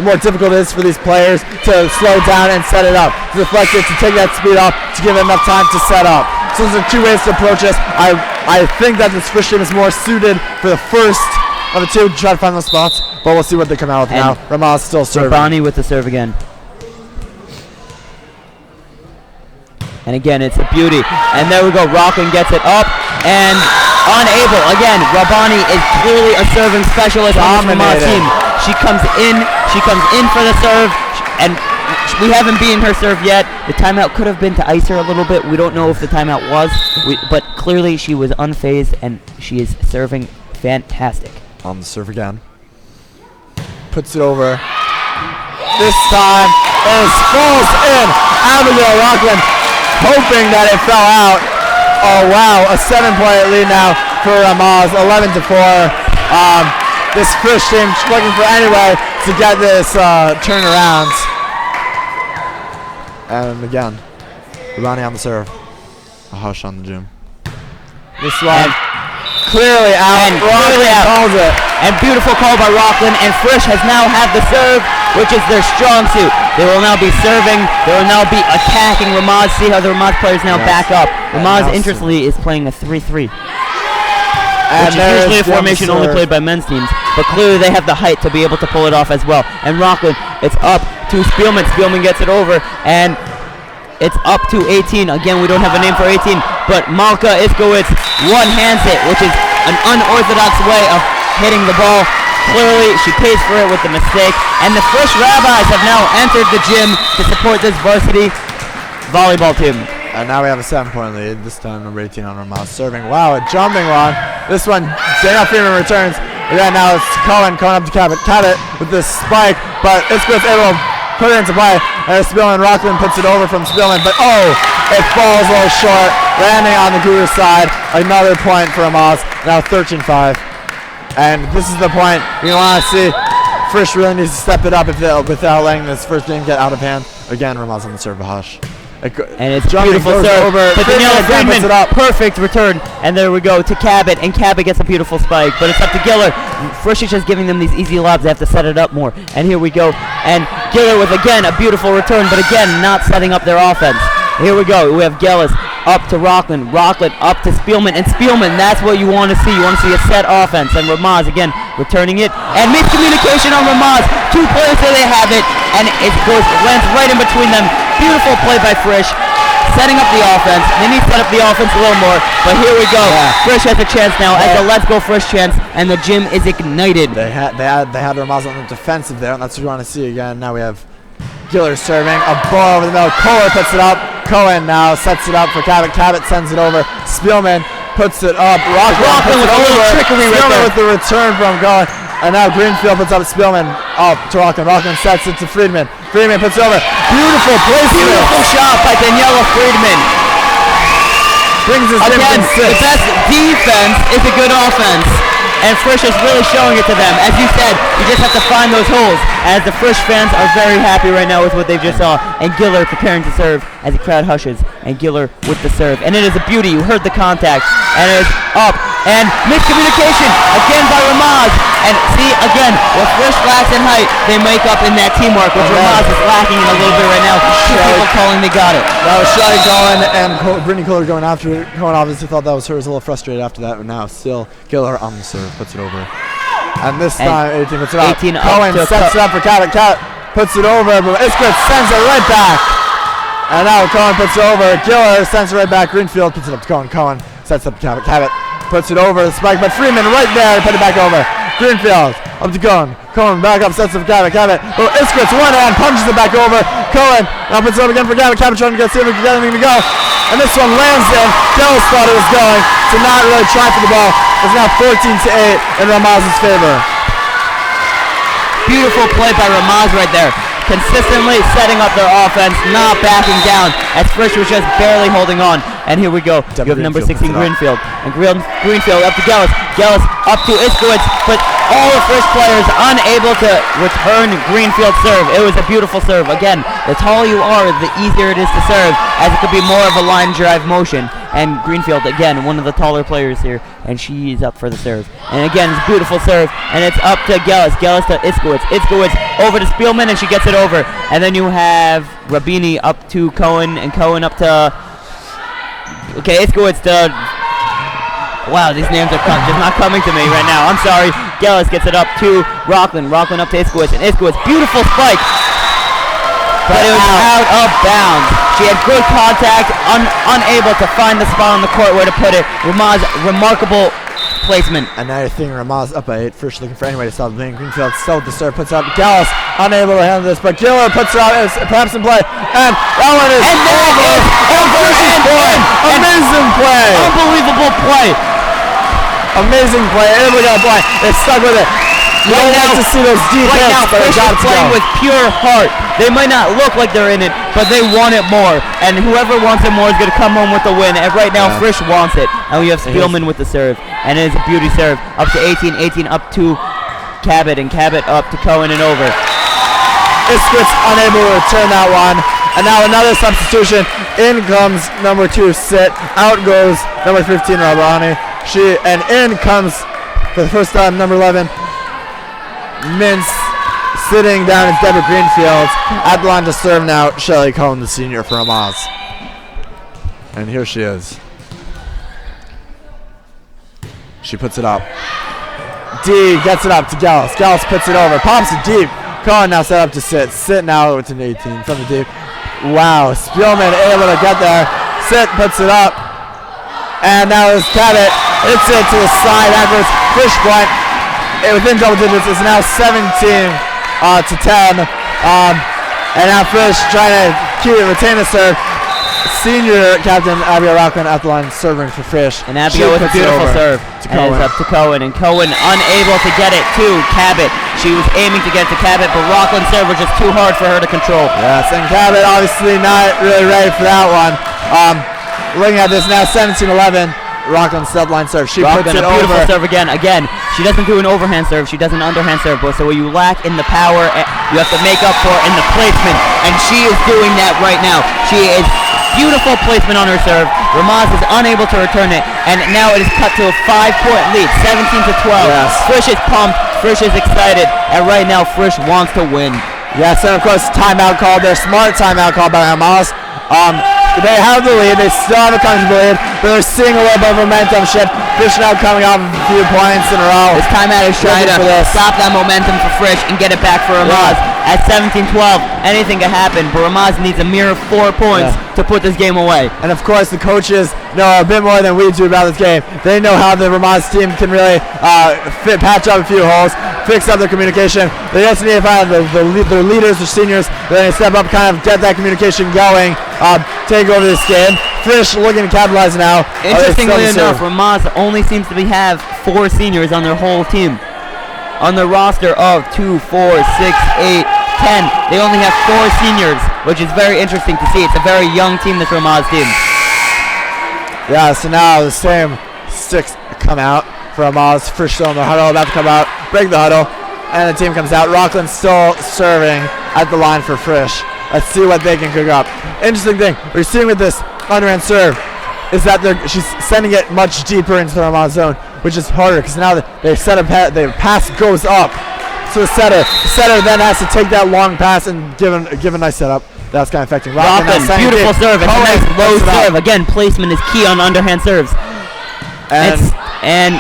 more difficult it is for these players to slow down and set it up. To deflect it, to take that speed off, to give them enough time to set up. So those are two ways to approach this. I think that this Frisch team is more suited for the first of the two to try to find those spots, but we'll see what they come out with now. Ramaz still serving. Rabani with the serve again. And again, it's a beauty. And there we go. Rockland gets it up and unable. Again, Rabani is clearly a serving specialist on this Ramaz team. She comes in for the serve, and we haven't beaten her serve yet. The timeout could have been to ice her a little bit. We don't know if the timeout was, but clearly she was unfazed, and she is serving fantastic. On the serve again. Puts it over. This time it falls in. Abigail Rockland, hoping that it fell out. Oh wow, a 7-point lead now for Ramaz, 11-4. This Frisch team looking for any way to get this turnaround. And again, Ronnie on the serve. A hush on the gym. This one clearly out. And clearly out. Calls it. And beautiful call by Rockland. And Frisch has now had the serve, which is their strong suit. They will now be serving. They will now be attacking Ramaz. See how the Ramaz players now back up. Ramaz, interestingly, is playing a 3-3. Which is usually a formation only played by men's teams. But clearly they have the height to be able to pull it off as well. And Rockland, it's up to Spielman. Spielman gets it over. And it's up to 18. Again, we don't have a name for 18. But Malka Iskowitz one-hands it, which is an unorthodox way of hitting the ball. Clearly, she pays for it with the mistake. And the Frisch Rabbis have now entered the gym to support this varsity volleyball team. And now we have a 7-point lead. This time number 18 on Ramaz serving. Wow, a jumping one. This one, Daniel Freeman returns. Again, now it's Cohen up to Cabot. Cabot with this spike, but Iskowitz able to put it into play. And Spielman, Rockland puts it over from Spielman, but it falls a little short, landing on the Cougars side. Another point for Ramaz, now 13-5. And this is the point we want to see. Frisch really needs to step it up without letting this first game get out of hand. Again, Ramaz on the serve, Hush. And it's beautiful serve, but Danielle Freeman, perfect return, and there we go to Cabot, and Cabot gets a beautiful spike, but it's up to Giller. Frisch is just giving them these easy lobs. They have to set it up more, and here we go, and Giller with again a beautiful return, but again not setting up their offense. Here we go. We have Gellis up to Rockland, Rockland up to Spielman, and Spielman, that's what you want to see. You want to see a set offense, and Ramaz again returning it, and miscommunication on Ramaz. Two players there, they have it, and it lands right in between them. Beautiful play by Frisch, setting up the offense. They need to set up the offense a little more, but here we go. Frisch has a chance now, as a Let's Go Frisch chance, and the gym is ignited. They had Ramaz on the defensive there, and that's what you want to see again. Now we have Giller serving, a ball over the middle. Kohler puts it up. Cohen now sets it up for Cabot. Cabot sends it over. Spielman puts it up. Rockland with a little trickery right there. With the return from Cohen. And now Greenfield puts up Spielman up to Rockland. Rockland sets it to Friedman. Friedman puts it over. Beautiful placement. Beautiful shot by Daniela Friedman. Brings us Again, the best defense is a good offense. And Frisch is really showing it to them. As you said, you just have to find those holes. As the Frisch fans are very happy right now with what they just saw. And Giller preparing to serve as the crowd hushes. And Giller with the serve. And it is a beauty. You heard the contact. And it is up. And miscommunication again by Ramaz. And see, again, what Frisch lacks in height, they make up in that teamwork, which Ramaz is lacking in a little bit right now. Two people calling they got it. That was Shelly Cohen and Brittany Kohler going after it. Cohen obviously thought that was her. Was a little frustrated after that, but now still Giller on the serve, puts it over. And this time 18 puts it up. 18 Cohen up sets it up for Cabot. Cabot puts it over, but Iskritz sends it right back. And now Cohen puts it over. Giller sends it right back. Greenfield puts it up to Cohen. Cohen sets up to Cabot. Cabot puts it over the spike, but Freeman right there put it back over. Greenfield up to Cohen. Cohen back up, sets it for Cabot. Cabot. Oh, Iskritz one hand punches it back over. Cohen now puts it over again for Cabot. Cabot trying to see if he can get anything to go. And this one lands in. Gillis thought it was going to not really try for the ball. It's now 14-8 in Ramaz's favor. Beautiful play by Ramaz right there. Consistently setting up their offense, not backing down, as Frisch was just barely holding on. And here we go. You have number 16 Greenfield. And Greenfield up to Gillis. Gillis up to Iskowitz, but all the Frisch players unable to return Greenfield's serve. It was a beautiful serve. Again, the taller you are, the easier it is to serve, as it could be more of a line drive motion. And Greenfield, again, one of the taller players here, and she is up for the serve. And again, it's a beautiful serve, and it's up to Gillis. Gillis to Iskowitz. Iskowitz over to Spielman, and she gets it over. And then you have Rabini up to Cohen, and Cohen up to... Okay, Iskowitz to... Wow, these names are just not coming to me right now. I'm sorry. Gillis gets it up to Rockland. Rockland up to Iskowitz, and Iskowitz, beautiful spike. But it was out of bounds. She had good contact, unable to find the spot on the court where to put it. Ramaz, remarkable placement. And now you're thinking Ramaz up by 8. Frisch looking for any way to stop the lane. Greenfield still with the serve, puts up. Gillis unable to handle this, but Giller puts it out, perhaps in play. And that one is over. Amazing play. Unbelievable play. Amazing play. Everybody got a play. They stuck with it. You don't like to see those deep hits, now, but Frisch is playing with pure heart. They might not look like they're in it, but they want it more. And whoever wants it more is going to come home with the win. And right now, Frisch wants it. And we have Spielman with the serve. And it is a beauty serve. Up to 18, 18 up to Cabot, and Cabot up to Cohen and over. Iskritz unable to return that one. And now another substitution. In comes number 2, Sit. Out goes number 15, Rabani. And in comes, for the first time, number 11, Mintz. Sitting down is Deborah Greenfield. At the line to serve now, Shelly Cohen, the senior for Ramaz. And here she is. She puts it up. D gets it up to Gillis. Gillis puts it over. Pops it deep. Cohen now set up to Sit. Sit now with an 18 from the deep. Wow, Spielman able to get there. Sit puts it up. And now it's Cabot. Hits it to the side afterwards. Frisch point. Within double digits is now 17 to 10. And now Frisch trying to retain the serve. Senior captain Abigail Rockland at the line serving for Frisch. And Abigail with a beautiful serve. And it's up to Cohen. And Cohen unable to get it to Cabot. She was aiming to get it to Cabot, but Rockland's serve was just too hard for her to control. Yes, and Cabot obviously not really ready for that one. Looking at this now, 17-11. Rockland's sub-line serve. She puts it a beautiful over. serve again. Again, she doesn't do an overhand serve. She does an underhand serve. But so what you lack in the power, you have to make up for in the placement. And she is doing that right now. She is beautiful placement on her serve. Ramaz is unable to return it. And now it is cut to a 5-point lead, 17 to 12. Yes. Frisch is pumped. Frisch is excited. And right now, Frisch wants to win. Yes, and of course, timeout called. Their smart timeout called by Ramaz. They have the lead. They still have a comfortable lead, but they're seeing a little bit of momentum shift. Frisch now coming off a few points in a row. This timeout is trying to stop that momentum for Frisch and get it back for Ramaz. At 17-12, anything can happen, but Ramaz needs a mere 4 points to put this game away. And of course, the coaches know a bit more than we do about this game. They know how the Ramaz team can really patch up a few holes, fix up their communication. They just need to find their leaders, the seniors. They're going to step up, kind of get that communication going, take over this game. Frisch looking to capitalize now. Interestingly enough, Ramaz only seems to have 4 seniors on their whole team. On the roster of 2, 4, 6, 8, 10, they only have 4 seniors, which is very interesting to see. It's a very young team, this Ramaz team. Yeah, so now the same 6 come out for Ramaz. Frisch still in the huddle, about to come out, break the huddle, and the team comes out. Rockland still serving at the line for Frisch. Let's see what they can cook up. Interesting thing we're seeing with this underhand serve is that she's sending it much deeper into the Ramaz zone, which is harder because now they set up, the pass goes up to the setter. The setter then has to take that long pass and give a nice setup. That's kind of affecting Rockland. Beautiful serve. It's a nice low serve. Again, placement is key on underhand serves. And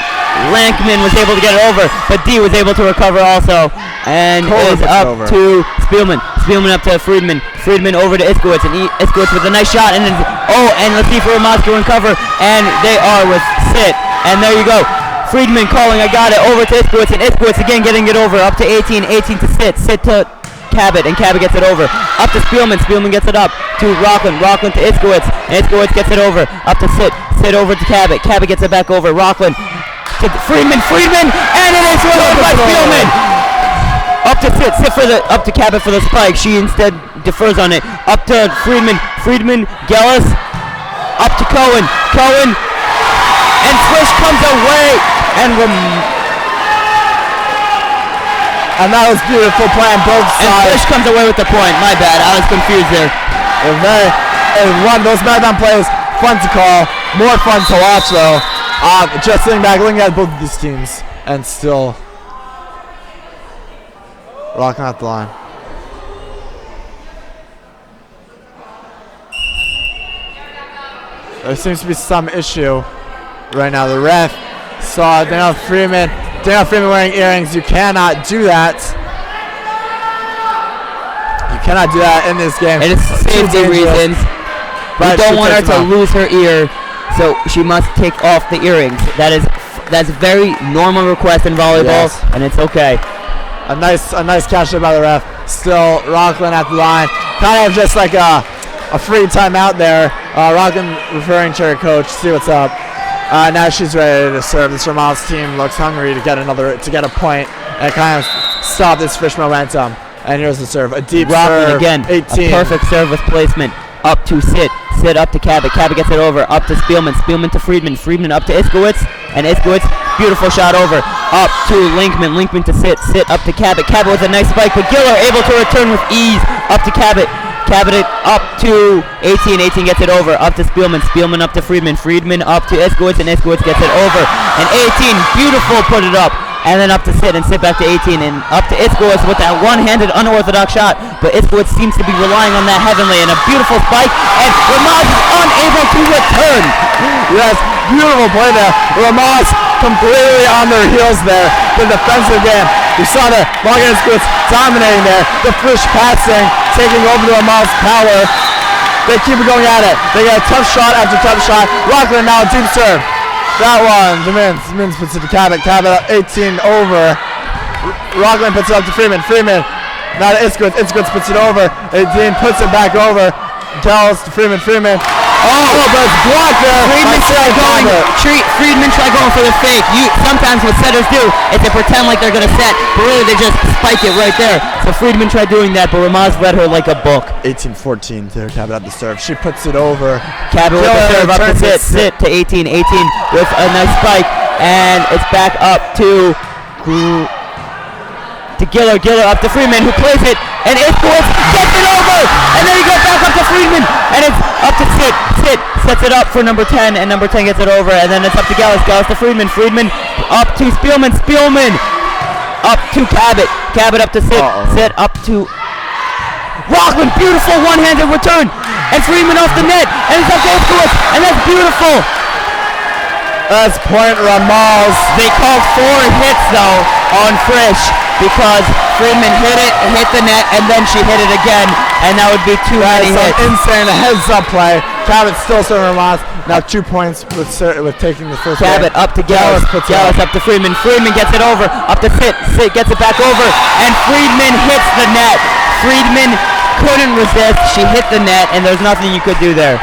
Lankman was able to get it over, but D was able to recover also. And it is up to Spielman. Spielman up to Friedman. Friedman over to Iskowitz, and Iskowitz with a nice shot. And then, and let's see if Ramaz can recover. And they are with sit. And there you go. Friedman calling, I got it, over to Iskowitz, and Iskowitz again getting it over. Up to 18, 18 to sit. Sit to Cabot, and Cabot gets it over. Up to Spielman. Spielman gets it up to Rockland. Rockland to Iskowitz, and Iskowitz gets it over. Up to sit. Sit over to Cabot. Cabot gets it back over. Rockland to Friedman, and it is won by Spielman. Up to up to Cabot for the spike. She instead defers on it. Up to Friedman, Gellis, up to Cohen, and Frisch comes away, and that was beautiful play on both sides. And Frisch comes away with the point. My bad, I was confused there. One of those marathon plays, fun to call, more fun to watch though. Just sitting back, looking at both of these teams, and still rocking out the line. There seems to be some issue right now. The ref saw Danielle Freeman wearing earrings. You cannot do that. You cannot do that in this game. And it's safety reasons. We don't want her to lose her ear, so she must take off the earrings. That's a very normal request in volleyball, and it's okay. A nice catch there by the ref. Still Rockland at the line. Kind of just like a free timeout there. Rockland referring to her coach, see what's up. Now she's ready to serve. This Ramaz team looks hungry to get a point and kind of stop this Frisch momentum. And here's the serve. A deep Rockland serve. Again. 18. A perfect serve with placement. Up to sit up to Cabot. Cabot gets it over. Up to Spielman to Friedman up to Iskowitz, and Iskowitz, beautiful shot over. Up to Linkman to sit up to Cabot. Cabot with a nice spike, but Giller able to return with ease. Up to Cabot. Cabot up to 18. 18 gets it over. Up to Spielman up to Friedman up to Iskowitz, and Iskowitz gets it over. And 18, beautiful, put it up. And then up to sit back to 18, and up to Iskowitz with that one-handed unorthodox shot. But Iskowitz seems to be relying on that heavenly, and a beautiful spike, and Ramaz is unable to return. Yes, beautiful play there. Ramaz completely on their heels there. The defensive game. We saw the Morgan Iskowitz dominating there. The Frisch passing, taking over the Ramaz power. They keep it going at it. They get a tough shot after tough shot. Rockland now deep serve. That one, the Mins puts it to Cabot. Cabot 18 over. Rockland puts it up to Freeman. Now to Iskowitz. Iskowitz puts it over. 18 puts it back over. Tells to Freeman. But it's blocked there. Friedman tried going for the fake. Sometimes what setters do is they pretend like they're going to set, but really they just spike it right there. So Friedman tried doing that, but Ramaz read her like a book. 18-14 to Cabot at the serve. She puts it over. Cabot with the serve up to sit to 18. 18 with a nice spike, and it's back up to Giller up to Freeman, who plays it, and Iskowitz gets it over, and then he goes back up to Freeman, and it's up to sit sets it up for number 10, and number 10 gets it over, and then it's up to Gellis to Freeman up to Spielman up to Cabot up to sit up to Rockland, beautiful one-handed return, and Freeman off the net, and it's up to Iskowitz, and that's beautiful. That's point Ramaz. They called 4 hits though on Frisch because Freeman hit the net, and then she hit it again, and that would be too many hits. Insane heads-up play. Cabot still serving Ramaz. Now 2 points with taking the first. Cabot up to Gellis up to Freeman. Freeman gets it over. Up to Sit gets it back over, and Friedman hits the net. Friedman couldn't resist. She hit the net, and there's nothing you could do there.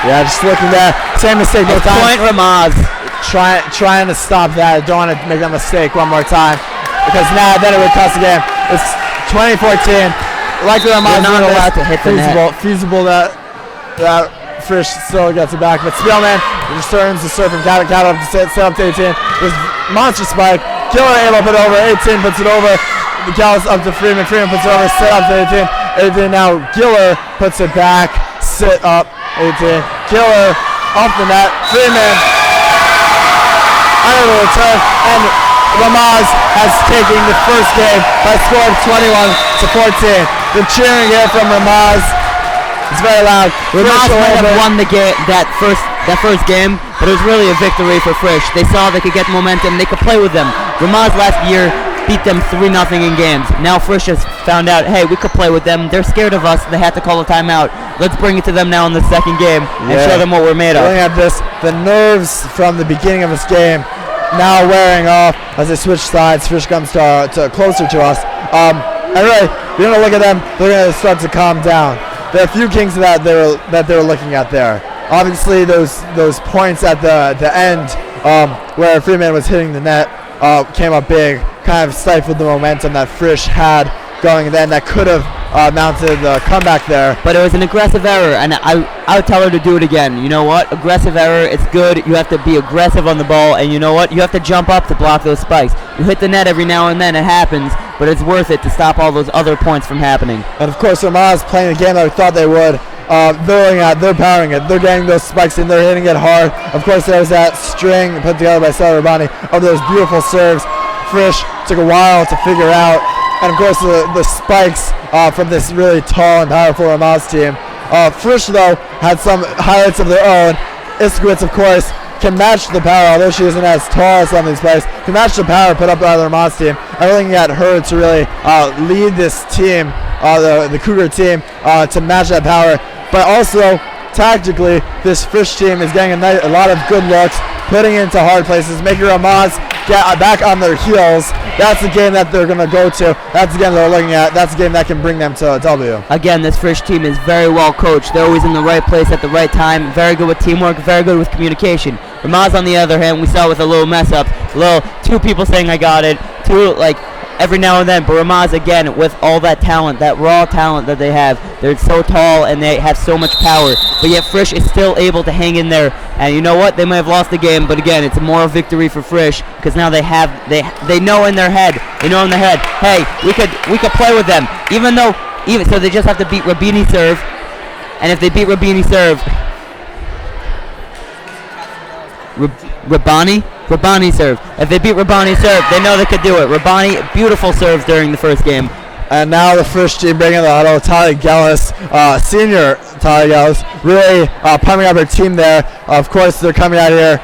Yeah, just looking there. Same mistake both times. Point Ramaz. Trying to stop that. Don't want to make that mistake one more time because now then it would cost the game. It's 2014. Likely Ramaz not allowed to hit the net. Feasible that Frisch still gets it back, but Spielman returns the serve from Cabot up to set up to 18. There's monster spike. Giller able to put it over. 18 puts it over. Gallus up to Freeman. Freeman puts it over. Set up to 18. 18 now. Giller puts it back. Sit up. 18. Giller off the net. Freeman under the return, and Ramaz has taken the first game by a score of 21-14. The cheering here from Ramaz is very loud. Ramaz might have won the game that first game, but it was really a victory for Frisch. They saw they could get momentum, they could play with them. Ramaz last year beat them 3-0 in games. Now Frisch has found out, hey, we could play with them. They're scared of us. They had to call a timeout. Let's bring it to them now in the second game and show them what we're made of. Looking at this, the nerves from the beginning of this game now wearing off as they switch sides. Frisch comes to closer to us. And really, you're gonna look at them. They're gonna start to calm down. There are a few things that they were looking at there. Obviously, those points at the end where Freeman was hitting the net came up big, kind of stifled the momentum that Frisch had going then. That could have mounted the comeback there. But it was an aggressive error, and I would tell her to do it again. You know what? Aggressive error, it's good. You have to be aggressive on the ball, and you know what? You have to jump up to block those spikes. You hit the net every now and then, it happens, but it's worth it to stop all those other points from happening. And of course, Ramaz playing the game that we thought they would. They're powering it. They're getting those spikes in. They're hitting it hard. Of course, there was that string put together by Sarah Rabani of those beautiful serves. Frisch took a while to figure out. And of course, the spikes from this really tall and powerful Ramaz team. Frisch, though, had some highlights of their own. Iskowitz, of course, can match the power, although she isn't as tall as some of these players, can match the power put up by the Ramaz team. I'm looking at her to really lead this team, the Cougar team, to match that power. But also, tactically, this Frisch team is getting a lot of good looks, putting into hard places, making Ramaz get back on their heels. That's the game that they're going to go to. That's the game they're looking at. That's the game that can bring them to a W. Again, this Frisch team is very well coached. They're always in the right place at the right time. Very good with teamwork, very good with communication. Ramaz, on the other hand, we saw with a little mess up, two people saying I got it, every now and then. But Ramaz, again, with all that talent, that raw talent that they have, they're so tall and they have so much power. But yet Frisch is still able to hang in there. And you know what? They might have lost the game, but again, it's a moral victory for Frisch because now they know in their head. They know in their head, hey, we could play with them. So they just have to beat Rabini serve. And if they beat Rabini serve, Rabani serve. If they beat Rabani serve, they know they could do it. Rabani, beautiful serves during the first game. And now the Frisch team bringing the huddle. Talia Gellis, senior Talia Gellis, really pumping up her team there. Of course, they're coming out here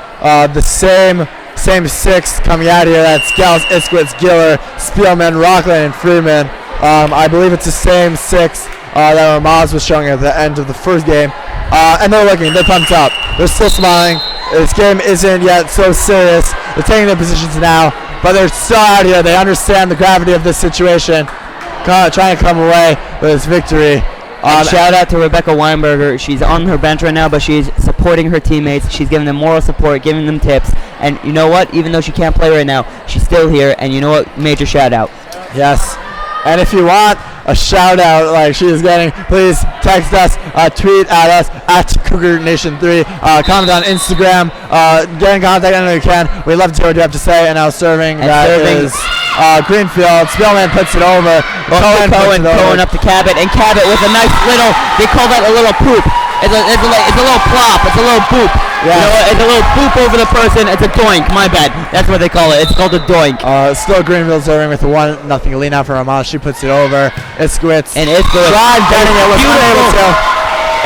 the same six coming out here. That's Gellis, Iskowitz, Giller, Spielman, Rockland, and Freeman. I believe it's the same six that Ramaz was showing at the end of the first game. And they're pumped up. They're still smiling. This game isn't yet so serious. They're taking their positions now, but they're still out here. They understand the gravity of this situation. Trying to come away with this victory. Shout out to Rebecca Weinberger. She's on her bench right now, but she's supporting her teammates. She's giving them moral support, giving them tips. And you know what? Even though she can't play right now, she's still here. And you know what? Major shout out. Yes. And if you want a shout out like she is getting, please text us, tweet at us at Cougar Nation 3, comment on Instagram, get in contact anytime you can. We'd love to hear what you have to say. And now serving is Greenfield. Spielman puts it over. Cohen up to Cabot, and Cabot with a nice little, they call that a little poop. It's a little plop. It's a little boop. Yeah. You know what? It's a little boop over the person. It's a doink. My bad. That's what they call it. It's called a doink. Still Greenfield serving with a 1-0 lead out for Ramaz. She puts it over. Iskowitz. And Iskowitz. Tried getting it. Was unable to.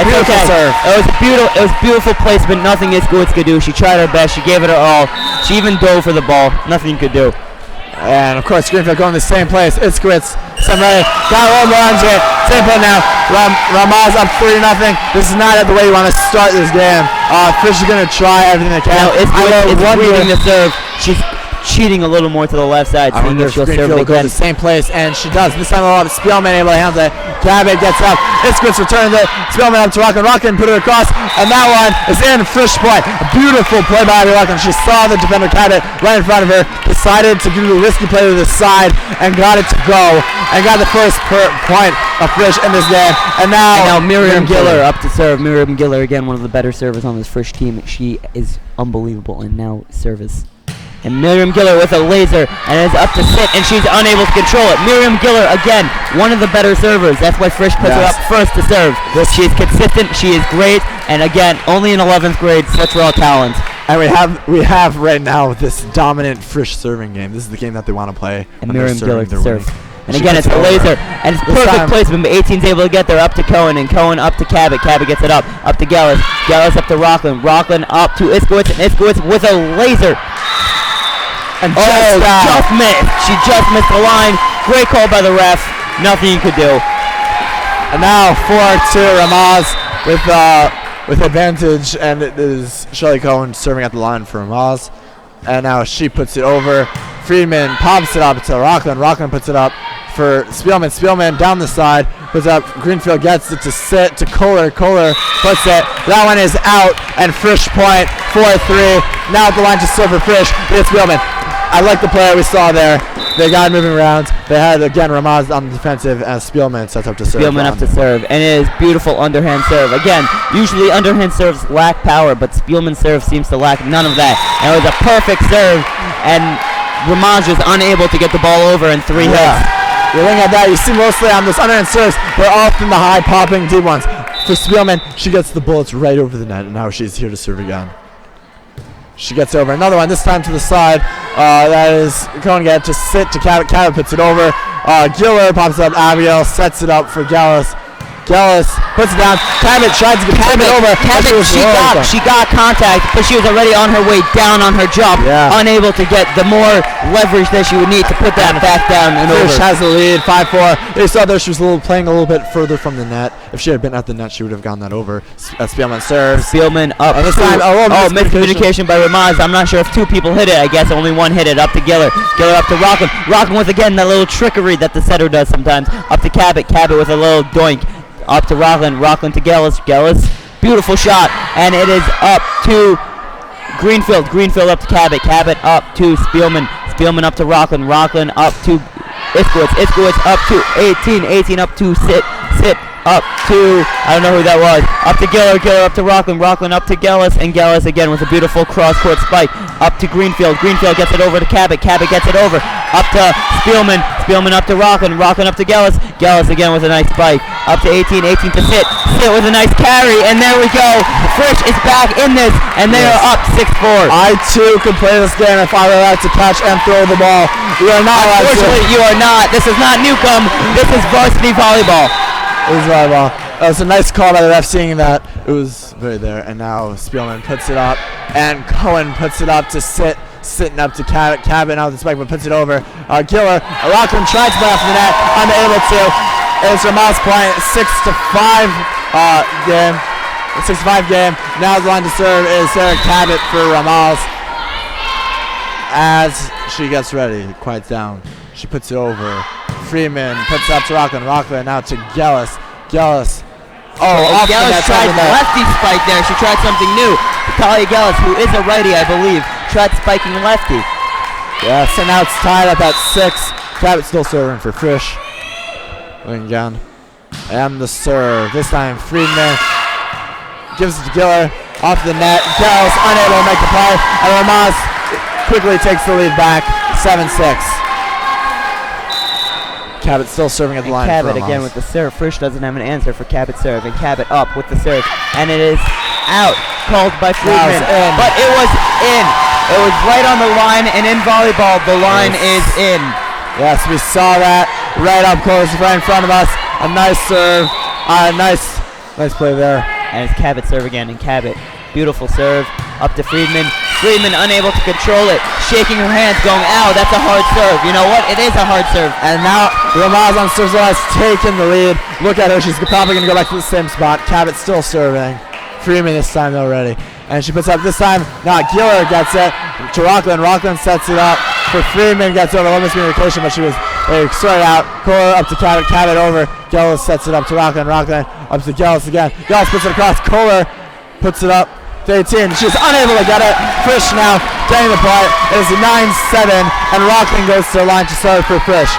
It's okay. Serve. It was beautiful placement. Nothing Iskowitz could do. She tried her best. She gave it her all. She even dove for the ball. Nothing you could do. And of course, Greenfield going the same place. Iskowitz, Samray, got one more on it. Same play now. Ramaz up 3-0. This is not the way you want to start this game. Frisch is going to try everything they can. Now, Iskowitz is reading the serve. cheating a little more to the left side, I seeing wonder if if she'll serve Greenfield it will go to again. the same place, and she does. This time we'll have Spielman able to handle it. Cabot gets up. Iskowitz returns it. Spielman up to Rocklin, put it across, and that one is in. Frisch point. A beautiful play by Rocklin. She saw the defender Cabot right in front of her, decided to do the risky play to the side, and got it to go, and got the first point of Frisch in this game. And now Miriam Giller up to serve. Miriam Giller, again, one of the better servers on this Frisch team. She is unbelievable in now service. And Miriam Giller with a laser, and is up to sit, and she's unable to control it. Miriam Giller, again, one of the better servers. That's why Frisch puts her up first to serve. She is consistent, she is great, and again, only in 11th grade, such raw talent. And we have right now this dominant Frisch serving game. This is the game that they want to play. And Miriam Giller to serve. And She again, it's gets a over. laser, and it's This perfect time- placement, but 18's able to get there, up to Cohen, and Cohen up to Cabot. Cabot gets it up to Gellis. Gellis up to Rocklin. Rocklin up to Iskowitz, and Iskowitz with a laser. And Just missed. She just missed the line. Great call by the ref. Nothing you could do. And now 4-2 Ramaz with advantage, and it is Shelly Cohen serving at the line for Ramaz. And now she puts it over. Friedman pops it up to Rocklin. Rocklin puts it up for Spielman. Spielman down the side, puts it up. Greenfield gets it to sit to Kohler. Kohler puts it. That one is out, and Frisch point 4-3. Now at the line to serve for Frisch. It's Spielman. I like the play we saw there. They got moving around. They had, again, Ramaz on the defensive as Spielman sets up to serve. Spielman up to serve, and it is beautiful underhand serve. Again, usually underhand serves lack power, but Spielman's serve seems to lack none of that. And it was a perfect serve, and Ramaz was unable to get the ball over in 3 hits. You're looking at that. You see mostly on those underhand serves, they're often the high popping deep ones. For Spielman, she gets the bullets right over the net, and now she's here to serve again. She gets over another one, this time to the side. That is going to get to sit to Cabot. Cabot puts it over. Giller pops up. Abigail sets it up for Gellis. Gellis puts it down. Cabot tries to get Cabot over. Cabot, she got contact, but she was already on her way down on her jump, unable to get the more leverage that she would need to put that back down and over. Frisch has the lead, 5-4. You saw there she was playing a little bit further from the net. If she had been at the net, she would have gotten that over. Spielman serves. Spielman up. And this time, miscommunication by Ramaz. I'm not sure if 2 people hit it. I guess only 1 hit it. Up to Giller. Giller up to Rocklin. Rocklin with, again, that little trickery that the setter does sometimes. Up to Cabot. Cabot with a little doink. Up to Rocklin. Rocklin to Gellis. Gellis. Beautiful shot. And it is up to Greenfield. Greenfield up to Cabot. Cabot up to Spielman. Spielman up to Rocklin. Rocklin up to Iskowitz. Iskowitz up to 18. 18 up to Sit. Sit up to, I don't know who that was. Up to Giller. Giller up to Rocklin. Rocklin up to Gellis. And Gellis again with a beautiful cross-court spike. Up to Greenfield. Greenfield gets it over to Cabot. Cabot gets it over. Up to Spielman. Spielman up to Rocklin. Rocklin up to Gellis. Gellis again with a nice spike. Up to 18. 18 to Sit. Sit with a nice carry. And there we go. Frisch is back in this. And they are up 6-4. I too could play this game if I were allowed to catch and throw the ball. You are not allowed to. Unfortunately, you are not. This is not Newcomb. This is varsity volleyball. It was volleyball. It was a nice call by the ref seeing that. It was very there. And now Spielman puts it up. And Cohen puts it up to Sit. Sitting up to Cabot. Cabot now with the spike, but puts it over. Giller. Rocklin tries to play off the net. Unable to. It's Ramaz point. 6-5 game. 6-5 game. Now the line to serve is Sarah Cabot for Ramaz. As she gets ready, quiets down. She puts it over. Freeman puts it up to Rocklin. Rocklin now to Gellis. Gellis. Off the Gellis net, tried top of the net. lefty spike there. She tried something new. Talia Gellis, who is a righty, I believe, tried spiking lefty. Yes, and now it's tied up at 6. Cabot still serving for Frisch. Going down. And the serve. This time Friedman gives it to Giller. Off the net. Gellis unable to make the play. And Ramaz quickly takes the lead back. 7-6. Cabot still serving at the line. Cabot again with the serve. Frisch doesn't have an answer for Cabot serve. And Cabot up with the serve. And it is out. Called by Friedman. But it was in. It was right on the line. And in volleyball, the line is in. Yes, we saw that right up close, right in front of us. A nice serve. Nice play there. And it's Cabot serve again. And Cabot, beautiful serve. Up to Friedman. Friedman unable to control it. Shaking her hands, going, ow, that's a hard serve. You know what? It is a hard serve. And now Ramaz on serve has taken the lead. Look at her. She's probably going to go back to the same spot. Cabot still serving. Freeman this time already. And she puts up this time. Now Giller gets it to Rocklin. Rocklin sets it up for Freeman, gets over, a little miscommunication, but she was sorted out. Kohler up to Cabot, Cabot over. Gellis sets it up to Rockland, Rockland up to Gellis again. Gellis puts it across, Kohler puts it up to 18. She's unable to get it. Frisch now getting the play. It is 9-7, and Rockland goes to the line to serve for Frisch.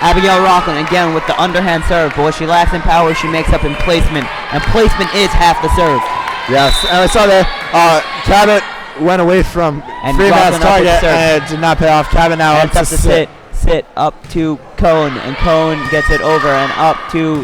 Abigail Rockland again with the underhand serve, but what she lacks in power, she makes up in placement, and placement is half the serve. Yes, and I saw that Cabot went away from Freeman's target, and it did not pay off. Cabot now up to sit. Sit up to Cohn, and Cohn gets it over and up to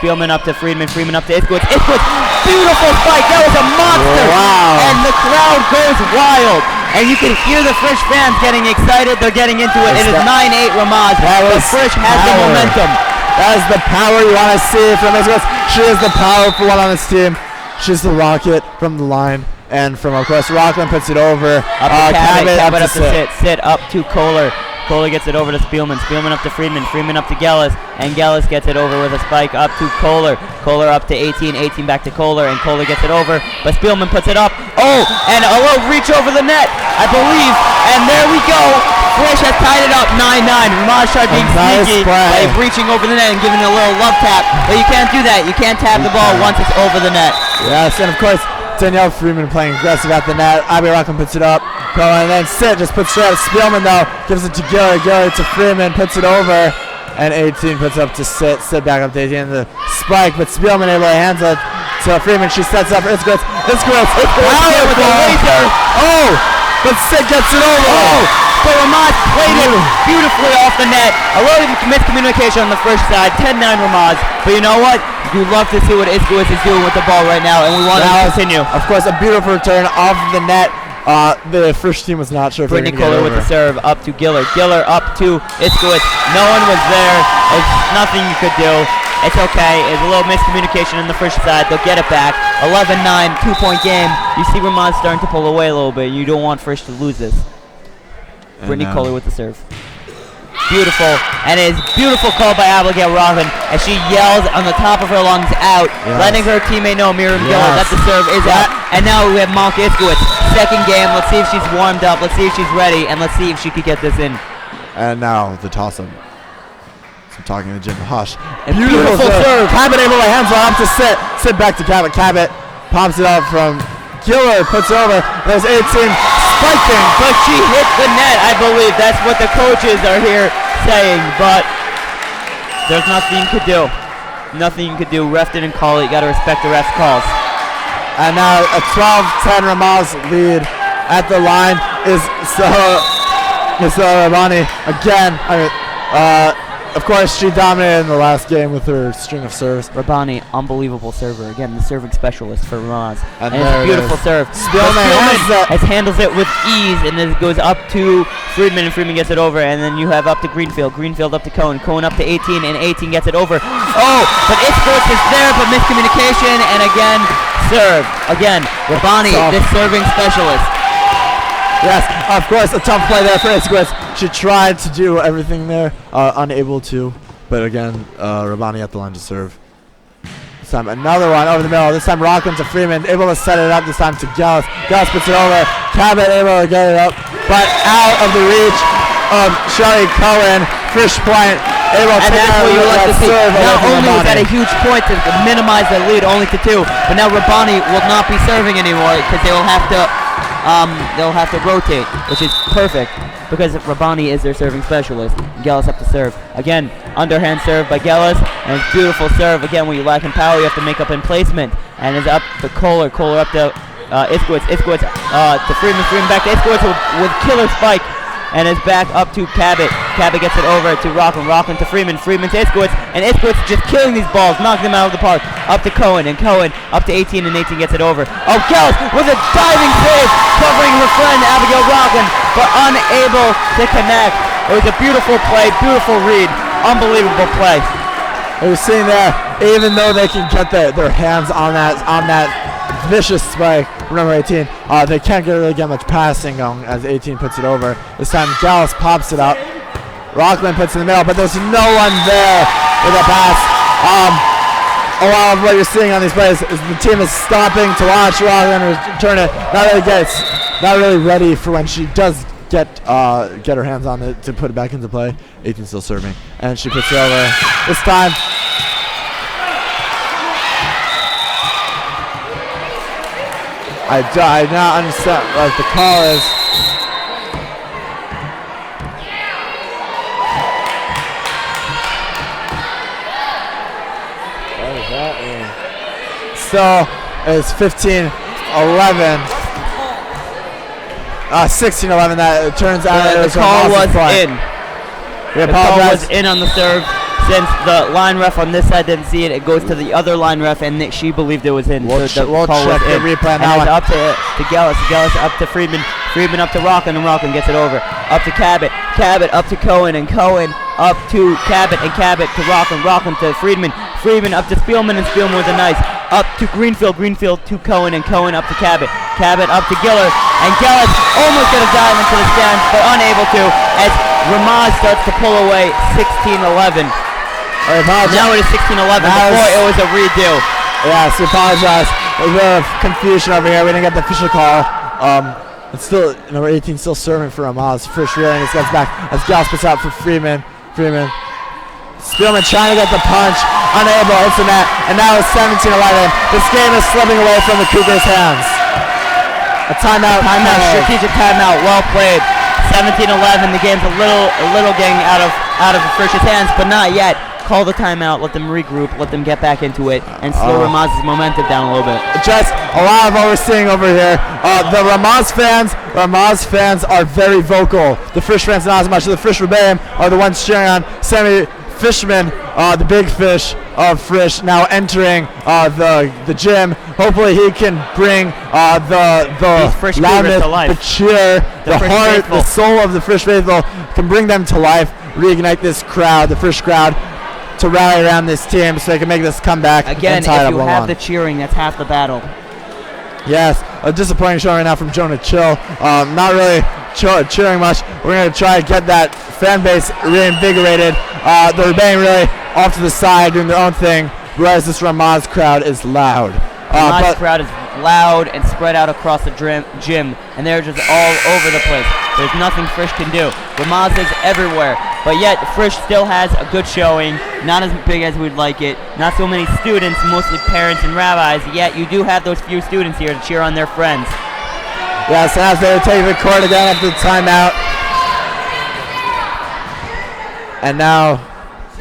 Spielman, up to Friedman, Friedman up to Iskowitz. Iskowitz, beautiful spike, that was a monster! Wow. And the crowd goes wild. And you can hear the Frisch fans getting excited. They're getting into it. It is 9-8 Ramaz. The Frisch has the momentum. That is the power you want to see from Iskowitz. She is the powerful one on this team. She's the rocket from the line. And from, of course, Rockland puts it over. Cabot up to sit. Sit up to Kohler. Kohler gets it over to Spielman. Spielman up to Friedman. Friedman up to Gellis. And Gellis gets it over with a spike up to Kohler. Kohler up to 18. 18 back to Kohler. And Kohler gets it over. But Spielman puts it up. Oh, and a little reach over the net, I believe. And there we go. Frisch has tied it up 9-9. Ramaz tried being sneaky by reaching over the net and giving it a little love tap. But you can't do that. You can't tap the ball once it's over the net. Yes, and of course, Danielle Freeman playing aggressive at the net. Abby Rockland puts it up. And then Sit just puts straight at Spielman, though. Gives it to Giller. Giller to Freeman. Puts it over. And 18 puts it up to Sit. Sit back up to 18. The spike. But Spielman able to handle it to Freeman. She sets up for Iskowitz. Iskowitz with the laser. Oh! But Sit gets it over. Oh! But Ramaz played it beautifully off the net. A little miscommunication on the first side. 10-9 Ramaz. But you know what? You love to see what Iskowitz is doing with the ball right now, and we want to continue. Of course, a beautiful return off the net. The first team was not sure if Brittany Kohler with the serve up to Giller. Giller up to Iskowitz. No one was there. It's nothing you could do. It's okay. It's a little miscommunication on the Frisch side. They'll get it back. 11-9, 2-point game. You see Ramaz starting to pull away a little bit. You don't want Frisch to lose this. Brittany Kohler with the serve. Beautiful, and it is beautiful call by Abigail Rockland as she yells on the top of her lungs out, letting her teammate know, Miriam Giller, that the serve is out. And now we have Monk Iskowitz. Second game. Let's see if she's warmed up. Let's see if she's ready, and let's see if she could get this in. And now the toss-up. So I'm talking to Jim Hush. Beautiful serve. Cabot able to hands up to Sit. Sit back to Cabot. Cabot pops it up from Giller, puts it over. There's 18 spiking, but she hit the net, I believe. That's what the coaches are here saying, but there's nothing you could do. Nothing you could do. Ref didn't call it. You got to respect the ref's calls. And now a 12-10 Ramaz lead at the line is Rabani again. Of course, she dominated in the last game with her string of serves. Rabani, unbelievable server. Again, the serving specialist for Ramaz. And it's a there beautiful serve. Spielman handles it with ease, and then it goes up to Friedman, and Friedman gets it over. And then you have up to Greenfield. Greenfield up to Cohen. Cohen up to 18, and 18 gets it over. Oh, but Iskowitz is there, but miscommunication, and again, serve. Again, Rabani, the serving specialist. Yes, of course, a tough play there for Iskowitz. She tried to do everything there, unable to. But again, Rabani at the line to serve. This time another one over the middle. This time Rockland to Freeman, able to set it up. This time to Gellis. Gellis puts it over. Cabot able to get it up, but out of the reach of Shelly Cohen. Frisch point. And that's what you like to see. Not only was that a huge point to minimize the lead only to 2, but now Rabani will not be serving anymore because they will have to rotate, which is perfect because Rabani is their serving specialist. Gellis up to serve. Again, underhand serve by Gellis, and it's beautiful serve. Again, when you lack in power, you have to make up in placement. And it's up to Kohler. Kohler up to Iskowitz. Iskowitz to Freeman. Freeman back to Iskowitz with killer spike. And it's back up to Cabot. Cabot gets it over to Rockland. Rockland to Freeman. Freeman to Iskowitz. And Iskowitz just killing these balls, knocking them out of the park. Up to Cohen. And Cohen up to 18, and 18 gets it over. Oh, Gellis with a diving save, covering her friend Abigail Rockland, but unable to connect. It was a beautiful play, beautiful read. Unbelievable play. You're seeing there, even though they can get their hands on that vicious spike, number 18, they can't really get much passing going as 18 puts it over. This time Gellis pops it up. Rockland puts it in the middle, but there's no one there with a pass. A lot of what you're seeing on these plays is the team is stopping to watch Rockland return it. Not really ready for when she does get her hands on it to put it back into play. 18 still serving, and she puts it over. This time. I now understand what the call is. What does that mean? So it's 15-11. 16-11. That turns out The call was in. We The call apologize. was in on the serve. Since the line ref on this side didn't see it, it goes to the other line ref, and she believed it was in. We'll so the check call was the in. replay And now. it's up to Gallus. Gallus up to Friedman. Friedman up to Rockland, and Rockland gets it over. Up to Cabot. Cabot up to Cohen, and Cohen up to Cabot, and Cabot to Rockland. Rockland to Friedman. Friedman up to Spielman, and Spielman with a nice. Up to Greenfield. Greenfield to Cohen, and Cohen up to Cabot. Cabot up to Giller, and Gallus almost going to dive into the stands, but unable to, as Ramaz starts to pull away 16-11. Now it is 16-11. Before it was a redo. Yes, we apologize. There's a bit of confusion over here. We didn't get the official call. It's still number 18 still serving for Ramaz. Frisch reeling his guns back as Gallus puts out for Freeman. Spielman trying to get the punch, unable, hits the net, and now it's 17-11. This game is slipping away from the Cougars' hands. A timeout. Strategic timeout. Well played. 17-11. The game's a little getting out of Frisch's hands, but not yet. Call the timeout, let them regroup, let them get back into it, and slow Ramaz's momentum down a little bit. Just a lot of what we're seeing over here. The Ramaz fans are very vocal. The Frisch fans not as much. The Frisch Rebellion are the ones cheering on Sammy Fishman, the big fish of Frisch, now entering the gym. Hopefully he can bring the loudness, the cheer, the heart, faithful. The soul of the Frisch faithful, can bring them to life, reignite this crowd, the Frisch crowd, to rally around this team so they can make this comeback. Again, if you have the cheering, that's half the battle. Yes, a disappointing showing right now from Jonah Chill. Not really cheering much. We're going to try to get that fan base reinvigorated. The Rebellion really off to the side doing their own thing, whereas this Ramaz crowd is loud. Ramaz crowd is loud and spread out across the gym, and they're just all over the place. There's nothing Frisch can do. Ramaz is everywhere, but yet Frisch still has a good showing, not as big as we'd like it, not so many students, mostly parents and rabbis, yet you do have those few students here to cheer on their friends. Yes, as they take the court again after the timeout. And now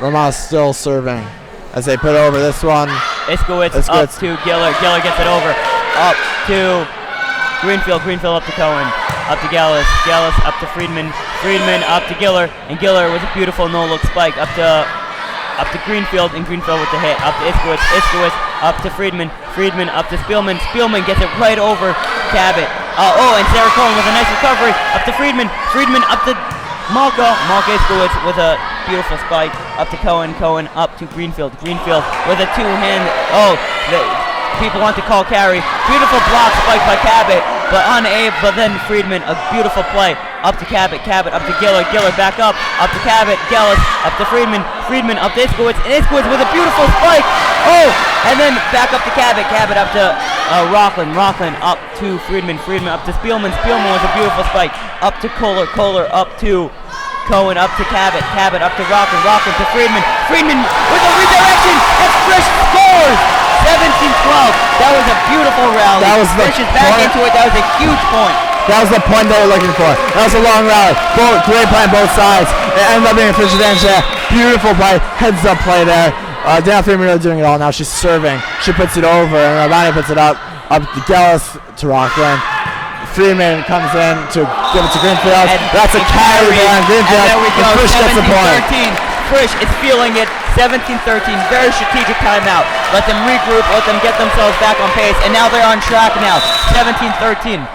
Ramaz still serving as they put over this one. Iskowitz up to Giller. Giller gets it over. Up to Greenfield. Greenfield up to Cohen. Up to Gallus. Gallus up to Friedman. Friedman up to Giller. And Giller with a beautiful no-look spike up to Greenfield. And Greenfield with the hit. Up to Iskowitz. Iskowitz up to Friedman. Friedman up to Spielman. Spielman gets it right over Cabot. And Sarah Cohen with a nice recovery. Up to Friedman. Friedman up to Malka Iskowitz with a beautiful spike up to Cohen. Cohen up to Greenfield. Greenfield with a two-hand. People want to call carry. Beautiful block spike by Cabot, but unable. But then Friedman, a beautiful play up to Cabot. Cabot up to Giller. Giller back up to Cabot. Gallus up to Friedman. Friedman up to Iskowitz. And Iskowitz with a beautiful spike. And then back up to Cabot. Cabot up to Rockland. Rockland up to Friedman. Friedman up to Spielman. Spielman with a beautiful spike up to Kohler. Kohler up to Cohen, up to Cabot. Cabot up to Rockland. Rockland to Friedman. Friedman with a redirection. And Frisch scores. 17-12. That was a beautiful rally. Frisch is back into it. That was a huge point. That was the point they were looking for. That was a long rally. Great play on both sides. It ended up being a Frisch advantage there. Beautiful play. Heads up play there. Dana Freeman really doing it all now. She's serving. She puts it over, and Rabani puts it up to Gallus to Rockland. Freeman comes in to give it to Greenfield. That's a carry there on Greenfield. And there we go. Frisch gets the point. Frisch is feeling it. 17-13. Very strategic timeout. Let them regroup. Let them get themselves back on pace. And now they're on track now. 17-13.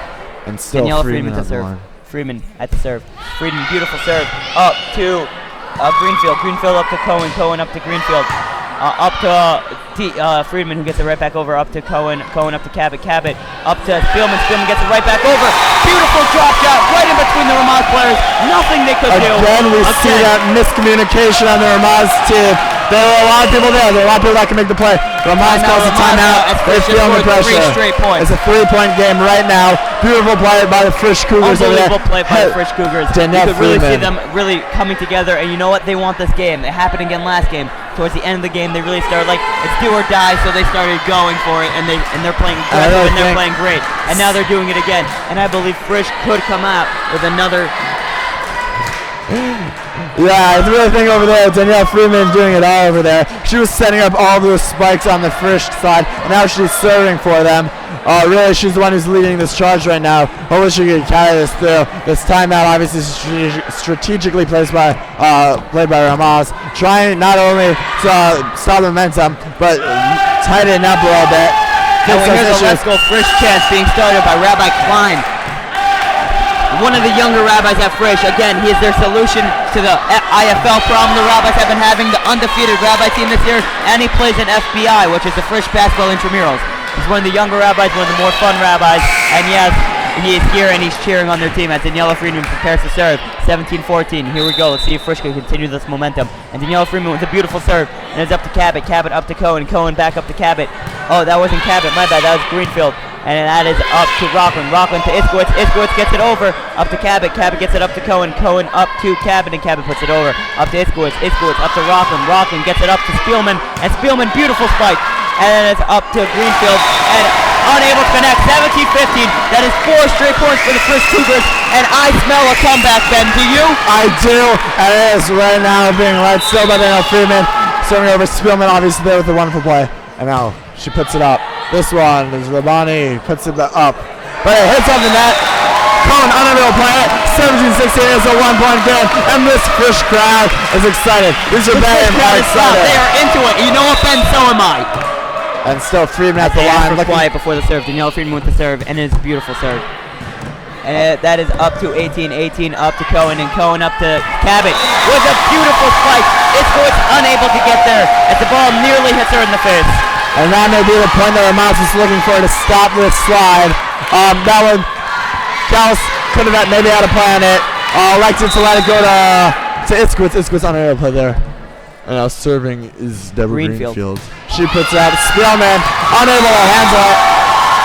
And still Freeman to serve. Freeman at the serve. Freeman, beautiful serve. Up to Greenfield. Greenfield up to Cohen. Cohen up to Greenfield. Up to Friedman, who gets it right back over. Up to Cohen. Cohen up to Cabot. Cabot up to Spielman. Spielman gets it right back over. Beautiful drop shot right in between the Ramaz players. Nothing they could do. Again, we see that miscommunication on the Ramaz team. There were a lot of people there. There were a lot of people that can make the play. Ramaz calls a timeout. They're feeling the pressure. It's a 3-point game right now. Beautiful play by the Frisch Cougars over there. Unbelievable play by the Frisch Cougars. You could really see them really coming together. And you know what? They want this game. It happened again last game. Towards the end of the game, they really started like it's do or die. So they started going for it, and they're playing aggressive, and they're playing great. And now they're doing it again. And I believe Frisch could come out with another. Yeah, I really think over there, Danielle Freeman doing it all over there. She was setting up all those spikes on the Frisch side, and now she's serving for them. Really, she's the one who's leading this charge right now. Hopefully she can carry this through. This timeout obviously strategically played by Ramaz, trying not only to stop momentum, but tighten up a little bit. And we hear the Let's Go Frisch chant being started by Rabbi Klein. One of the younger rabbis at Frisch. Again, he is their solution to the IFL problem the rabbis have been having, the undefeated rabbi team this year, and he plays in FBI, which is the Frisch Basketball Intramurals. He's one of the younger rabbis, one of the more fun rabbis, and yes, he is here and he's cheering on their team as Daniela Friedman prepares to serve. 17-14. Here we go. Let's see if Frisch can continue this momentum. And Daniela Friedman with a beautiful serve, and it's up to Cabot. Cabot up to Cohen. Cohen back up to Cabot. Oh, that wasn't Cabot. My bad. That was Greenfield. And that is up to Rockland. Rockland to Iskowitz. Iskowitz gets it over. Up to Cabot. Cabot gets it up to Cohen. Cohen up to Cabot, and Cabot puts it over. Up to Iskowitz. Iskowitz up to Rockland. Rockland gets it up to Spielman. And Spielman, beautiful spike. And then it's up to Greenfield. And unable to connect. 17-15. That is 4 straight points for the Frisch Cougars. And I smell a comeback, Ben. Do you? I do. And it is right now being led still by Danielle Freeman. Serving over Spielman, obviously there with a wonderful play. And now she puts it up. This one is Rabani, puts it up. But it hits off the net. Cohen unable to play it. 17-16 is a 1-point game. And this Frisch crowd is excited. These are very excited. They are into it. You know what, Ben? So am I. And still Freeman at the line. Quiet before the serve. Danielle Freeman with the serve. And it's a beautiful serve. And that is up to 18 up to Cohen, and Cohen up to Cabot with a beautiful spike. Iskowitz unable to get there as the ball nearly hits her in the face. And that may be the point that Ramaz was looking for to stop this slide. That one, Gauss could have maybe had a play on it. Elected to let it go to Iskowitz. Iskowitz unable to play there. And now serving is Deborah Greenfield. She puts it up. Spielman unable to handle it.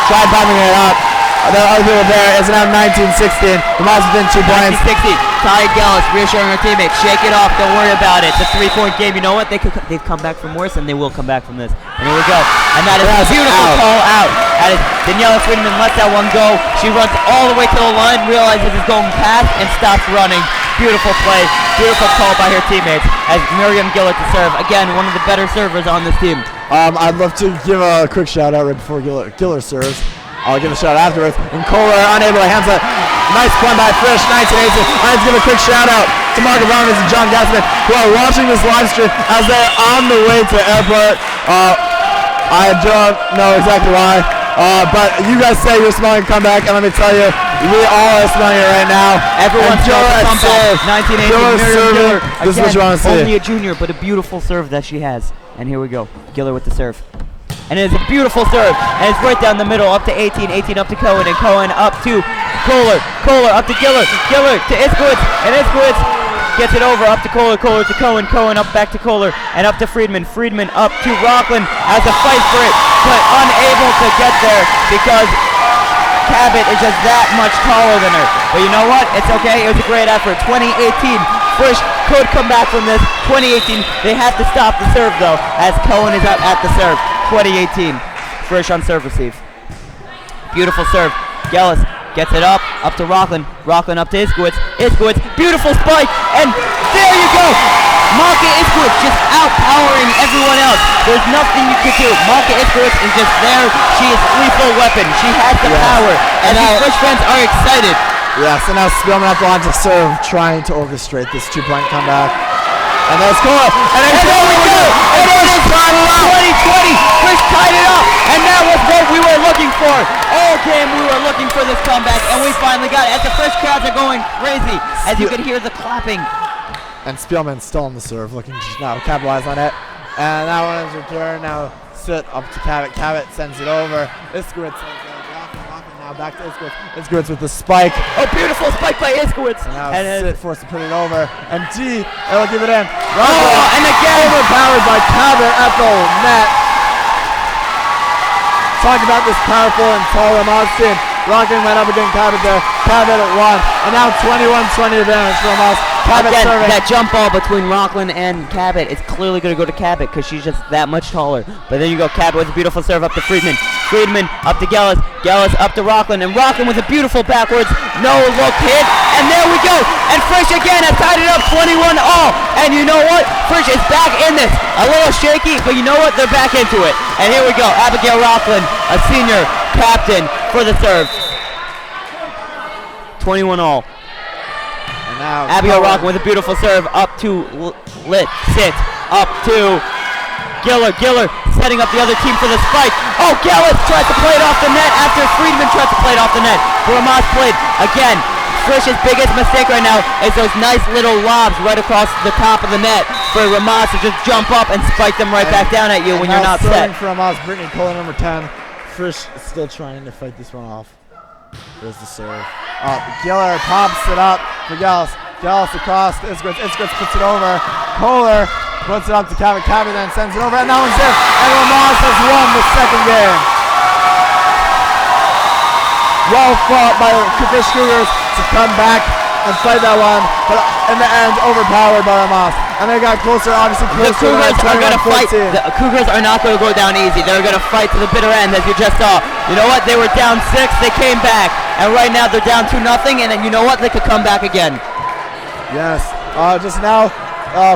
Tried bumping it up. The other people there is now 19-16. Ramaz within 2 points. 19-16. Ty Gallus reassuring her teammates. Shake it off. Don't worry about it. It's a 3-point game. You know what? They've come back from worse, and they will come back from this. And here we go. And that is a beautiful call out. That is Daniela Friedman lets that one go. She runs all the way to the line, realizes it's going past, and stops running. Beautiful play. Beautiful call by her teammates as Miriam Gillett to serve. Again, one of the better servers on this team. I'd love to give a quick shout out right before Giller serves. I'll give a shout out afterwards. And Kohler unable to handle it. Nice point by Frisch, 19-18. I'd like to give a quick shout out to Mark Abramovich and John Gassman, who are watching this live stream as they're on the way to airport. I don't know exactly why, but you guys say you're smelling a comeback, and let me tell you, we all are smelling it right now. Everyone's smelling a comeback. 19-18, Miriam Giller. This is what you want to see. Only a junior, but a beautiful serve that she has. And here we go. Giller with the serve. And it is a beautiful serve, and it's right down the middle, up to 18 up to Cohen, and Cohen up to Kohler up to Giller to Iskowitz, and Iskowitz gets it over, up to Kohler to Cohen, Cohen up back to Kohler, and up to Friedman up to Rockland, has a fight for it, but unable to get there because Cabot is just that much taller than her. But you know what? It's okay. It was a great effort. 2018. Frisch could come back from this. 2018. They have to stop the serve, though, as Cohen is up at the serve. 2018. Frisch on serve receive. Beautiful serve. Gellis gets it up to Rockland. Rockland up to Iskowitz. Iskowitz, beautiful spike, and there you go. Malka Iskowitz just outpowering everyone else. There's nothing you can do. Malka Iskowitz is just there. She is lethal weapon. She has the power, and the Frisch fans are excited. Yes, and now Spielman up the line to serve, trying to orchestrate this 2-point comeback. And there's score, and there we go! And it is 2020. Frisch tied it up, and that was what we were looking for. All game we were looking for this comeback, and we finally got it. As the Frisch crowds are going crazy, as you can hear the clapping. And Spielman still on the serve, looking to now capitalize on it. And that one is returned. Now sit up to Cabot. Cabot sends it over. Iskowitz now back to Iskowitz. Iskowitz with the spike. Oh, beautiful spike by Iskowitz. And now And Sit forced to put it over. And D, it'll give it in. Oh, and again overpowered by Cabot at the net. Talk about this powerful and tall Ramaz team. Rockland went up against Cabot there. Cabot at 1. And now 21-20 advantage for Ramaz. Cabot again, serving. that jump ball between Rockland and Cabot is clearly going to go to Cabot because she's just that much taller. But then you go Cabot with a beautiful serve up to Friedman. Friedman up to Gellis. Gellis up to Rockland. And Rockland with a beautiful backwards no-look hit. And there we go. And Frisch again has tied it up 21-all. And you know what? Frisch is back in this. A little shaky, but you know what? They're back into it. And here we go. Abigail Rockland, a senior captain for the serve. 21-all. And now Abigail Rockland with a beautiful serve up to Sit up to Giller. Giller setting up the other team for the spike. Oh, Gellis tries to play it off the net after Friedman tries to play it off the net. Ramaz played again. Frisch's biggest mistake right now is those nice little lobs right across the top of the net for Ramaz to just jump up and spike them right back down at you when you're not set. For Ramaz, Brittany Kohler, number 10. Frisch is still trying to fight this one off. There's the serve. Giller pops it up for Gellis. Gellis across to Iskowitz. Iskowitz puts it over. Kohler puts it up to Cabot. Cabot then sends it over, and that one's there. And Ramaz has won the second game. Well fought by the Frisch Cougars to come back and fight that one, but in the end, overpowered by Ramaz. And they got closer, obviously closer. The Cougars are going to fight. The Cougars are not going to go down easy. They're going to fight to the bitter end, as you just saw. You know what? They were down 6. They came back, and right now they're down 2-0. And then you know what? They could come back again. Yes. Just now,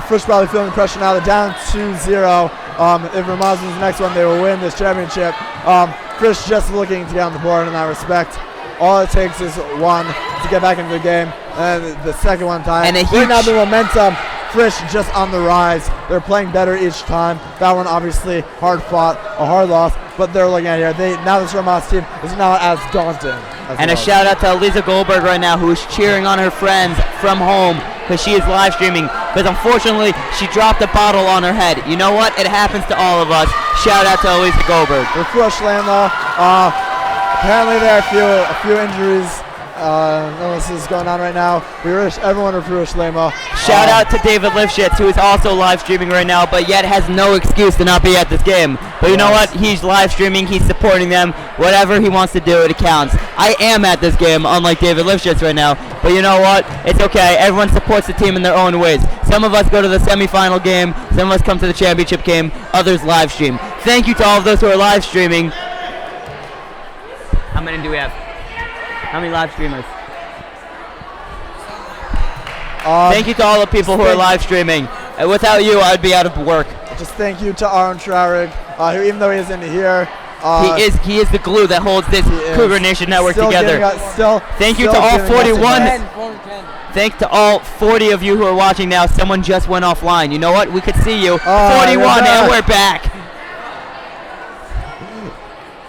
Frisch probably feeling the pressure now. They're down 2-0. If Ramaz wins the next one, they will win this championship. Frisch just looking to get on the board in that respect. All it takes is one to get back into the game, and the second one time. And right now the momentum, Frisch just on the rise. They're playing better each time. That one obviously hard fought, a hard loss, but they're looking at it here. Now this Ramaz team is not as daunting. And a shout out to Elisa Goldberg right now, who is cheering on her friends from home because she is live streaming. Because unfortunately, she dropped a bottle on her head. You know what? It happens to all of us. Shout out to Elisa Goldberg. For Frisch though, apparently there are a few injuries. Illnesses going on right now. We wish everyone a Frisch Lamo. Shout out to David Lifshitz, who is also live streaming right now, but yet has no excuse to not be at this game. But you know what? He's live streaming. He's supporting them. Whatever he wants to do, it counts. I am at this game, unlike David Lifshitz right now. But you know what? It's okay. Everyone supports the team in their own ways. Some of us go to the semifinal game. Some of us come to the championship game. Others live stream. Thank you to all of those who are live streaming. How many do we have? How many live streamers? Thank you to all the people who are live streaming. Without you, I'd be out of work. Just thank you to Aaron Traurig, who even though he isn't here, he is the glue that holds this Cougar Nation network together. Thank you to all 41. Thanks to all 40 of you who are watching now. Someone just went offline. You know what? We could see you. 41, and we're back.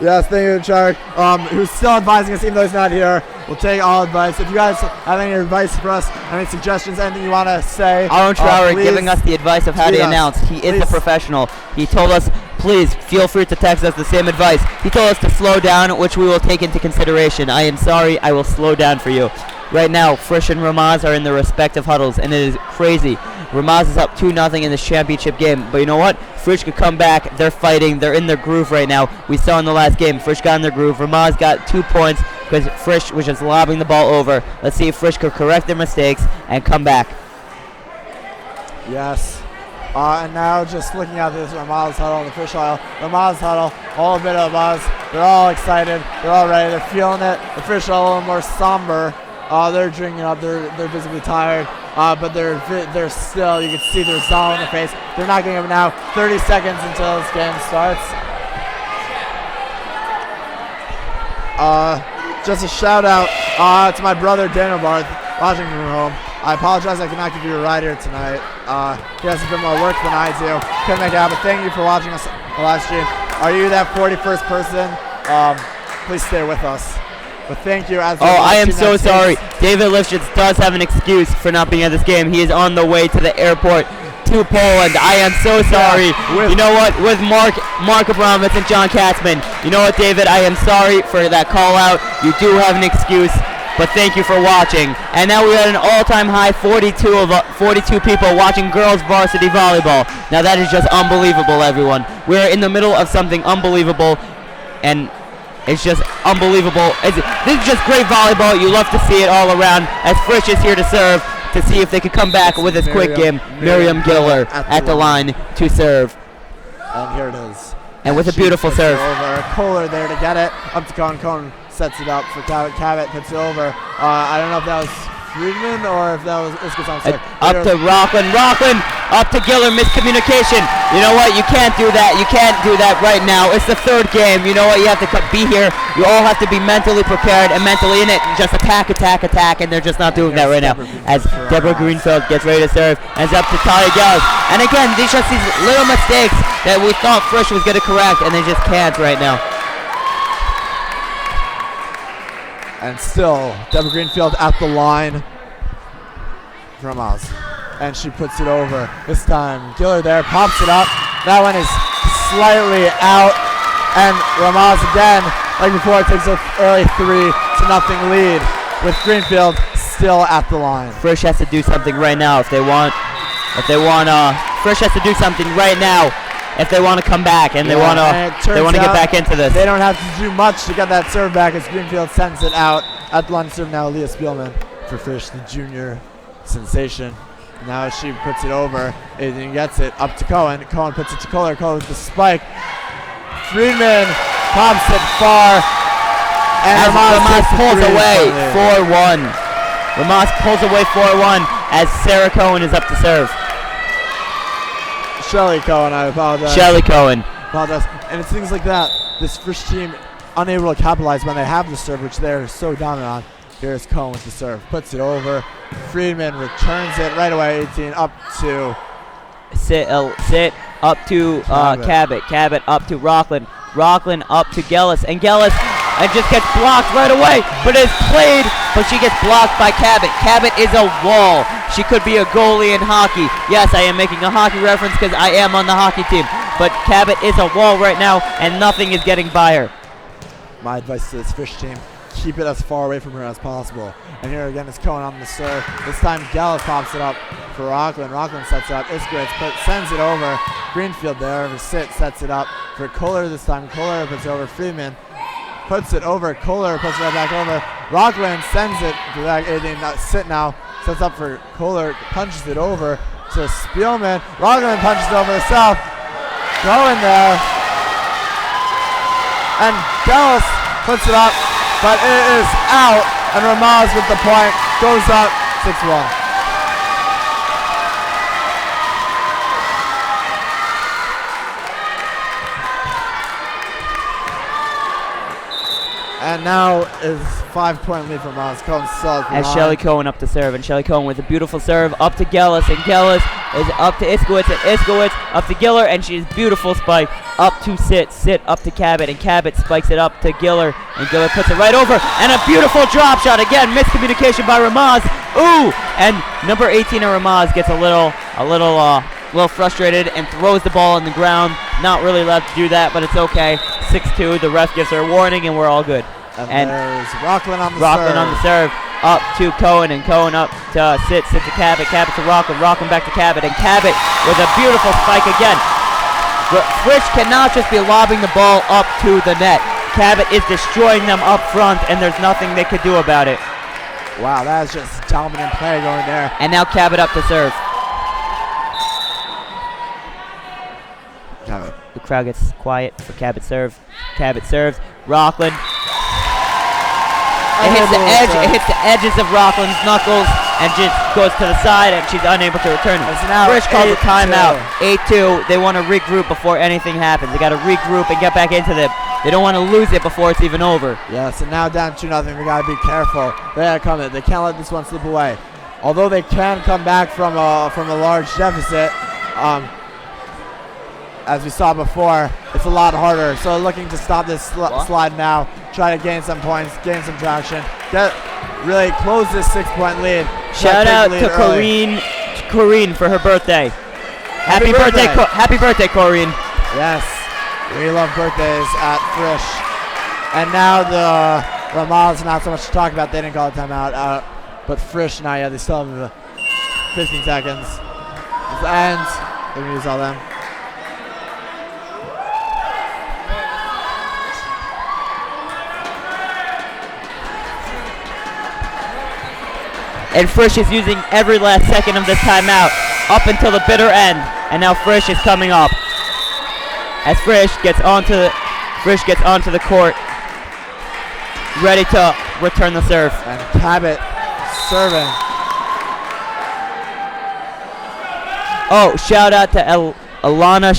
Yes, thank you to Traurig, who's still advising us even though he's not here. We'll take all advice. If you guys have any advice for us, any suggestions, anything you want to say, Aaron Traurig giving us the advice of how to announce. He is a professional. He told us, please feel free to text us the same advice. He told us to slow down, which we will take into consideration. I am sorry, I will slow down for you. Right now, Frisch and Ramaz are in their respective huddles, and it is crazy. Ramaz is up 2-0 in this championship game, but you know what? Frisch could come back. They're fighting. They're in their groove right now. We saw in the last game, Frisch got in their groove. Ramaz got 2 points because Frisch was just lobbing the ball over. Let's see if Frisch could correct their mistakes and come back. Yes. And now just looking at this Ramaz huddle, the Frisch huddle, Ramaz huddle, all a bit of buzz. They're all excited. They're all ready. They're feeling it. The Frisch huddle a little more somber. They're drinking up. They're visibly tired, but they're still. You can see their resolve in their face. They're not giving up now. 30 seconds until this game starts. Just a shout out to my brother Daniel Barth, watching from home. I apologize I cannot give you a ride here tonight. He has a bit more work than I do. Couldn't make it out, but thank you for watching us on the live stream. Are you that 41st person? Please stay with us. But thank you. I am so sorry. David Lifshitz does have an excuse for not being at this game. He is on the way to the airport to Poland. I am so sorry. You know what? With Mark Abramovitz and John Katzman. You know what, David? I am sorry for that call out. You do have an excuse, but thank you for watching. And now we are at an all-time high 42 people watching girls varsity volleyball. Now that is just unbelievable, everyone. We're in the middle of something unbelievable, and it's just unbelievable. This is just great volleyball. You love to see it all around as Frisch is here to serve to see if they could come back with this quick game. Miriam Giller at the line to serve. And here it is. And with a beautiful serve. Over. Kohler there to get it. Up to Cohen. Cohen sets it up for Cabot. Cabot puts it over. I don't know if that was Friedman or if that was Iskis on set. Up to Rockland. Rockland up to Giller. Miscommunication. You know what? You can't do that. You can't do that right now. It's the third game. You know what? You have to be here. You all have to be mentally prepared and mentally in it. Just attack, and they're just not doing that right now. As Deborah Greenfield gets ready to serve, and it's up to Talia Gallus. And again, these just these little mistakes that we thought Frisch was going to correct, and they just can't right now. And still, Deborah Greenfield at the line. Ramaz. And she puts it over. This time, Giller there, pops it up. That one is slightly out. And Ramaz again, like before, takes an early 3-0 lead with Greenfield still at the line. Frisch has to do something right now if they want. Frisch has to do something right now if they want to come back and they want to get back into this. They don't have to do much to get that serve back as Greenfield sends it out. At the line serve now, Leah Spielman for Frisch, the junior sensation. Now she puts it over. Adrian gets it up to Cohen. Cohen puts it to Kohler. Kohler with the spike. Friedman pops it far. And Ramaz pulls away 4-1. Ramaz pulls away 4-1 as Sarah Cohen is up to serve. Shelly Cohen, I apologize. Shelly Cohen. Apologize. And it's things like that. This Frisch team unable to capitalize when they have the serve, which they're so dominant on. Here's Cohen with the serve. Puts it over. Friedman returns it right away. 18 up to sit up to Cabot. Cabot up to Rockland. Rockland up to Gellis. And Gellis just gets blocked right away. But it's played, but she gets blocked by Cabot. Cabot is a wall. She could be a goalie in hockey. Yes, I am making a hockey reference because I am on the hockey team. But Cabot is a wall right now, and nothing is getting by her. My advice to this Frisch team, keep it as far away from her as possible. And here again is Cohen on the serve. This time Gallus pops it up for Rockland. Rockland sets it up. Iskowitz sends it over. Greenfield there for sit, sets it up for Kohler this time. Kohler puts it over. Friedman puts it over. Kohler puts it right back over. Rockland sends it to that. Sit now. Sets up for Kohler. Punches it over to Spielman. Rockland punches it over herself. Going there. And Gallus puts it up, but it is out. And Ramaz with the point goes up 6-1. And now is 5-point lead for Ramaz. Cohen still as Shelly Cohen up to serve, and Shelly Cohen with a beautiful serve up to Gellis, and Gellis is up to Iskowitz, and Iskowitz up to Giller, and she's beautiful spike up to sit up to Cabot, and Cabot spikes it up to Giller, and Giller puts it right over, and a beautiful drop shot again, miscommunication by Ramaz. Ooh, and number 18 of Ramaz gets a little frustrated and throws the ball on the ground. Not really allowed to do that, but it's okay. 6-2. The ref gives her a warning, and we're all good. And there's Rockland on the serve. Up to Cohen, and Cohen up to sit to Cabot. Cabot to Rockland. Rockland back to Cabot, and Cabot with a beautiful spike again. Frisch cannot just be lobbing the ball up to the net. Cabot is destroying them up front, and there's nothing they could do about it. Wow, that is just dominant play going there. And now Cabot up to serve. Cabot. The crowd gets quiet for Cabot serve. Cabot serves. Rockland. It hits the edges of Rockland's knuckles and just goes to the side, and she's unable to return it. Frisch calls a timeout. 8-2. They want to regroup before anything happens. They got to regroup and get back into them. They don't want to lose it before it's even over. Yes, and now down 2-0. We got to be careful. They got to come in. They can't let this one slip away. Although they can come back from a large deficit, as we saw before, it's a lot harder. So looking to stop this slide now, try to gain some points, gain some traction, really close this 6-point lead. Shout out to Corrine for her birthday. Happy birthday, happy birthday, Corrine. Yes, we love birthdays at Frisch. And now the Ramaz, not so much to talk about. They didn't call a timeout. But Frisch now, yeah, they still have 15 seconds. And they can use all them. And Frisch is using every last second of this timeout up until the bitter end. And now Frisch is coming up. As Frisch gets onto the court, ready to return the serve. And Cabot serving. Oh, shout out to Alana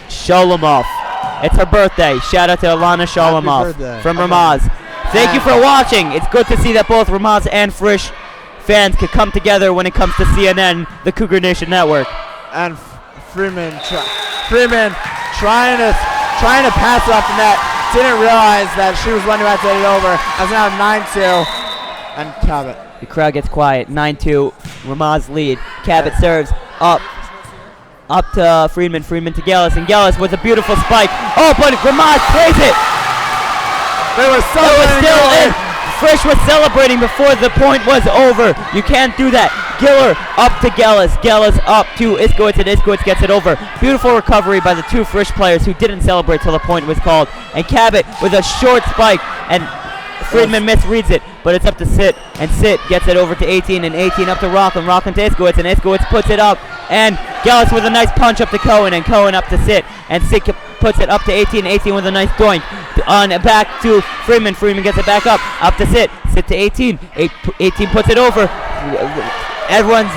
Sholomov. It's her birthday. Shout out to Alana Sholomov from Ramaz. Thank you for watching. It's good to see that both Ramaz and Frisch fans could come together when it comes to CNN, the Cougar Nation Network. And Freeman trying to pass it off the net. Didn't realize that she was one who had to hit it over. As now 9-2. And Cabot. The crowd gets quiet. 9-2. Ramaz lead. Cabot serves up to Friedman. Friedman to Gellis. And Gellis with a beautiful spike. Oh, but Ramaz plays it. They were still in. Frisch was celebrating before the point was over. You can't do that. Giller up to Gellis. Gellis up to Iskowitz, and Iskowitz gets it over. Beautiful recovery by the two Frisch players who didn't celebrate till the point was called. And Cabot with a short spike, and Friedman misreads it, but it's up to Sit, and Sit gets it over to 18, and 18 up to Rockland. Rockland to Iskowitz, and Iskowitz puts it up. And Gellis with a nice punch up to Cohen, and Cohen up to Sit, and Sit puts it up to 18. 18 with a nice doink on back to Freeman. Freeman gets it back up to Sit. Sit to 18. 18 puts it over. Everyone's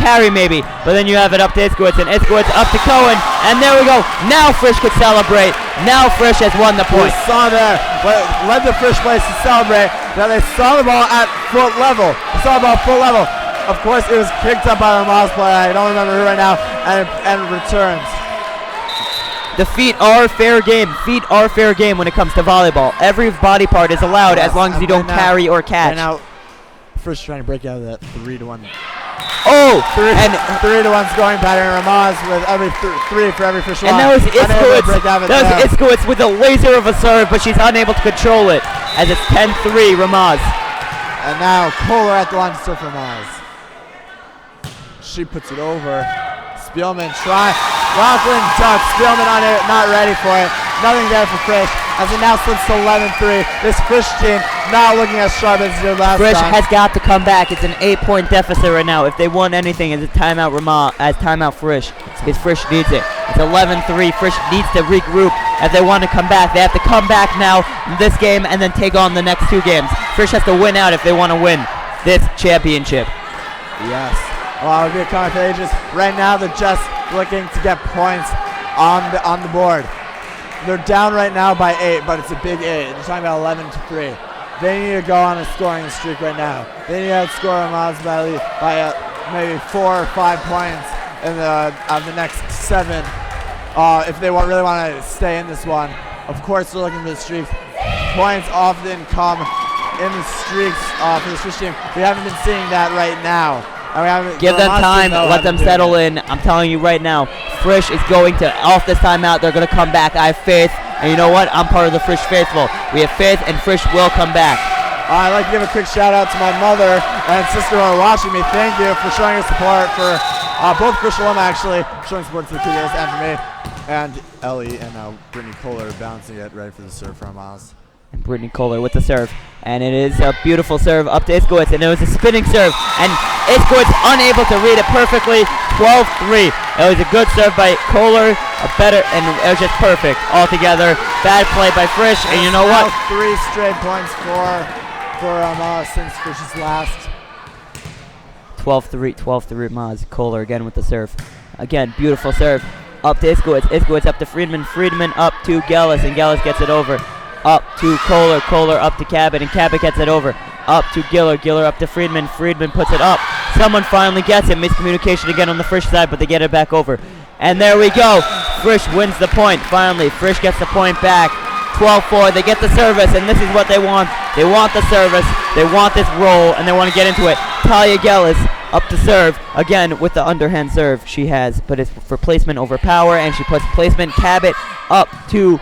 carry maybe, but then you have it up to Iskowitz, and Iskowitz up to Cohen, and there we go. Now Frisch could celebrate. Now Frisch has won the point. We saw there, but led the Frisch players to celebrate. Now they saw the ball at foot level. They saw the ball at foot level. Of course, it was kicked up by the Ramaz player. I don't remember who right now, and returns. The feet are fair game. Feet are fair game when it comes to volleyball. Every body part is allowed as long as you don't carry or catch. And now, Frisch trying to break out of that 3-1. Oh, and 3-1 scoring pattern. Ramaz with every three for every Frisch line. And that was Iskowitz. That was Iskowitz with a laser of a serve, but she's unable to control it as it's 10-3 Ramaz. And now Kohler at the line to serve Ramaz. She puts it over. Spielman try. Rockland ducks. Spielman on it, not ready for it. Nothing there for Frisch as it now slips to 11-3. This Frisch team not looking as sharp as it did last Frisch time. has got to come back. It's an 8-point deficit right now. If they won anything, it's a timeout Ramaz, as timeout Frisch, because Frisch needs it. It's 11-3. Frisch needs to regroup if they want to come back. They have to come back now in this game and then take on the next two games. Frisch has to win out if they want to win this championship. Yes. Well, it would be a comment for ages. Right now, they're just looking to get points on the board. They're down right now by 8, but it's a big 8. They're talking about 11-3. They need to go on a scoring streak right now. They need to outscore Ramaz by maybe 4 or 5 points in the next 7 if they really want to stay in this one. Of course, they're looking for the streaks. Points often come in the streaks for the Frisch team. We haven't been seeing that right now. Give them time, let them settle in. I'm telling you right now, Frisch is going to, off this timeout, they're going to come back. I have faith, and you know what? I'm part of the Frisch faithful. We have faith, and Frisch will come back. I'd like to give a quick shout out to my mother and sister who are watching me. Thank you for showing your support for both Frisch alum, actually, showing support to the Cougars and for me. And Ellie and now Brittany Kohler bouncing it, ready for the serve from Ramaz. And Brittany Kohler with the serve. And it is a beautiful serve up to Iskowitz. And it was a spinning serve. And Iskowitz unable to read it perfectly. 12-3. It was a good serve by Kohler. And it was just perfect altogether. Bad play by Frisch. And you know what? 3 straight points for since Frisch's last. 12-3 Ramaz. Kohler again with the serve. Again, beautiful serve. Up to Iskowitz. Iskowitz up to Friedman. Friedman up to Gellis. And Gellis gets it over. Up to Kohler, Kohler up to Cabot, and Cabot gets it over. Up to Giller, Giller up to Friedman, Friedman puts it up. Someone finally gets it. Miscommunication again on the Frisch side, but they get it back over. And there we go. Frisch wins the point, finally. Frisch gets the point back. 12-4, they get the service, and this is what they want. They want the service, they want this roll, and they want to get into it. Talia Gellis up to serve. Again, with the underhand serve she has, but it's for placement over power, and she puts placement. Cabot up to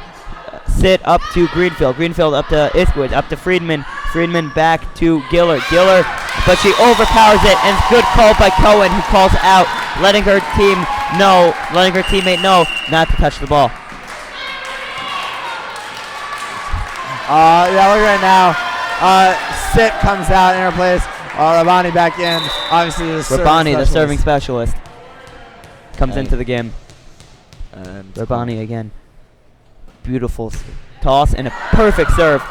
sit up to Greenfield. Greenfield up to Iskowitz, up to Friedman. Friedman back to Giller. Giller, but she overpowers it, and it's good call by Cohen, who calls out, letting her teammate know not to touch the ball. Yeah, look right now. Sit comes out in her place. Rabani back in. Obviously, the serving specialist, comes into the game. And Rabani again. Beautiful toss and a perfect serve.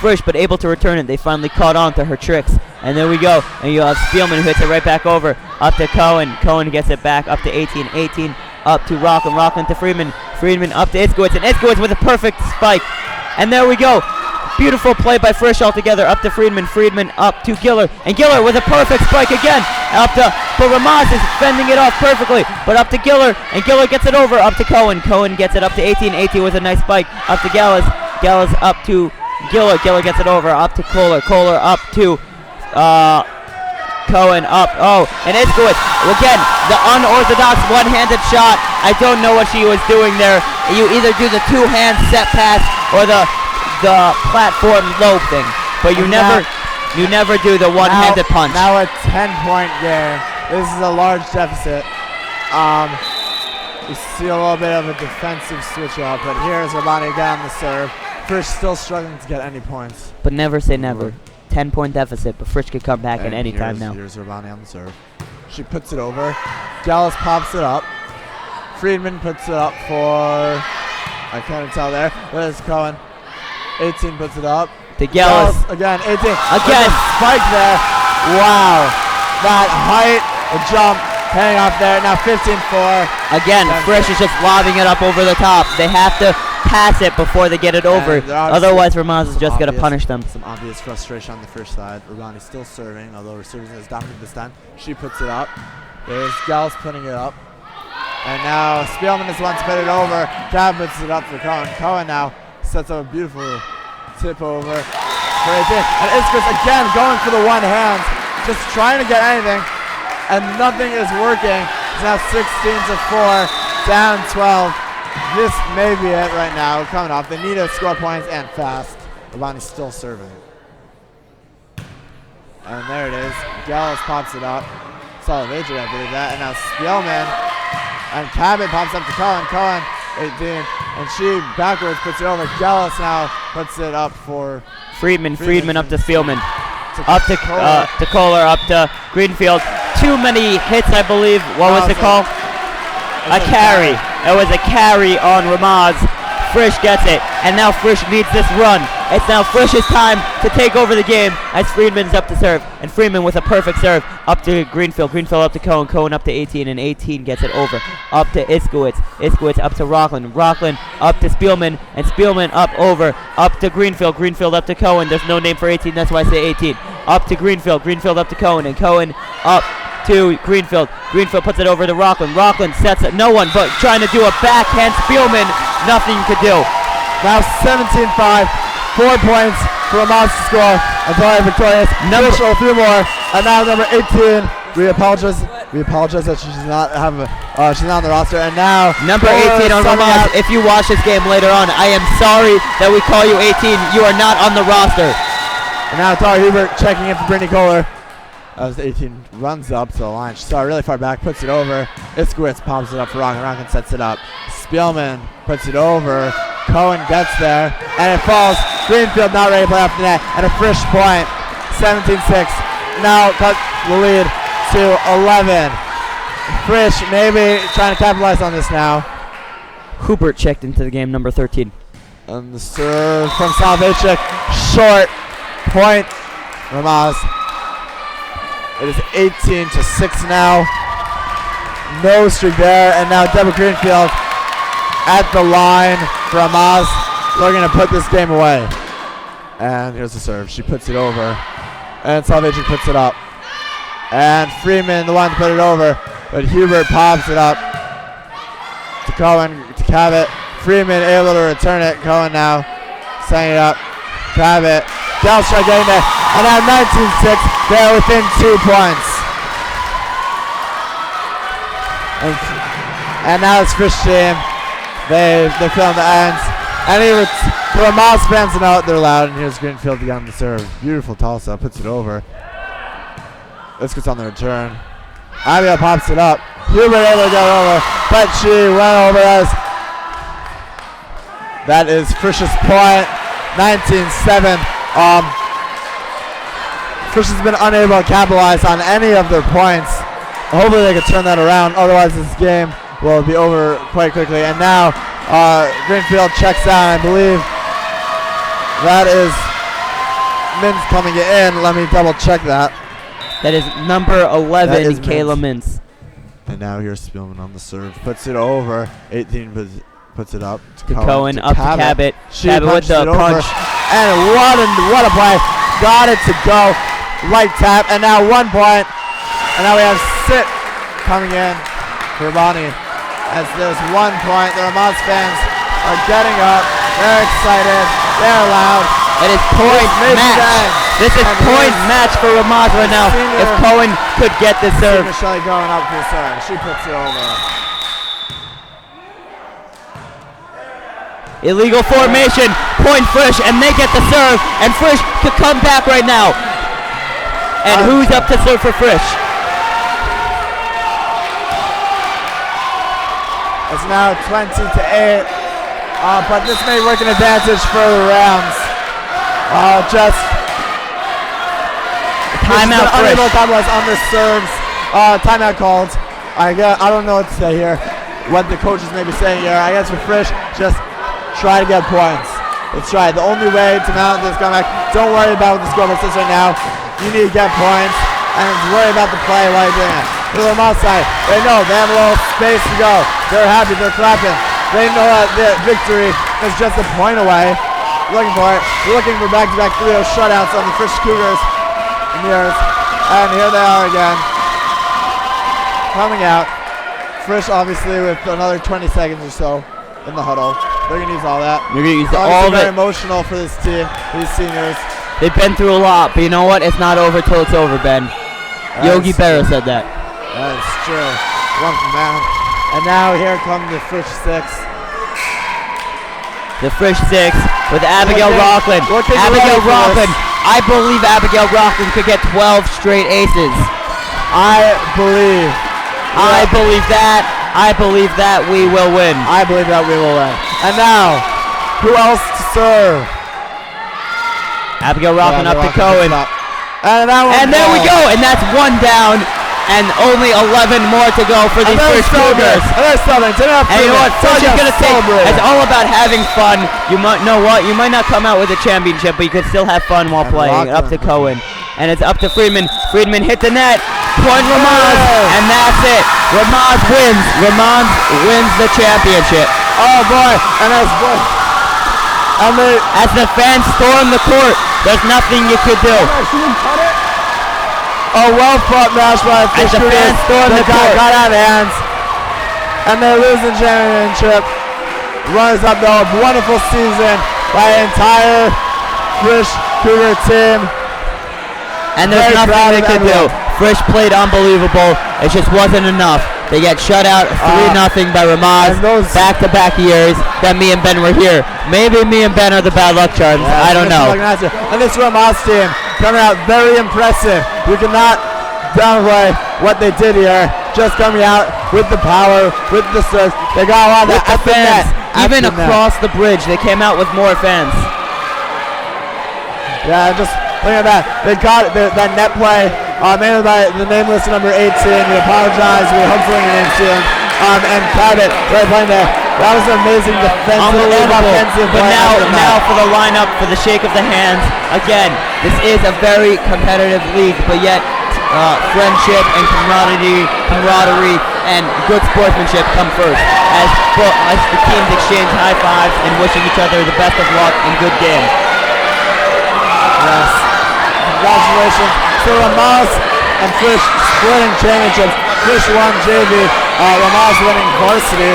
Frisch, but able to return it. They finally caught on to her tricks. And there we go. And you have Spielman, who hits it right back over. Up to Cohen. Cohen gets it back up to 18. 18 up to Rockland. Rockland to Friedman. Friedman up to Iskowitz. And Iskowitz with a perfect spike. And there we go. Beautiful play by Frisch altogether. Up to Friedman. Friedman up to Giller. And Giller with a perfect spike again. But Ramaz is fending it off perfectly. But up to Giller. And Giller gets it over. Up to Cohen. Cohen gets it up to 18. 18 with a nice spike. Up to Gallas. Gallas up to Giller. Giller gets it over. Up to Kohler. Kohler up to Cohen. Up. Oh, and Iskowitz. Again, the unorthodox one-handed shot. I don't know what she was doing there. You either do the two-hand set pass or the platform lobe thing, but you never do the one-handed punch. Now a 10-point game. This is a large deficit. You see a little bit of a defensive switch up, but here's Rabani again on the serve. Frisch still struggling to get any points. But never say never. 10-point deficit, but Frisch could come back at any time now. Here's Rabani on the serve. She puts it over. Dallas pops it up. Friedman puts it up for, I can't tell there. There's Cohen. 18 puts it up. To Gallas. Again, 18. Again. Spike there. Wow. That height, the jump, paying off there. Now 15-4. Again, Frisch is just lobbing it up over the top. They have to pass it before they get it over. Otherwise, Ramaz is just going to punish them. Some obvious frustration on the Frisch side. Rabani still serving, although her serving is dominant this time. She puts it up. There's Gallas putting it up. And now Spielman is the one to put it over. Cab puts it up for Cohen. Cohen now sets up a beautiful tip over. And Iskowitz again going for the one hand, just trying to get anything, and nothing is working. It's now 16-4, down 12. This may be it right now. Coming off, they need to score points and fast. Rabani's still serving. And there it is. Gallas pops it up. Solid major, I believe that. And now Spielman and Cabot pops up to Cohen. Cohen, 18, and she backwards puts it over. Gallas now puts it up for Friedman. Friedman up to Spielman. Up to Kohler. Up to Greenfield. Too many hits, I believe. What was the call? A carry. It was a carry on Ramaz. Frisch gets it, and now Frisch needs this run. It's now Frisch's time to take over the game as Friedman's up to serve, and Friedman with a perfect serve up to Greenfield. Greenfield up to Cohen. Cohen up to 18, and 18 gets it over. Up to Iskowitz. Iskowitz up to Rockland. Rockland up to Spielman, and Spielman up over. Up to Greenfield. Greenfield up to Cohen. There's no name for 18, that's why I say 18. Up to Greenfield. Greenfield up to Cohen, and Cohen up to Greenfield. Greenfield puts it over to Rockland. Rockland sets it. No one but trying to do a backhand. Spielman, nothing you could do. Now 17-5. 4 points for Ramaz to score. And probably victorious. A few more. And now number 18. We apologize that she's not she's not on the roster. And now number 18 on Ramaz. If you watch this game later on, I am sorry that we call you 18. You are not on the roster. And now Tara Hubert checking in for Brittany Kohler. As the 18 runs up to the line. She saw it really far back, puts it over. Iskowitz pops it up for Rockland. Rockland sets it up. Spielman puts it over. Cohen gets there, and it falls. Greenfield not ready to play off the net, and a Frisch point. 17-6. Now cut the lead to 11. Frisch maybe trying to capitalize on this now. Hubert checked into the game, number 13. And the serve from Salvachik. Short point. Ramaz. It is 18-6 now. No streak there, and now Deborah Greenfield at the line for Ramaz. Looking to put this game away. And here's the serve. She puts it over. And Salvation puts it up. And Freeman, the one to put it over. But Hubert pops it up to Cohen, to Cabot. Freeman able to return it. Cohen now setting it up. Cabot. Dalstra getting there. And now 19-6. They're within 2 points. And now it's Frisch team. They're filling the ends. And the Ramaz fans know they're loud. And here's Greenfield again on the serve. Beautiful toss-up, puts it over. This gets on the return. Abigail pops it up. Huber able to get over, but she went over us. That is Frisch's point. 19-7. Frisch has been unable to capitalize on any of their points. Hopefully they can turn that around. Otherwise this game will be over quite quickly. And now Greenfield checks out. I believe that is Mintz coming in. Let me double check that. That is number 11, is Kayla Mintz. And now here's Spielman on the serve. Puts it over. 18 puts it up To Cohen, up to Cabot. She Cabot with punches the it over. punch. And what a play. Got it to go. Light tap. And now 1 point. And now we have Sit coming in for Bonnie. As there's 1 point. The Ramaz fans are getting up. They're excited. They're loud. It is point match. This is point match for Ramaz right now. If Cohen could get the serve. Michelle going up to the serve. She puts it over. Illegal formation. Point Frisch, and they get the serve. And Frisch could come back right now. And who's up to serve for Frisch? It's now 20-8. But this may work an advantage for the Rams. Just timeout Frisch. Unable to capitalize on the serves. Timeout called. I don't know what to say here. What the coaches may be saying here. I guess for Frisch, just try to get points. Let's try. The only way to mount this comeback. Don't worry about what the scoreboard says right now. You need to get points and worry about the play while you're doing it. To the Ramaz side, they know they have a little space to go. They're happy. They're clapping. They know that the victory is just a point away. Looking for it. Looking for back-to-back 3-0 shutouts on the Frisch Cougars. And here they are again. Coming out. Frisch obviously with another 20 seconds or so in the huddle. They're going to use all that. They're going to use Obviously all of very it. emotional for this team, these seniors. They've been through a lot, but you know what? It's not over till it's over, Ben. Yogi Berra said that. That is true. One from down. And now here come the Frisch 6. The Frisch 6 with Abigail Rockland. Abigail Rockland. I believe Abigail Rockland could get 12 straight aces. I believe that. I believe that we will win. I believe that we will win. And now, who else to serve? Abigail Rockland up to Cohen. And there we go. And that's 1 down. And only 11 more to go for the Frisch Cougars. And you know what? Frisch is going to take. It's all about having fun. You might know what? You might not come out with a championship, but you could still have fun while playing. Up to Cohen. And it's up to Friedman. Friedman hit the net. Point Ramaz. And that's it. Ramaz wins. Ramaz wins the championship. Oh boy. And as the fans storm the court, there's nothing you could do. A well-fought match by the Frisch Cougars. Got out of hands. And they lose the championship. Runs up though. A wonderful season by the entire Frisch Cougar team. And there's nothing they could do. Frisch played unbelievable. It just wasn't enough. They get shut out 3-0 by Ramaz. Back-to-back years that me and Ben were here. Maybe me and Ben are the bad luck charms. I don't know. And this Ramaz team coming out very impressive. You cannot downplay what they did here. Just coming out with the power, with the serve. They got a lot of that at the net. Even across the bridge, they came out with more fans. Yeah, just look at that. They got that net play. Made by the nameless number 18. We apologize. We hope for your name soon. And Cabot, right playing there. That was an amazing defensive and offensive play. But now for the lineup, for the shake of the hands. Again, this is a very competitive league, but yet friendship and camaraderie and good sportsmanship come first. As the teams exchange high fives and wishing each other the best of luck and good game. Yes. Congratulations to Ramaz and Frisch splitting championships. Frisch won JV, Ramaz winning varsity.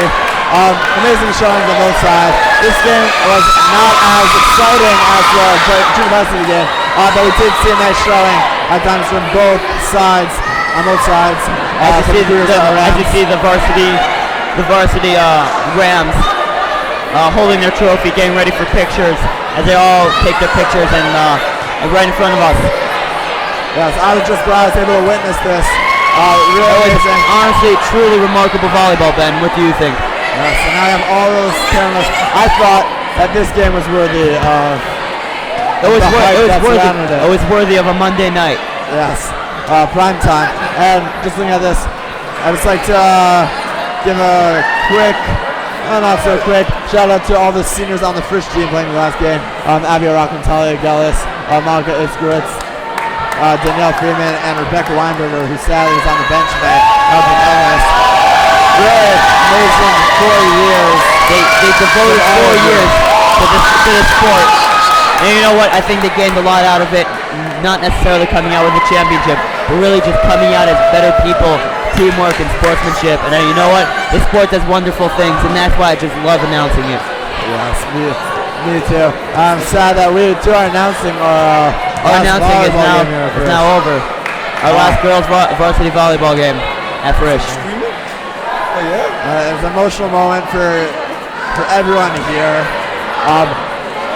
Amazing showings on both sides. This game was not as exciting as the junior varsity game, but we did see a nice showing at times from both sides. on both sides. As for you Cougars and Rams. see the varsity Rams holding their trophy, getting ready for pictures as they all take their pictures and right in front of us. Yes, I was just glad I was able to witness this. Really amazing. Honestly, truly remarkable volleyball, Ben. What do you think? Yes, and I have all those cameras. I thought that this game was worthy of It was worthy of a Monday night. Yes, prime time. And just looking at this, I'd just like to give a quick, not so quick, shout out to all the seniors on the Frisch team playing the last game. Abby Rockman, Talia Gellis, Monica Iskowitz, Danielle Freeman, and Rebecca Weinberger, who sadly is on the bench today, out of illness. Really amazing 4 years. They devoted 4 years to this sport. And you know what? I think they gained a lot out of it. Not necessarily coming out with a championship, but really just coming out as better people, teamwork and sportsmanship. And you know what? This sport does wonderful things, and that's why I just love announcing it. Yes, me too. I'm sad that we too are announcing our announcing is now over. Our last girls varsity volleyball game at Frisch. It was an emotional moment for everyone here.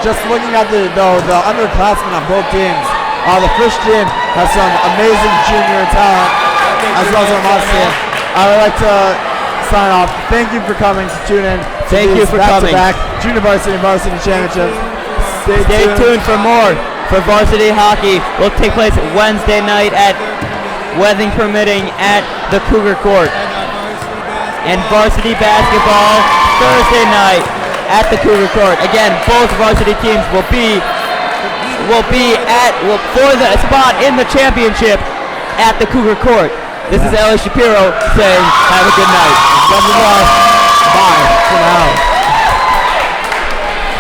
Just looking at the underclassmen on both teams, the Frisch team has some amazing junior talent, as well as our Ramaz team. I would like to sign off. Thank you for coming to tune in. Thank you for coming. Back junior varsity and varsity championships. Stay tuned for more. For varsity hockey, will take place Wednesday night at weather permitting at the Cougar Court, and varsity basketball Thursday night at the Cougar Court. Again, both varsity teams will be for the spot in the championship at the Cougar Court. This is Ellie Shapiro saying, have a good night. Bye for now.